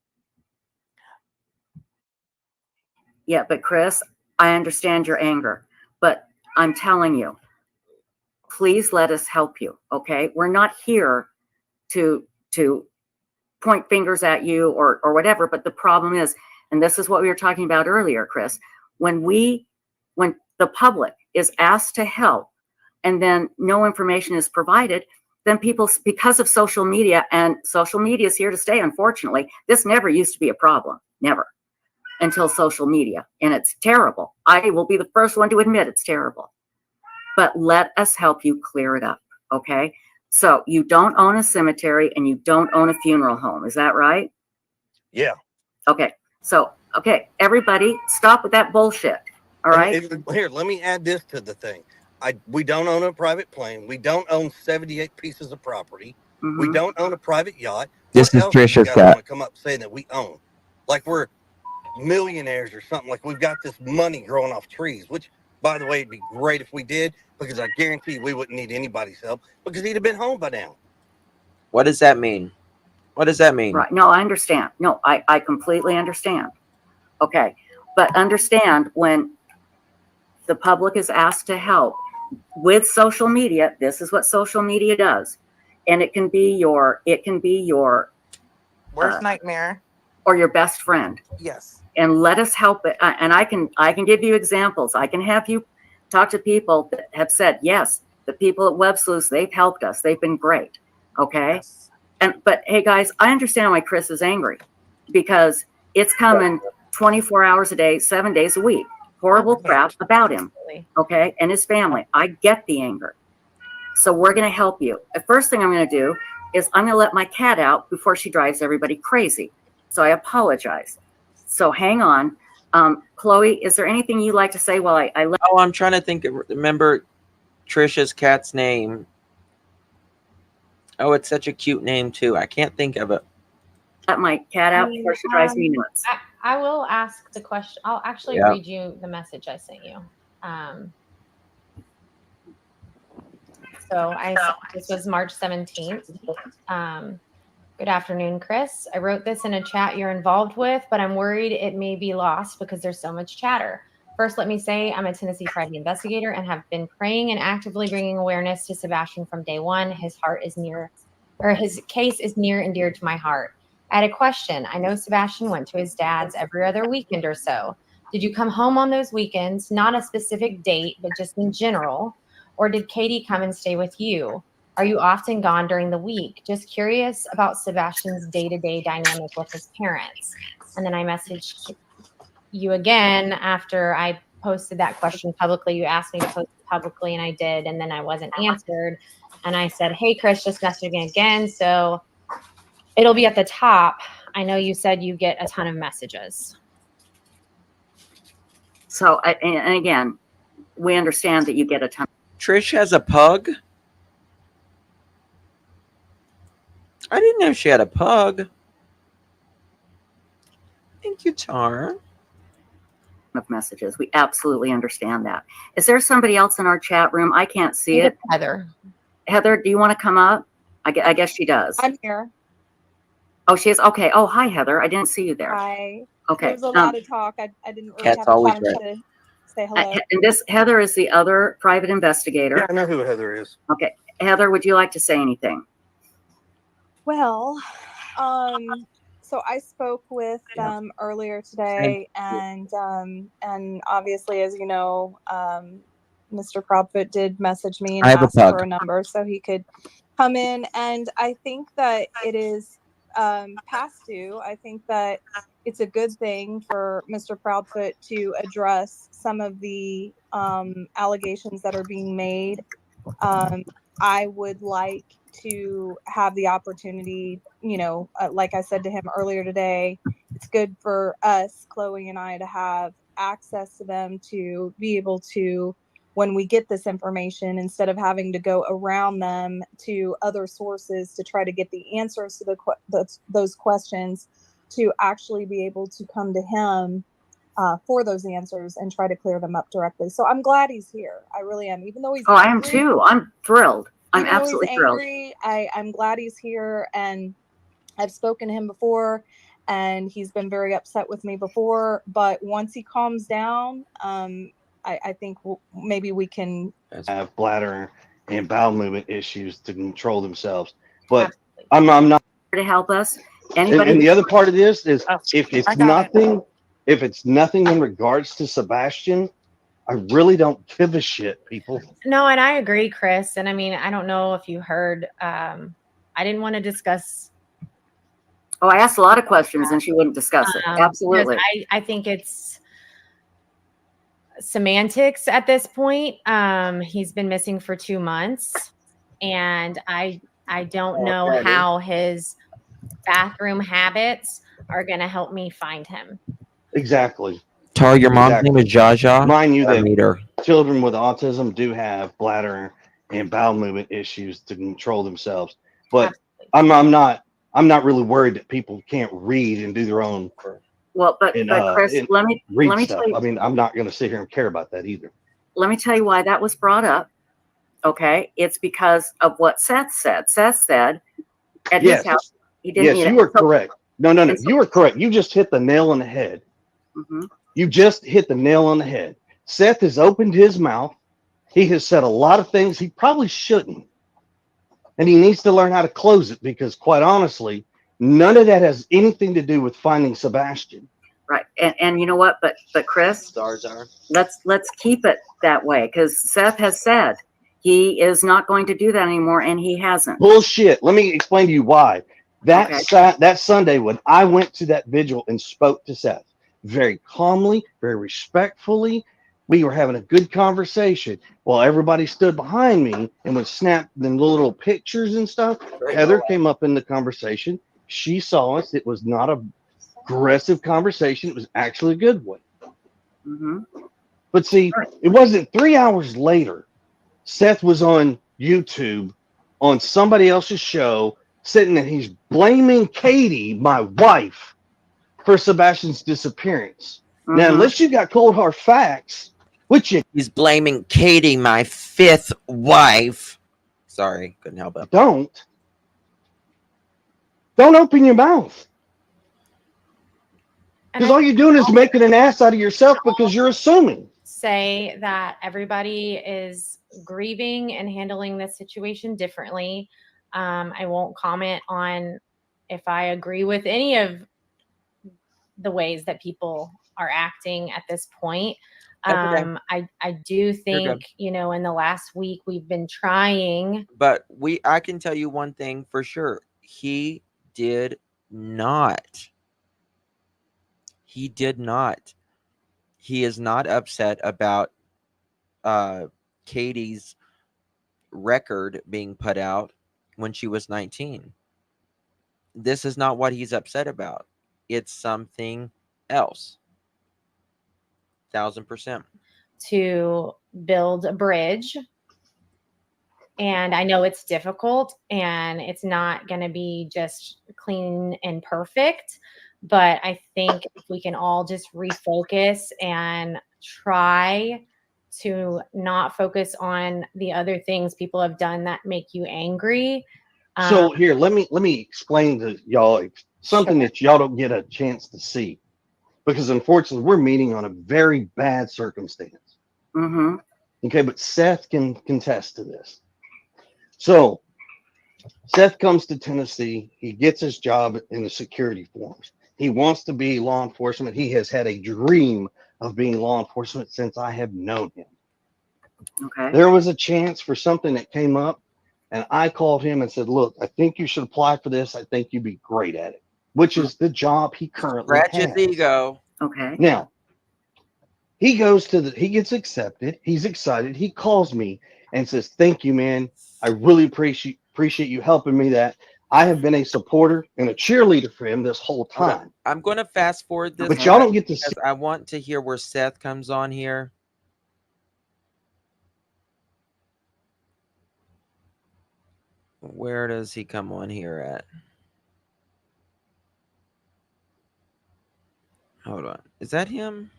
Yeah, but Chris, I understand your anger, but I'm telling you, please let us help you, okay? We're not here to point fingers at you or whatever, but the problem is, and this is what we were talking about earlier, Chris, when the public is asked to help and then no information is provided, then people, because of social media, and social media is here to stay, unfortunately, this never used to be a problem, never, until social media, and it's terrible. I will be the first one to admit it's terrible, but let us help you clear it up, okay? So you don't own a cemetery and you don't own a funeral home. Is that right? Yeah. Okay. So, okay, everybody stop with that bullshit. All right. Here, let me add this to the thing. We don't own a private plane. We don't own 78 pieces of property. Mm-hmm. We don't own a private yacht. This What is else do you Trisha's guys cat. want to come up saying that we own? Like we're millionaires or something, like we've got this money growing off trees, which, by the way, it'd be great if we did, because I guarantee we wouldn't need anybody's help because he'd have been home by now. What does that mean? What does that mean? Right. No, I understand. No, I completely understand. Okay. But understand, when the public is asked to help with social media, this is what social media does. And it can be your worst nightmare or your best friend. Yes. And let us help it. And I can give you examples. I can have you talk to people that have said, yes, the people at Web Sleuths, they've helped us. They've been great. Okay. Yes. But hey guys, I understand why Chris is angry, because it's coming 24 hours a day, 7 days a week. Horrible crap about him. Okay. And his family. I get the anger. So we're going to help you. The first thing I'm going to do is I'm going to let my cat out before she drives everybody crazy. So I apologize. So hang on. Chloe, is there anything you'd like to say while I let? Oh, I'm trying to think. Remember Trisha's cat's name. Oh, it's such a cute name too. I can't think of it. Let my cat out before she drives me nuts. I will ask the question. I'll actually read you the message I sent you. So this was March 17th. Good afternoon, Chris. I wrote this in a chat you're involved with, but I'm worried it may be lost because there's so much chatter. First, let me say I'm a Tennessee private investigator and have been praying and actively bringing awareness to Sebastian from day one. His case is near and dear to my heart. I had a question. I know Sebastian went to his dad's every other weekend or so. Did you come home on those weekends? Not a specific date, but just in general. Or did Katie come and stay with you? Are you often gone during the week? Just curious about Sebastian's day-to-day dynamic with his parents. And then I messaged you again after I posted that question publicly. You asked me to post it publicly, and I did, and then I wasn't answered. And I said, hey, Chris, just messaging again. So it'll be at the top. I know you said you get a ton of messages. So, and again, we understand that you get a ton. Trish has a pug? I didn't know she had a pug. Thank you, Tar. of messages. We absolutely understand that. Is there somebody else in our chat room? I can't see it. Heather. Heather, do you want to come up? I guess she does. I'm here. Oh, she is. Okay. Oh, hi, Heather. I didn't see you there. Hi. Okay. There was a lot of talk. I didn't really Cat's have the always time right. to say hello. And this Heather is the other private investigator. Yeah, I know who Heather is. Okay. Heather, would you like to say anything? Well, so I spoke with them earlier today, and obviously, as you know, Mr. Proudfoot did message me and I have a ask pug. for a number so he could come in, and I think that it is past due. I think that it's a good thing for Mr. Proudfoot to address some of the allegations that are being made. I would like to have the opportunity, like I said to him earlier today, it's good for us, Chloe and I, to have access to them, to be able to, when we get this information, instead of having to go around them to other sources to try to get the answers to those questions, to actually be able to come to him for those answers and try to clear them up directly. So I'm glad he's here. I really am. Even though he's Oh, angry, I am too. I'm thrilled. I'm even though he's absolutely thrilled. angry, I'm glad he's here. And I've spoken to him before, and he's been very upset with me before. But once he calms down, I think maybe we can Have bladder and bowel movement issues to control themselves. But I'm not to help us. And the other part of this is if it's nothing in regards to Sebastian, I really don't give a shit, people. No, and I agree, Chris. And I mean, I don't know if you heard, I didn't want to discuss. Oh, I asked a lot of questions and she wouldn't discuss it. Absolutely. I think it's semantics at this point. He's been missing for 2 months, and I don't know how his bathroom habits are going to help me find him. Exactly. Tar, your mom's name is Jaja. Mind you, I meet her. children with autism do have bladder and bowel movement issues to control themselves. But I'm not really worried that people can't read and do their own. Well, but Chris, let me stuff. tell you. I mean, I'm not going to sit here and care about that either. Let me tell you why that was brought up. Okay, it's because of what Seth said. Seth said at his house he didn't. Yes, you are correct. No, you are correct. You just hit the nail on the head. Mm-hmm. You just hit the nail on the head. Seth has opened his mouth. He has said a lot of things he probably shouldn't. And he needs to learn how to close it because, quite honestly, none of that has anything to do with finding Sebastian. Right. And you know what? But Chris, let's keep it that way, because Seth has said he is not going to do that anymore, and he hasn't. Bullshit. Let me explain to you why. That Sunday when I went to that vigil and spoke to Seth very calmly, very respectfully, we were having a good conversation while everybody stood behind me and would snap them little pictures and stuff. Heather came up in the conversation. She saw us. It was not a aggressive conversation. It was actually a good one. Mm-hmm. But see, it wasn't 3 hours later. Seth was on YouTube on somebody else's show, sitting and he's blaming Katie, my wife, for Sebastian's disappearance. Mm-hmm. Now, unless you got cold hard facts, which he's blaming Katie, my fifth wife. Sorry, couldn't help it. Don't open your mouth. Because all you're doing is making an ass out of yourself because you're assuming. Say that everybody is grieving and handling this situation differently. I won't comment on if I agree with any of the ways that people are acting at this point. Okay. I do think, in the last week we've been trying. But I can tell you one thing for sure. He did not. He is not upset about Katie's record being put out when she was 19. This is not what he's upset about. It's something else. 1000%. To build a bridge. And I know it's difficult and it's not going to be just clean and perfect, But I think if we can all just refocus and try to not focus on the other things people have done that make you angry. So here, let me explain to y'all something that y'all don't get a chance to see, because unfortunately we're meeting on a very bad circumstance. Mm-hmm. Okay, but Seth can contest to this. So Seth comes to Tennessee. He gets his job in the security force. He wants to be law enforcement. He has had a dream of being law enforcement since I have known him. Okay. There was a chance for something that came up, and I called him and said, look, I think you should apply for this. I think you'd be great at it, which is the job he currently Scratch his has. ego. Okay. Now, he goes to he gets accepted. He's excited. He calls me and says, thank you, man. I really appreciate you helping me that. I have been a supporter and a cheerleader for him this whole time. Okay. I'm going to fast forward this. But y'all don't get to because I want to hear where Seth comes on here. Where does he come on here at? Hold on. Is that him?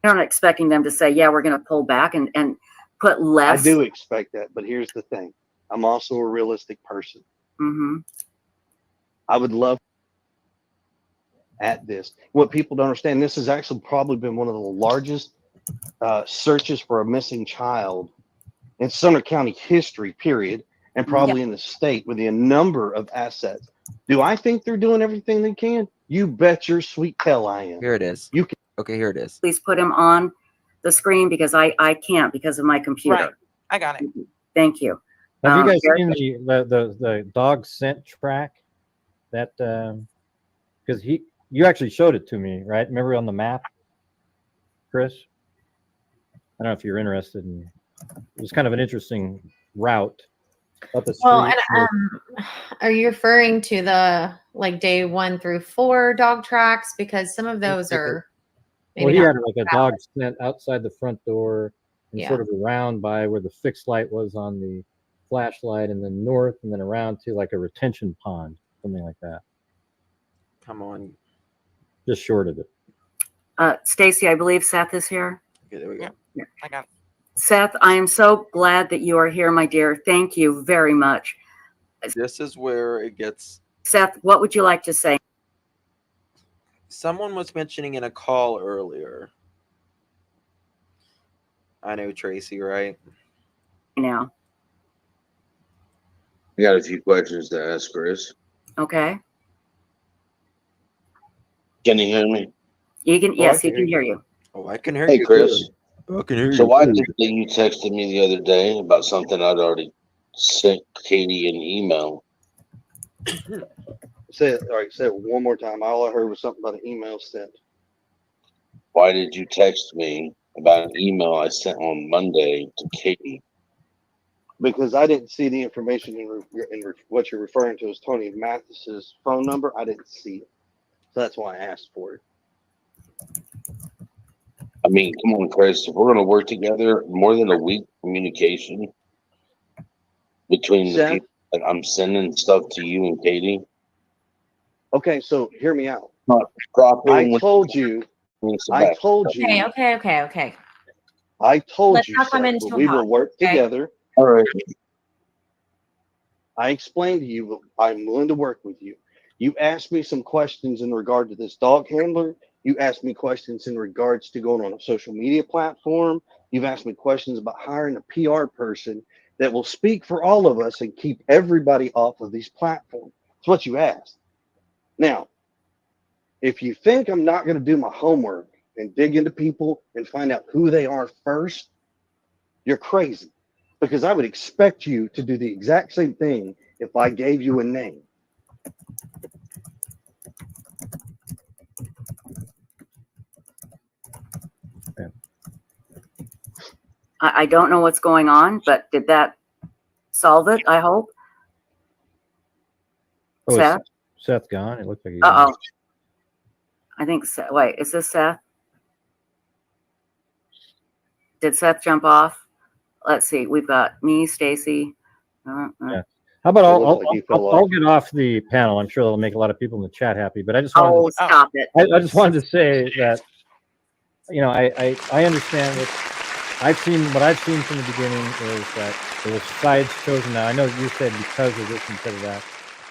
I'm not expecting them to say, yeah, we're going to pull back and put less. I do expect that, but here's the thing. I'm also a realistic person. Mm-hmm. I would love at this. What people don't understand, this has actually probably been one of the largest searches for a missing child in Sumner County history, period, and probably in the state with the number of assets. Do I think they're doing everything they can? You bet your sweet tail I am. Here it is. You can. Okay, here it is. Please put him on the screen because I can't because of my computer. Right. I got it. Thank you. Have you guys Eric? seen the dog scent track? That because you actually showed it to me, right? Remember on the map, Chris? I don't know if you're interested in. It was kind of an interesting route up the street. Well, and are you referring to the like day 1 through 4 dog tracks? Because some of those are. Well, he had like a dog scent outside the front door and Yeah. sort of around by where the fixed light was on the flashlight, and then north, and then around to like a retention pond, something like that. Come on. Just short of it. Stacy, I believe Seth is here. Okay, there we go. Yeah, I got it. Seth, I am so glad that you are here, my dear. Thank you very much. This is where it gets. Seth, what would you like to say? Someone was mentioning in a call earlier. I know Tracy, right? Now. I got a few questions to ask Chris. Okay. Can you hear me? You can. Yes, he can hear you. Oh, I can hear Hey, you. Chris. I can hear you. So why did you texted me the other day about something I'd already sent Katie an email? Say it. All right, say it one more time. All I heard was something about an email sent. Why did you text me about an email I sent on Monday to Katie? Because I didn't see the information in what you're referring to as Tony Mathis's phone number. I didn't see it. So that's why I asked for it. I mean, come on, Chris. If we're going to work together, more than a week communication between the people that I'm sending stuff to you and Katie. Okay, so hear me out. I told you. I told you. Okay. I told Let's you, not come Seth, into that we will hot, work okay? together. All right. I explained to you I'm willing to work with you. You asked me some questions in regard to this dog handler. You asked me questions in regards to going on a social media platform. You've asked me questions about hiring a PR person that will speak for all of us and keep everybody off of these platforms. That's what you asked. Now, if you think I'm not going to do my homework and dig into people and find out who they are first, you're crazy. Because I would expect you to do the exact same thing if I gave you a name. I don't know what's going on, but did that solve it? I hope. Oh, Seth? is Seth gone? It looks like he's Uh-oh. I think Seth. Wait, is this Seth? Did Seth jump off? Let's see. We've got me, Stacy. Yeah. How about It looks like he fell I'll off. get off the panel. I'm sure that'll make a lot of people in the chat happy. But I just wanted Oh, stop it. I just wanted to say that, you know, I understand what I've seen from the beginning is that there was sides chosen. Now I know you said because of this and because of that,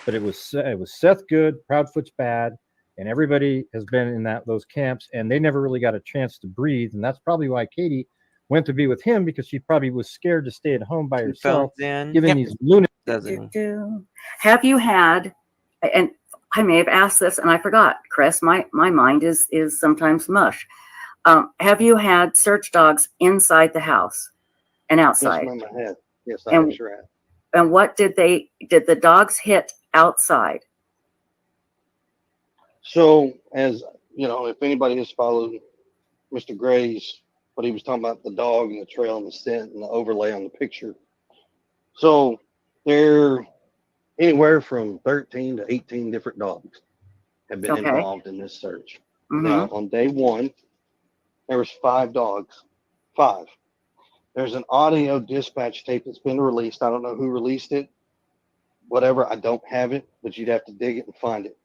but it was Seth good, Proudfoot's bad, and everybody has been in those camps, and they never really got a chance to breathe, and that's probably why Katie went to be with him, because she probably was scared to stay at home by herself, given these lunatics. Have you had, and I may have asked this and I forgot, Chris, my mind is sometimes mush. Have you had search dogs inside the house and outside? Yes, ma'am, I have. Yes, I sure have. And what did the dogs hit outside? So, as you know, if anybody has followed Mr. Gray's, what he was talking about, the dog and the trail and the scent and the overlay on the picture. So, there anywhere from 13 to 18 different dogs have been involved in this search. Now, on day one, there was 5 dogs. 5. There's an audio dispatch tape that's been released. I don't know who released it. Whatever, I don't have it, but you'd have to dig it and find it.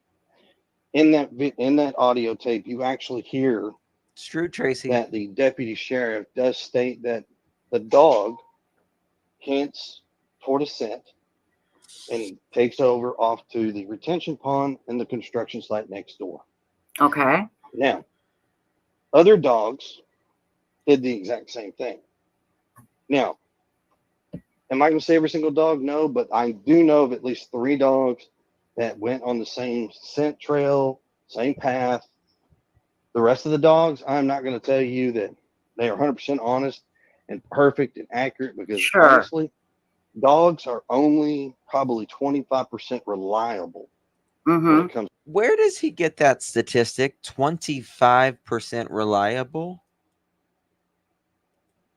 In that audio tape, you actually hear it's true, Tracy, that the deputy sheriff does state that the dog hints toward a scent and takes over off to the retention pond and the construction site next door. Okay. Now, other dogs did the exact same thing. Now, am I going to say every single dog? No, but I do know of at least 3 dogs that went on the same scent trail, same path. The rest of the dogs, I'm not going to tell you that they are 100% honest and perfect and accurate, because honestly, dogs are only probably 25% reliable when it comes. Where does he get that statistic? 25% reliable?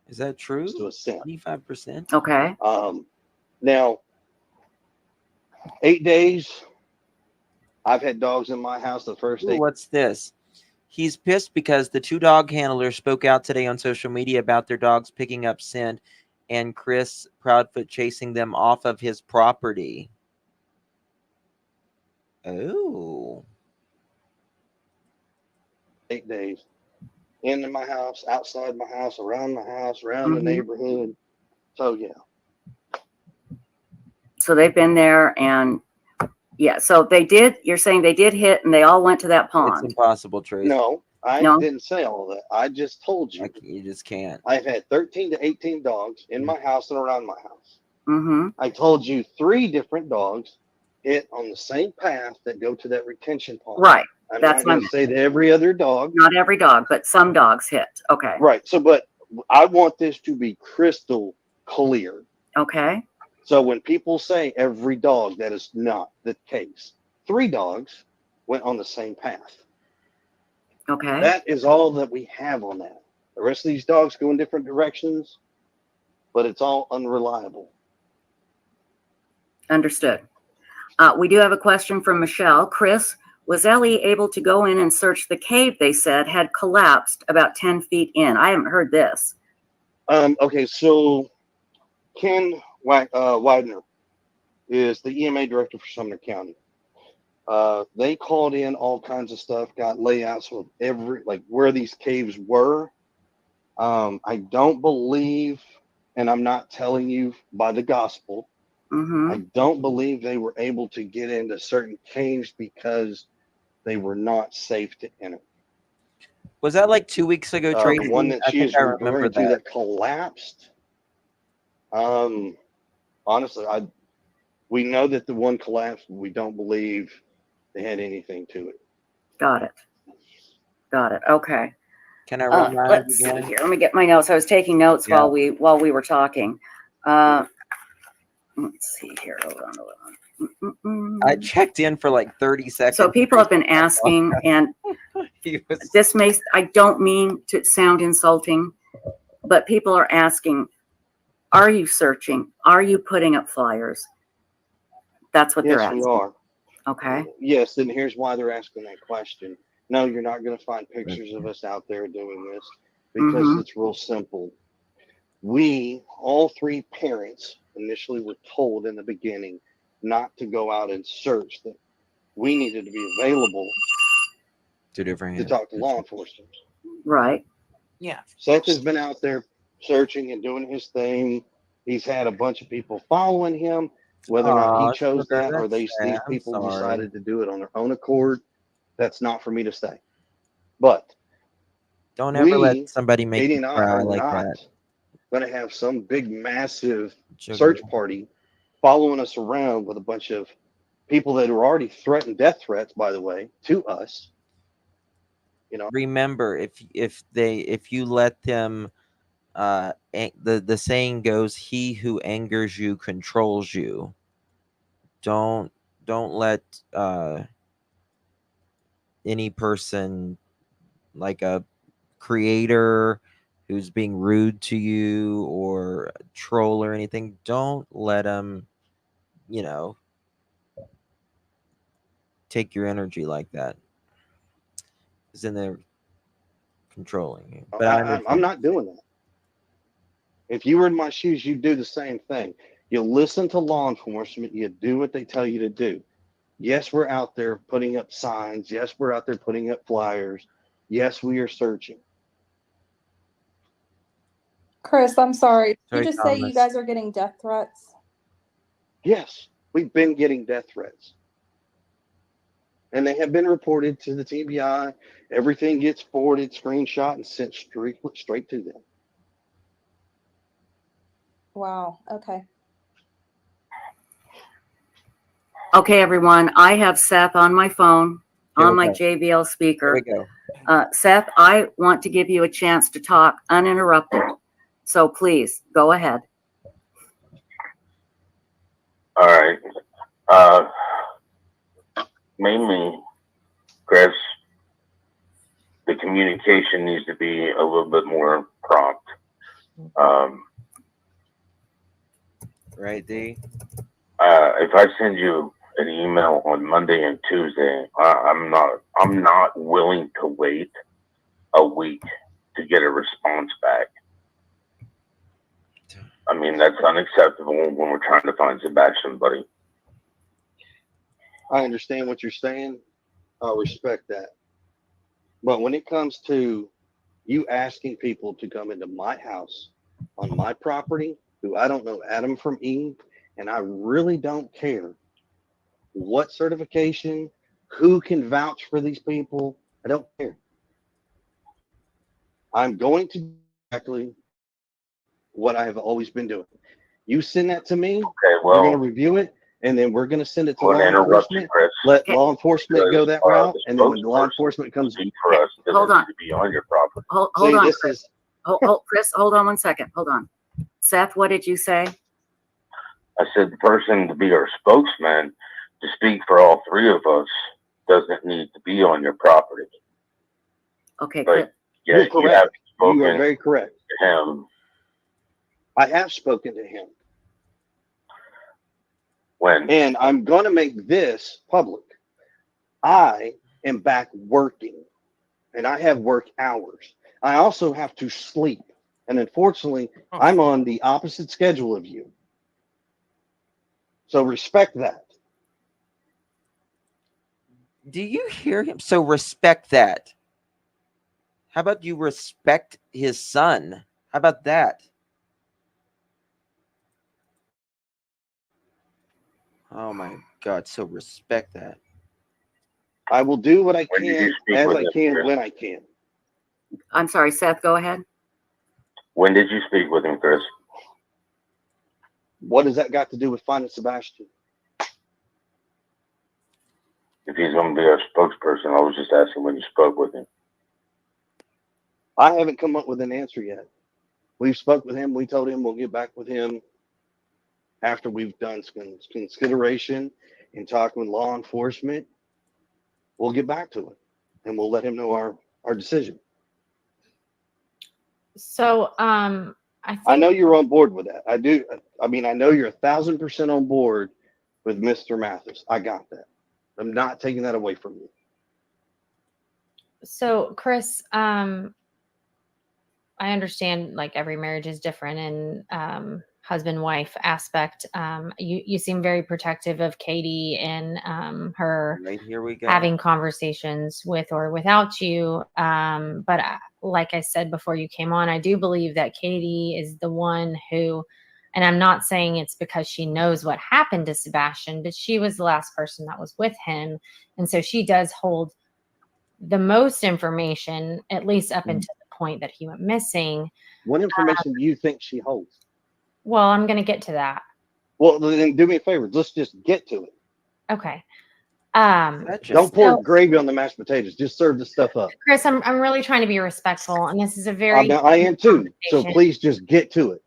Is that true? To a scent. 25%. Okay. Now, 8 days, I've had dogs in my house the first day. What's this? He's pissed because the 2 dog handlers spoke out today on social media about their dogs picking up scent and Chris Proudfoot chasing them off of his property. Oh. 8 days. Into my house, outside my house, around my house, around the neighborhood. So, yeah. So they've been there, and yeah, so they did, you're saying they did hit and they all went to that pond. It's impossible, Trace. No, I didn't say all of that. I just told you. You just can't. I've had 13 to 18 dogs in my house and around my house. Mm-hmm. I told you 3 different dogs hit on the same path that go to that retention pond. Right. I'm That's not going to say that every other dog. Not every dog, but some dogs hit. Okay. Right. So, but I want this to be crystal clear. Okay. So when people say every dog, that is not the case. 3 dogs went on the same path. Okay. That is all that we have on that. The rest of these dogs go in different directions, but it's all unreliable. Understood. We do have a question from Michelle. Chris, was Ellie able to go in and search the cave they said had collapsed about 10 feet in? I haven't heard this. Okay, so Ken Widener is the EMA director for Sumner County. They called in all kinds of stuff, got layouts of where these caves were. I don't believe, and I'm not telling you by the gospel, I don't believe they were able to get into certain caves because they were not safe to enter. Was that like 2 weeks ago, Tracy? The one that she is referring to that collapsed. Honestly, we know that the one collapsed. We don't believe they had anything to it. Got it. Got it. Okay. Can I run let's see here. Let me get my notes. I was taking notes while we were talking. Let's see here. Hold on. I checked in for like 30 seconds. So people have been asking, and this may, I don't mean to sound insulting, but people are asking, are you searching? Are you putting up flyers? That's what they're asking. Yes, we are. Okay. Yes, and here's why they're asking that question. No, you're not going to find pictures of us out there doing this because it's real simple. We, all 3 parents, initially were told in the beginning not to go out and search, that we needed to be available to talk to law enforcement. Right. Yeah. Seth has been out there searching and doing his thing. He's had a bunch of people following him. Whether or not he chose that or these people decided to do it on their own accord, that's not for me to say. But don't ever let we, somebody make Katie you and I, cry are like not that. going to have some big, massive Sugar. search party following us around with a bunch of people that are already threatened death threats, by the way, to us. You know, Remember, if you let them, the saying goes, "He who angers you controls you." Don't let any person, like a creator who's being rude to you or a troll or anything, don't let them, take your energy like that. Because then they're controlling you. But I'm not doing that. If you were in my shoes, you'd do the same thing. You listen to law enforcement. You do what they tell you to do. Yes, we're out there putting up signs. Yes, we're out there putting up flyers. Yes, we are searching. Chris, I'm sorry. Did you Sorry, just say you Thomas. guys are getting death threats? Yes, we've been getting death threats. And they have been reported to the TBI. Everything gets forwarded, screenshot, and sent straight to them. Wow. Okay. Okay, everyone. I have Seth on my phone, Here on we my go. JBL speaker. Here we go. Seth, I want to give you a chance to talk uninterrupted. So please go ahead. All right. Mainly, Chris, the communication needs to be a little bit more prompt. Right, D? If I send you an email on Monday and Tuesday, I'm not willing to wait a week to get a response back. I mean, that's unacceptable when we're trying to find Sebastian, buddy. I understand what you're saying. I respect that. But when it comes to you asking people to come into my house on my property, who I don't know Adam from Eve, and I really don't care what certification, who can vouch for these people, I don't care. I'm going to do exactly what I have always been doing. You send that to me, we're going to review it, and then we're going to send it to I'm law going to interrupt you, enforcement. Chris. Let law enforcement go that route, The and then when law spokesperson enforcement comes, for us doesn't Hold on. need to be on your property. Hold See, on, this Chris. is Chris, hold on one second. Hold on. Seth, what did you say? I said the person to be our spokesman to speak for all three of us doesn't need to be on your property. Okay, But good. yeah, You're you correct. have You spoken are very correct. to him I have spoken to him. when And I'm going to make this public. I am back working, and I have work hours. I also have to sleep. And unfortunately, I'm on the opposite schedule of you. So respect that. Do you hear him? So respect that. How about you respect his son? How about that? Oh my God. So respect that. I will do what I When did you can, speak as with I him, can, Chris? when I can. I'm sorry, Seth, go ahead. When did you speak with him, Chris? What does that got to do with finding Sebastian? If he's going to be our spokesperson, I was just asking when you spoke with him. I haven't come up with an answer yet. We've spoke with him. We told him we'll get back with him after we've done some consideration and talking with law enforcement. We'll get back to it, and we'll let him know our decision. So, I know you're on board with that. I do. I mean, I know you're 1,000% on board with Mr. Mathis. I got that. I'm not taking that away from you. So, Chris, I understand like every marriage is different and husband-wife aspect. You seem very protective of Katie and her Right, here we go. having conversations with or without you. But like I said before you came on, I do believe that Katie is the one who, and I'm not saying it's because she knows what happened to Sebastian, but she was the last person that was with him. And so she does hold the most information, at least up until the point that he went missing. What information do you think she holds? Well, I'm going to get to that. Well, then do me a favor. Let's just get to it. Okay. Don't pour gravy on the mashed potatoes. Just serve the stuff up. Chris, I'm really trying to be respectful, and this is a very I am too. So please just get to it.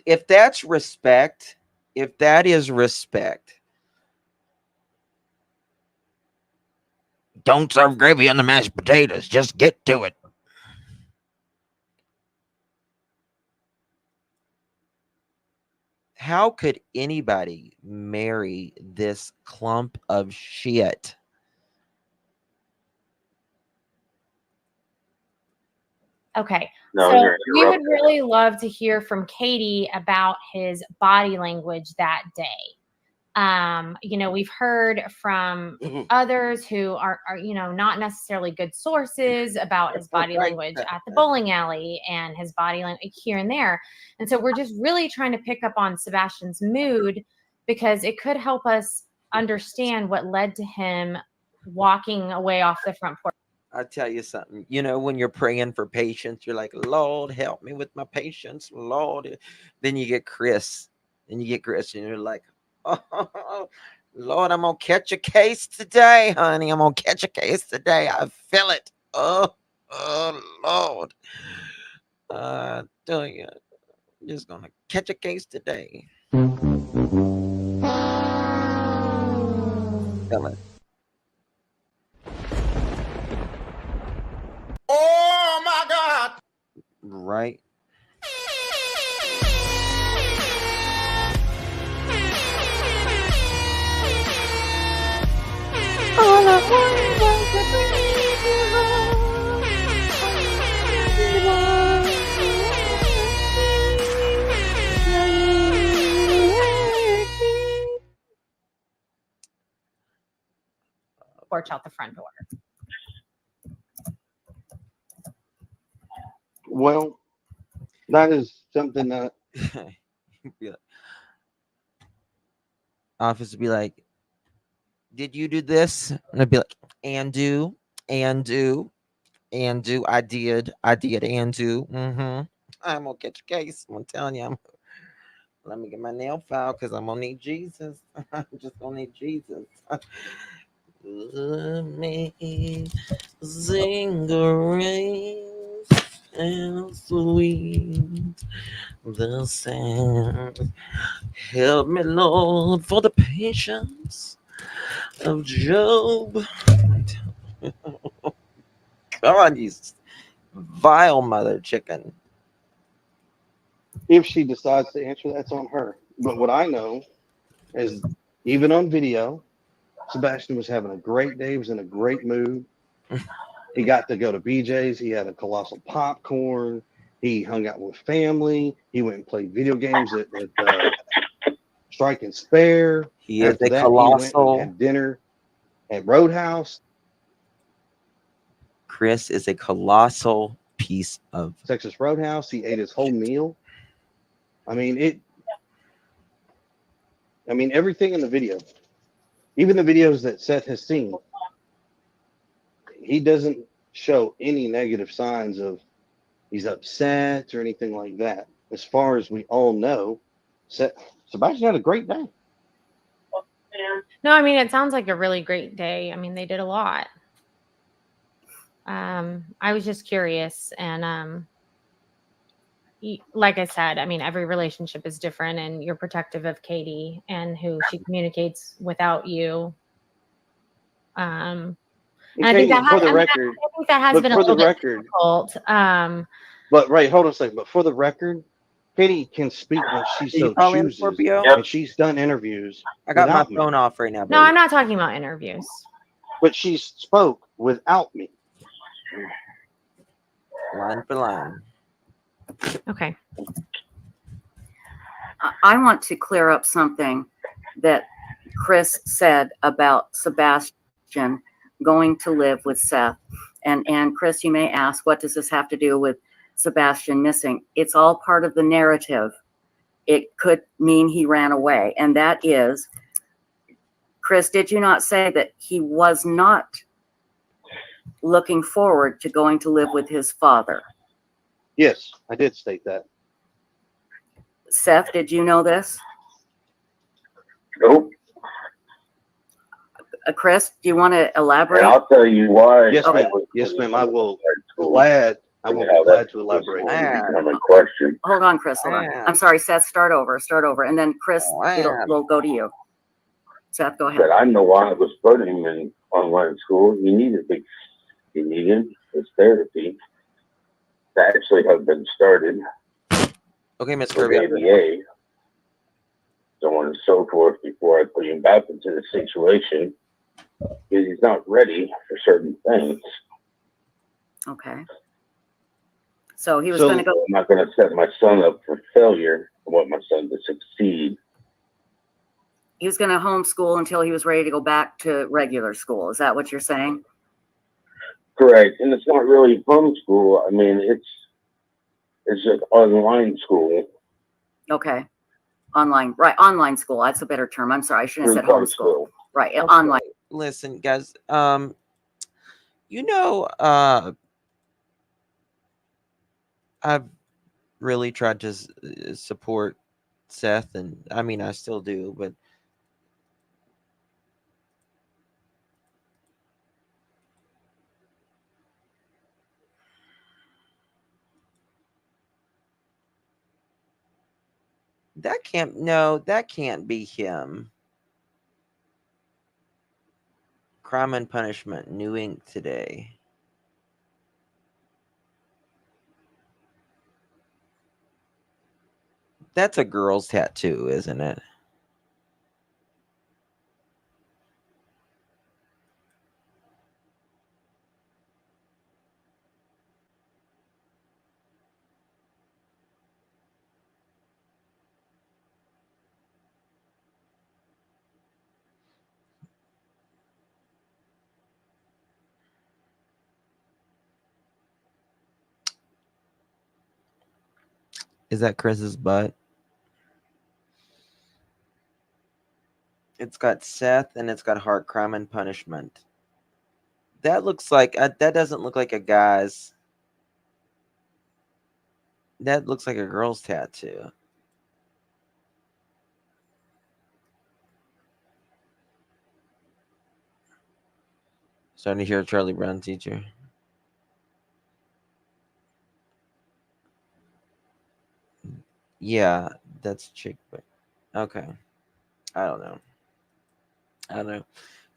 If that's respect, if that is respect, don't serve gravy on the mashed potatoes. Just get to it. How could anybody marry this clump of shit? Okay. No, So you're we would interrupting. really love to hear from Katie about his body language that day. We've heard from others who are not necessarily good sources about his body language at the bowling alley and his body language here and there. And so we're just really trying to pick up on Sebastian's mood, because it could help us understand what led to him walking away off the front porch. I'll tell you something. When you're praying for patience, you're like, Lord, help me with my patience, Lord. Then you get Chris, and you're like, oh, Lord, I'm gonna catch a case today, honey. I'm gonna catch a case today. I feel it. Oh, Lord. Tell you, I'm just gonna catch a case today. Feel it. Oh my God! Right. All I wanted was to bring you home. Porch out the front door. Well, that is something that Office would be like, did you do this? And I'd be like, and do, I did, and do. I'm gonna catch a case. I'm telling you, let me get my nail file because I'm gonna need Jesus. I'm just gonna need Jesus. Amazing grace, and sweet the sound. Help me, Lord, for the patience of Job. God, you vile mother chicken. if she decides to answer, that's on her. But what I know is, even on video, Sebastian was having a great day. He was in a great mood. He got to go to BJ's. He had a colossal popcorn. He hung out with family. He went and played video games at Strike and Spare. He is After a that, he went colossal. and had dinner at Roadhouse. Chris is a colossal piece of Texas Roadhouse. He ate his whole meal. I mean, everything in the video, even the videos that Seth has seen, he doesn't show any negative signs of he's upset or anything like that. As far as we all know, Sebastian had a great day. No, I mean, it sounds like a really great day. I mean, they did a lot. I was just curious, and like I said, I mean, every relationship is different, and you're protective of Katie and who she communicates without you. And I think that has, I think that has been a little bit difficult. But hold on a second. But for the record, Katie can speak when she so chooses, and she's done interviews. I got my without phone me. off right now. No, I'm not talking about interviews. But she spoke without me. Line for line. Okay. I want to clear up something that Chris said about Sebastian going to live with Seth. And Chris, you may ask, what does this have to do with Sebastian missing? It's all part of the narrative. It could mean he ran away. And that is, Chris, did you not say that he was not looking forward to going to live with his father? Yes, I did state that. Seth, did you know this? Nope. Chris, do you want to elaborate? And I'll tell you why. Yes, ma'am. Yes, ma'am. I will be glad to elaborate. Become a question. Hold on, Chris. Hold on. I'm sorry, Seth. Start over. And then Chris, we'll go to you. Seth, go ahead. But I know why I was putting him in online school. He needed his therapy to actually have been started. Okay, Miss with Kirby. ABA, so on and so forth, before I put him back into the situation, because he's not ready for certain things. Okay. So he was going to go. I'm not going to set my son up for failure. I want my son to succeed. He was going to homeschool until he was ready to go back to regular school. Is that what you're saying? Correct. And it's not really homeschool. I mean, it's just online school. Okay. Online. Right. Online school. That's a better term. I'm sorry. I shouldn't have said homeschool. Right. Okay. Online. Listen, guys, you know, I've really tried to support Seth, and I mean, I still do, but that can't be him. Crime and Punishment, New Ink today. That's a girl's tattoo, isn't it? Is that Chris's butt? It's got Seth and it's got Heart, Crime and Punishment. That looks like that doesn't look like a guy's. That looks like a girl's tattoo. Starting to hear a Charlie Brown teacher. Yeah, that's chick. But okay, I don't know.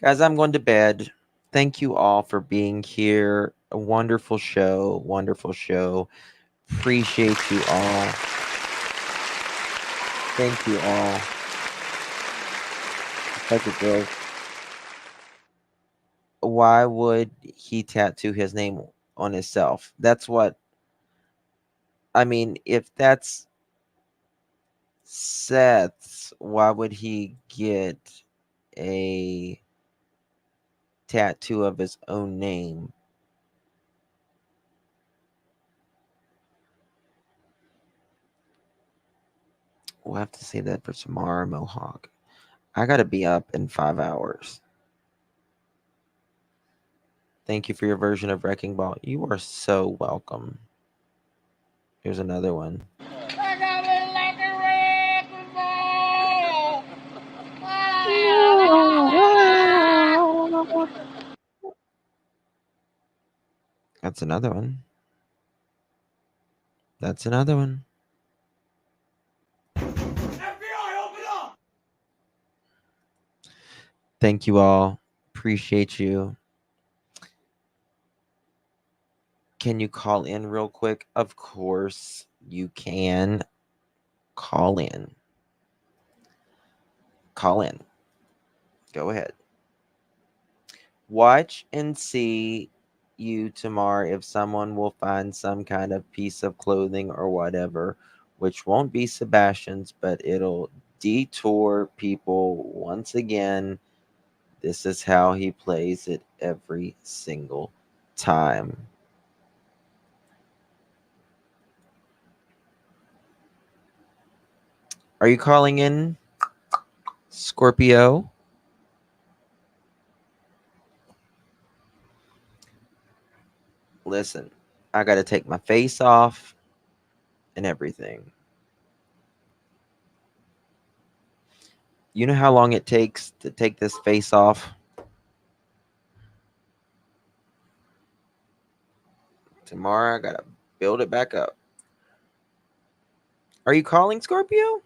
Guys, I'm going to bed. Thank you all for being here. A wonderful show. Appreciate you all. Thank you all. Such a joke. Why would he tattoo his name on himself? That's what I mean. If that's Seth's, why would he get a tattoo of his own name? We'll have to say that for tomorrow, Mohawk. I gotta be up in 5 hours. Thank you for your version of Wrecking Ball. You are so welcome. Here's another one. That's another one. That's another one. Thank you all. Appreciate you. Can you call in real quick? Of course you can. Call in. Call in. Go ahead. Watch and see you tomorrow if someone will find some kind of piece of clothing or whatever, which won't be Sebastian's, but it'll detour people once again. This is how he plays it every single time. Are you calling in, Scorpio? Listen, I got to take my face off and everything. You know how long it takes to take this face off? Tomorrow I got to build it back up. Are you calling, Scorpio?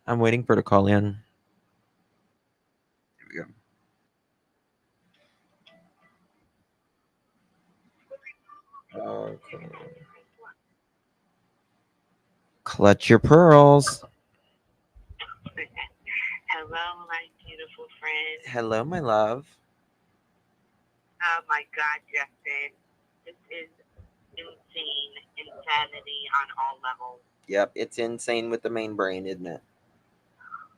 I'm waiting for her to call in. Here we go. Okay. Clutch your pearls. Hello, my beautiful friend. Hello, my love. Oh my God, Justin. This is insane. Insanity on all levels. Yep, it's insane with the main brain, isn't it?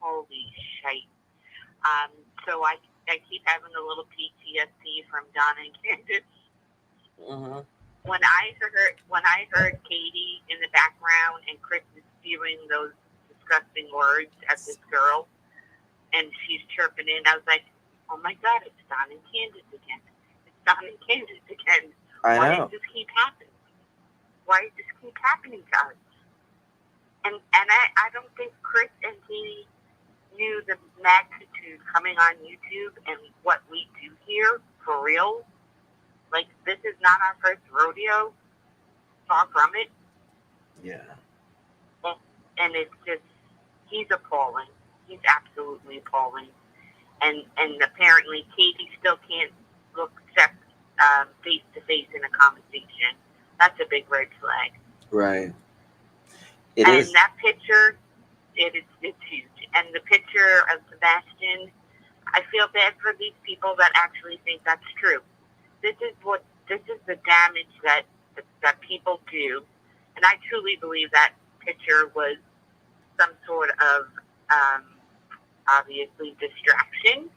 Holy shit. So I keep having a little PTSD from Donna and Candace. Mm-hmm. When I heard Katie in the background and Chris is spewing those disgusting words at this girl, and she's chirping in, I was like, oh my God, it's Donna and Candace again. It's Donna and Candace again. I Why know. does this keep happening? Why does this keep happening to us? And I don't think Chris and Katie knew the magnitude coming on YouTube and what we do here for real. Like, this is not our first rodeo. Far from it. Yeah. And it's just, he's appalling. He's absolutely appalling. And apparently Katie still can't look except face to face in a conversation. That's a big red flag. Right. It and is. that picture, it's huge. And the picture of Sebastian, I feel bad for these people that actually think that's true. This is the damage that people do. And I truly believe that picture was some sort of, obviously, distraction.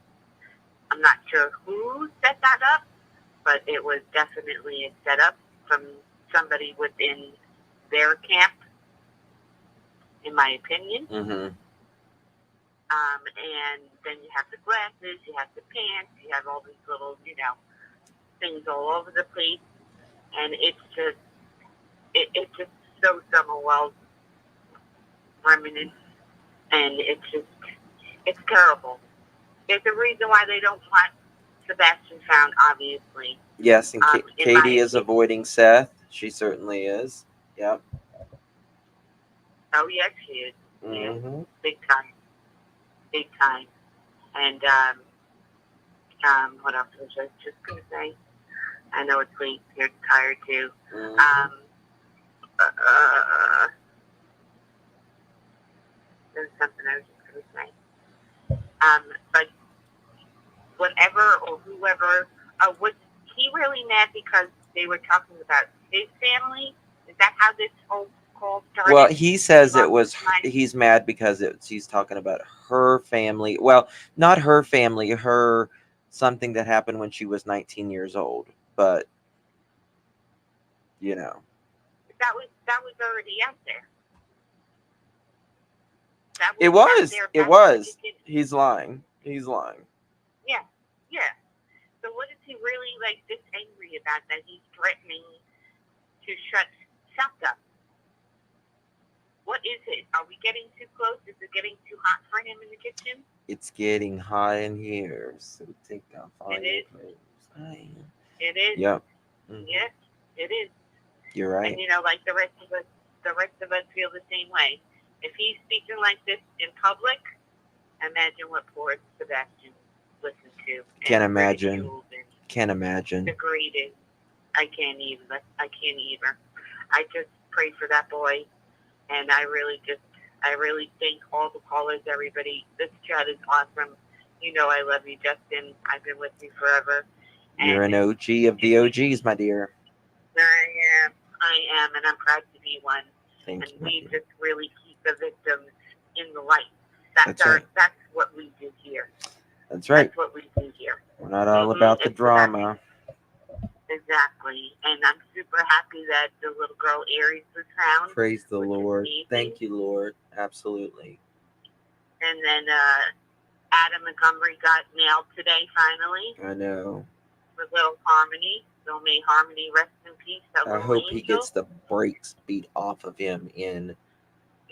I'm not sure who set that up, but it was definitely a setup from somebody within their camp, in my opinion. Mm-hmm. And then you have the glasses, you have the pants, you have all these little, things all over the place. And it's just, it's just so Summer Wells remnant. And it's terrible. There's a reason why they don't want Sebastian found, obviously. Yes, and in my Katie is opinion. avoiding Seth. She certainly is. Yep. Oh, yes, she is. Mm-hmm. Big time. Big time. And, what else was I just going to say? I know it's late. You're tired, too. Mm-hmm. There's something I was just going to say. But whatever or whoever, was he really mad because they were talking about his family? Is that how this whole call started? Well, he says it was. He's mad because he's talking about her family. Well, not her family. Her something that happened when she was 19 years old. But That was already out there. it was. It was. He's lying. He's lying. Yeah, yeah. So what is he really this angry about that he's threatening to shut up? What is it? Are we getting too close? Is it getting too hot for him in the kitchen? It's getting hot in here, so take off all It your is. clothes. Hi. It is. Yep. Mm-hmm. Yes, it is. You're right. And the rest of us feel the same way. If he's speaking like this in public, imagine what poor Sebastian listened to. Can't imagine. Can't imagine. Degraded. I can't even. I just pray for that boy, and I really just I really thank all the callers, everybody. This chat is awesome. You know I love you, Justin. I've been with you forever. You're an OG of the OGs, my dear. I am, and I'm proud to be one. Thank And you, my we dear. just really keep the victims in the light. That's right. That's what we do here. That's right. That's what we do here. We're not all about the drama. Exactly. And I'm super happy that the little girl Aries was found. Praise the Lord. Thank you, Lord. Absolutely. And then Adam Montgomery got nailed today, finally, I know. with little Harmony. So may Harmony rest in peace. That I little hope he angel. gets the brakes beat off of him in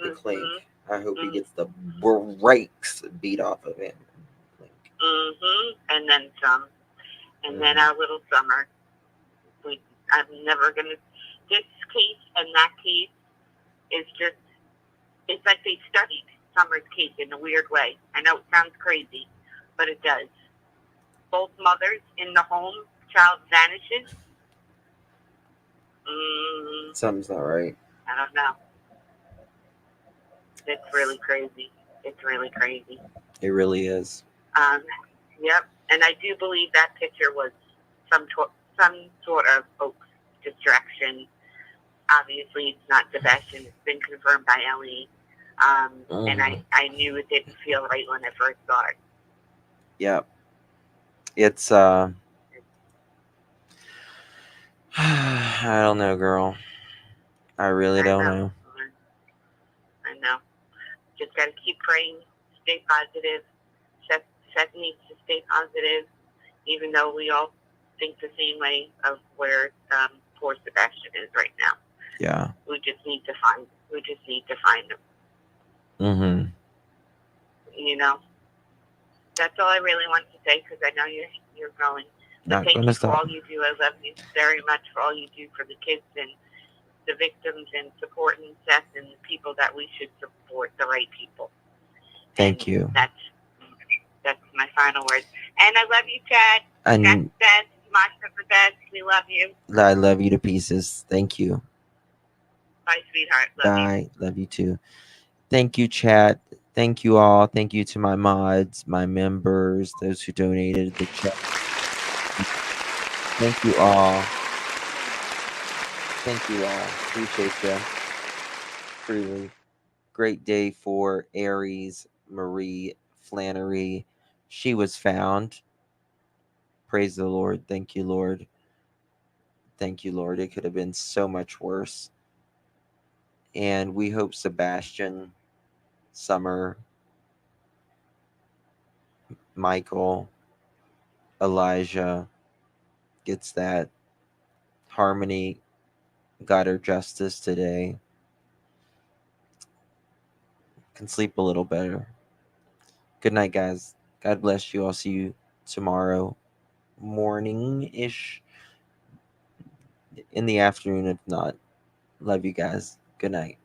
the clink. I hope he gets the brakes beat off of him. And then some. And then our little Summer. I'm never going to. This case and that case is just, it's like they studied Summer's case in a weird way. I know it sounds crazy, but it does. Both mothers in the home, child vanishes. Something's not right. I don't know. It's really crazy. It's really crazy. It really is. Yep. And I do believe that picture was some sort of hoax distraction. Obviously, it's not Sebastian. It's been confirmed by Ellie. And I knew it didn't feel right when I first saw it. Yep. It's I don't know, girl. I really don't know. I know. Just got to keep praying. Stay positive. Seth needs to stay positive, even though we all think the same way of where poor Sebastian is right now. Yeah. We just need to find him. Mm-hmm. You know. That's all I really want to say, because I know you're going. But Not thank gonna you for stop. all you do. I love you very much for all you do for the kids and the victims and supporting Seth and the people that we should support, the right people. Thank you. That's my final words. And I love you, Chad. And Jack's best. Masha's the best. We love you. I love you to pieces. Thank you. Bye, sweetheart. Love you. Bye. Love you too. Thank you, chat. Thank you all. Thank you to my mods, my members, those who donated the chat. Thank you all. Thank you all. Appreciate you. Truly. Great day for Aries, Marie, Flannery. She was found. Praise the Lord. Thank you, Lord. Thank you, Lord. It could have been so much worse. And we hope Sebastian, Summer, Michael, Elijah gets that. Harmony got her justice today. Can sleep a little better. Good night, guys. God bless you. I'll see you tomorrow morning-ish. In the afternoon, if not. Love you guys. Good night.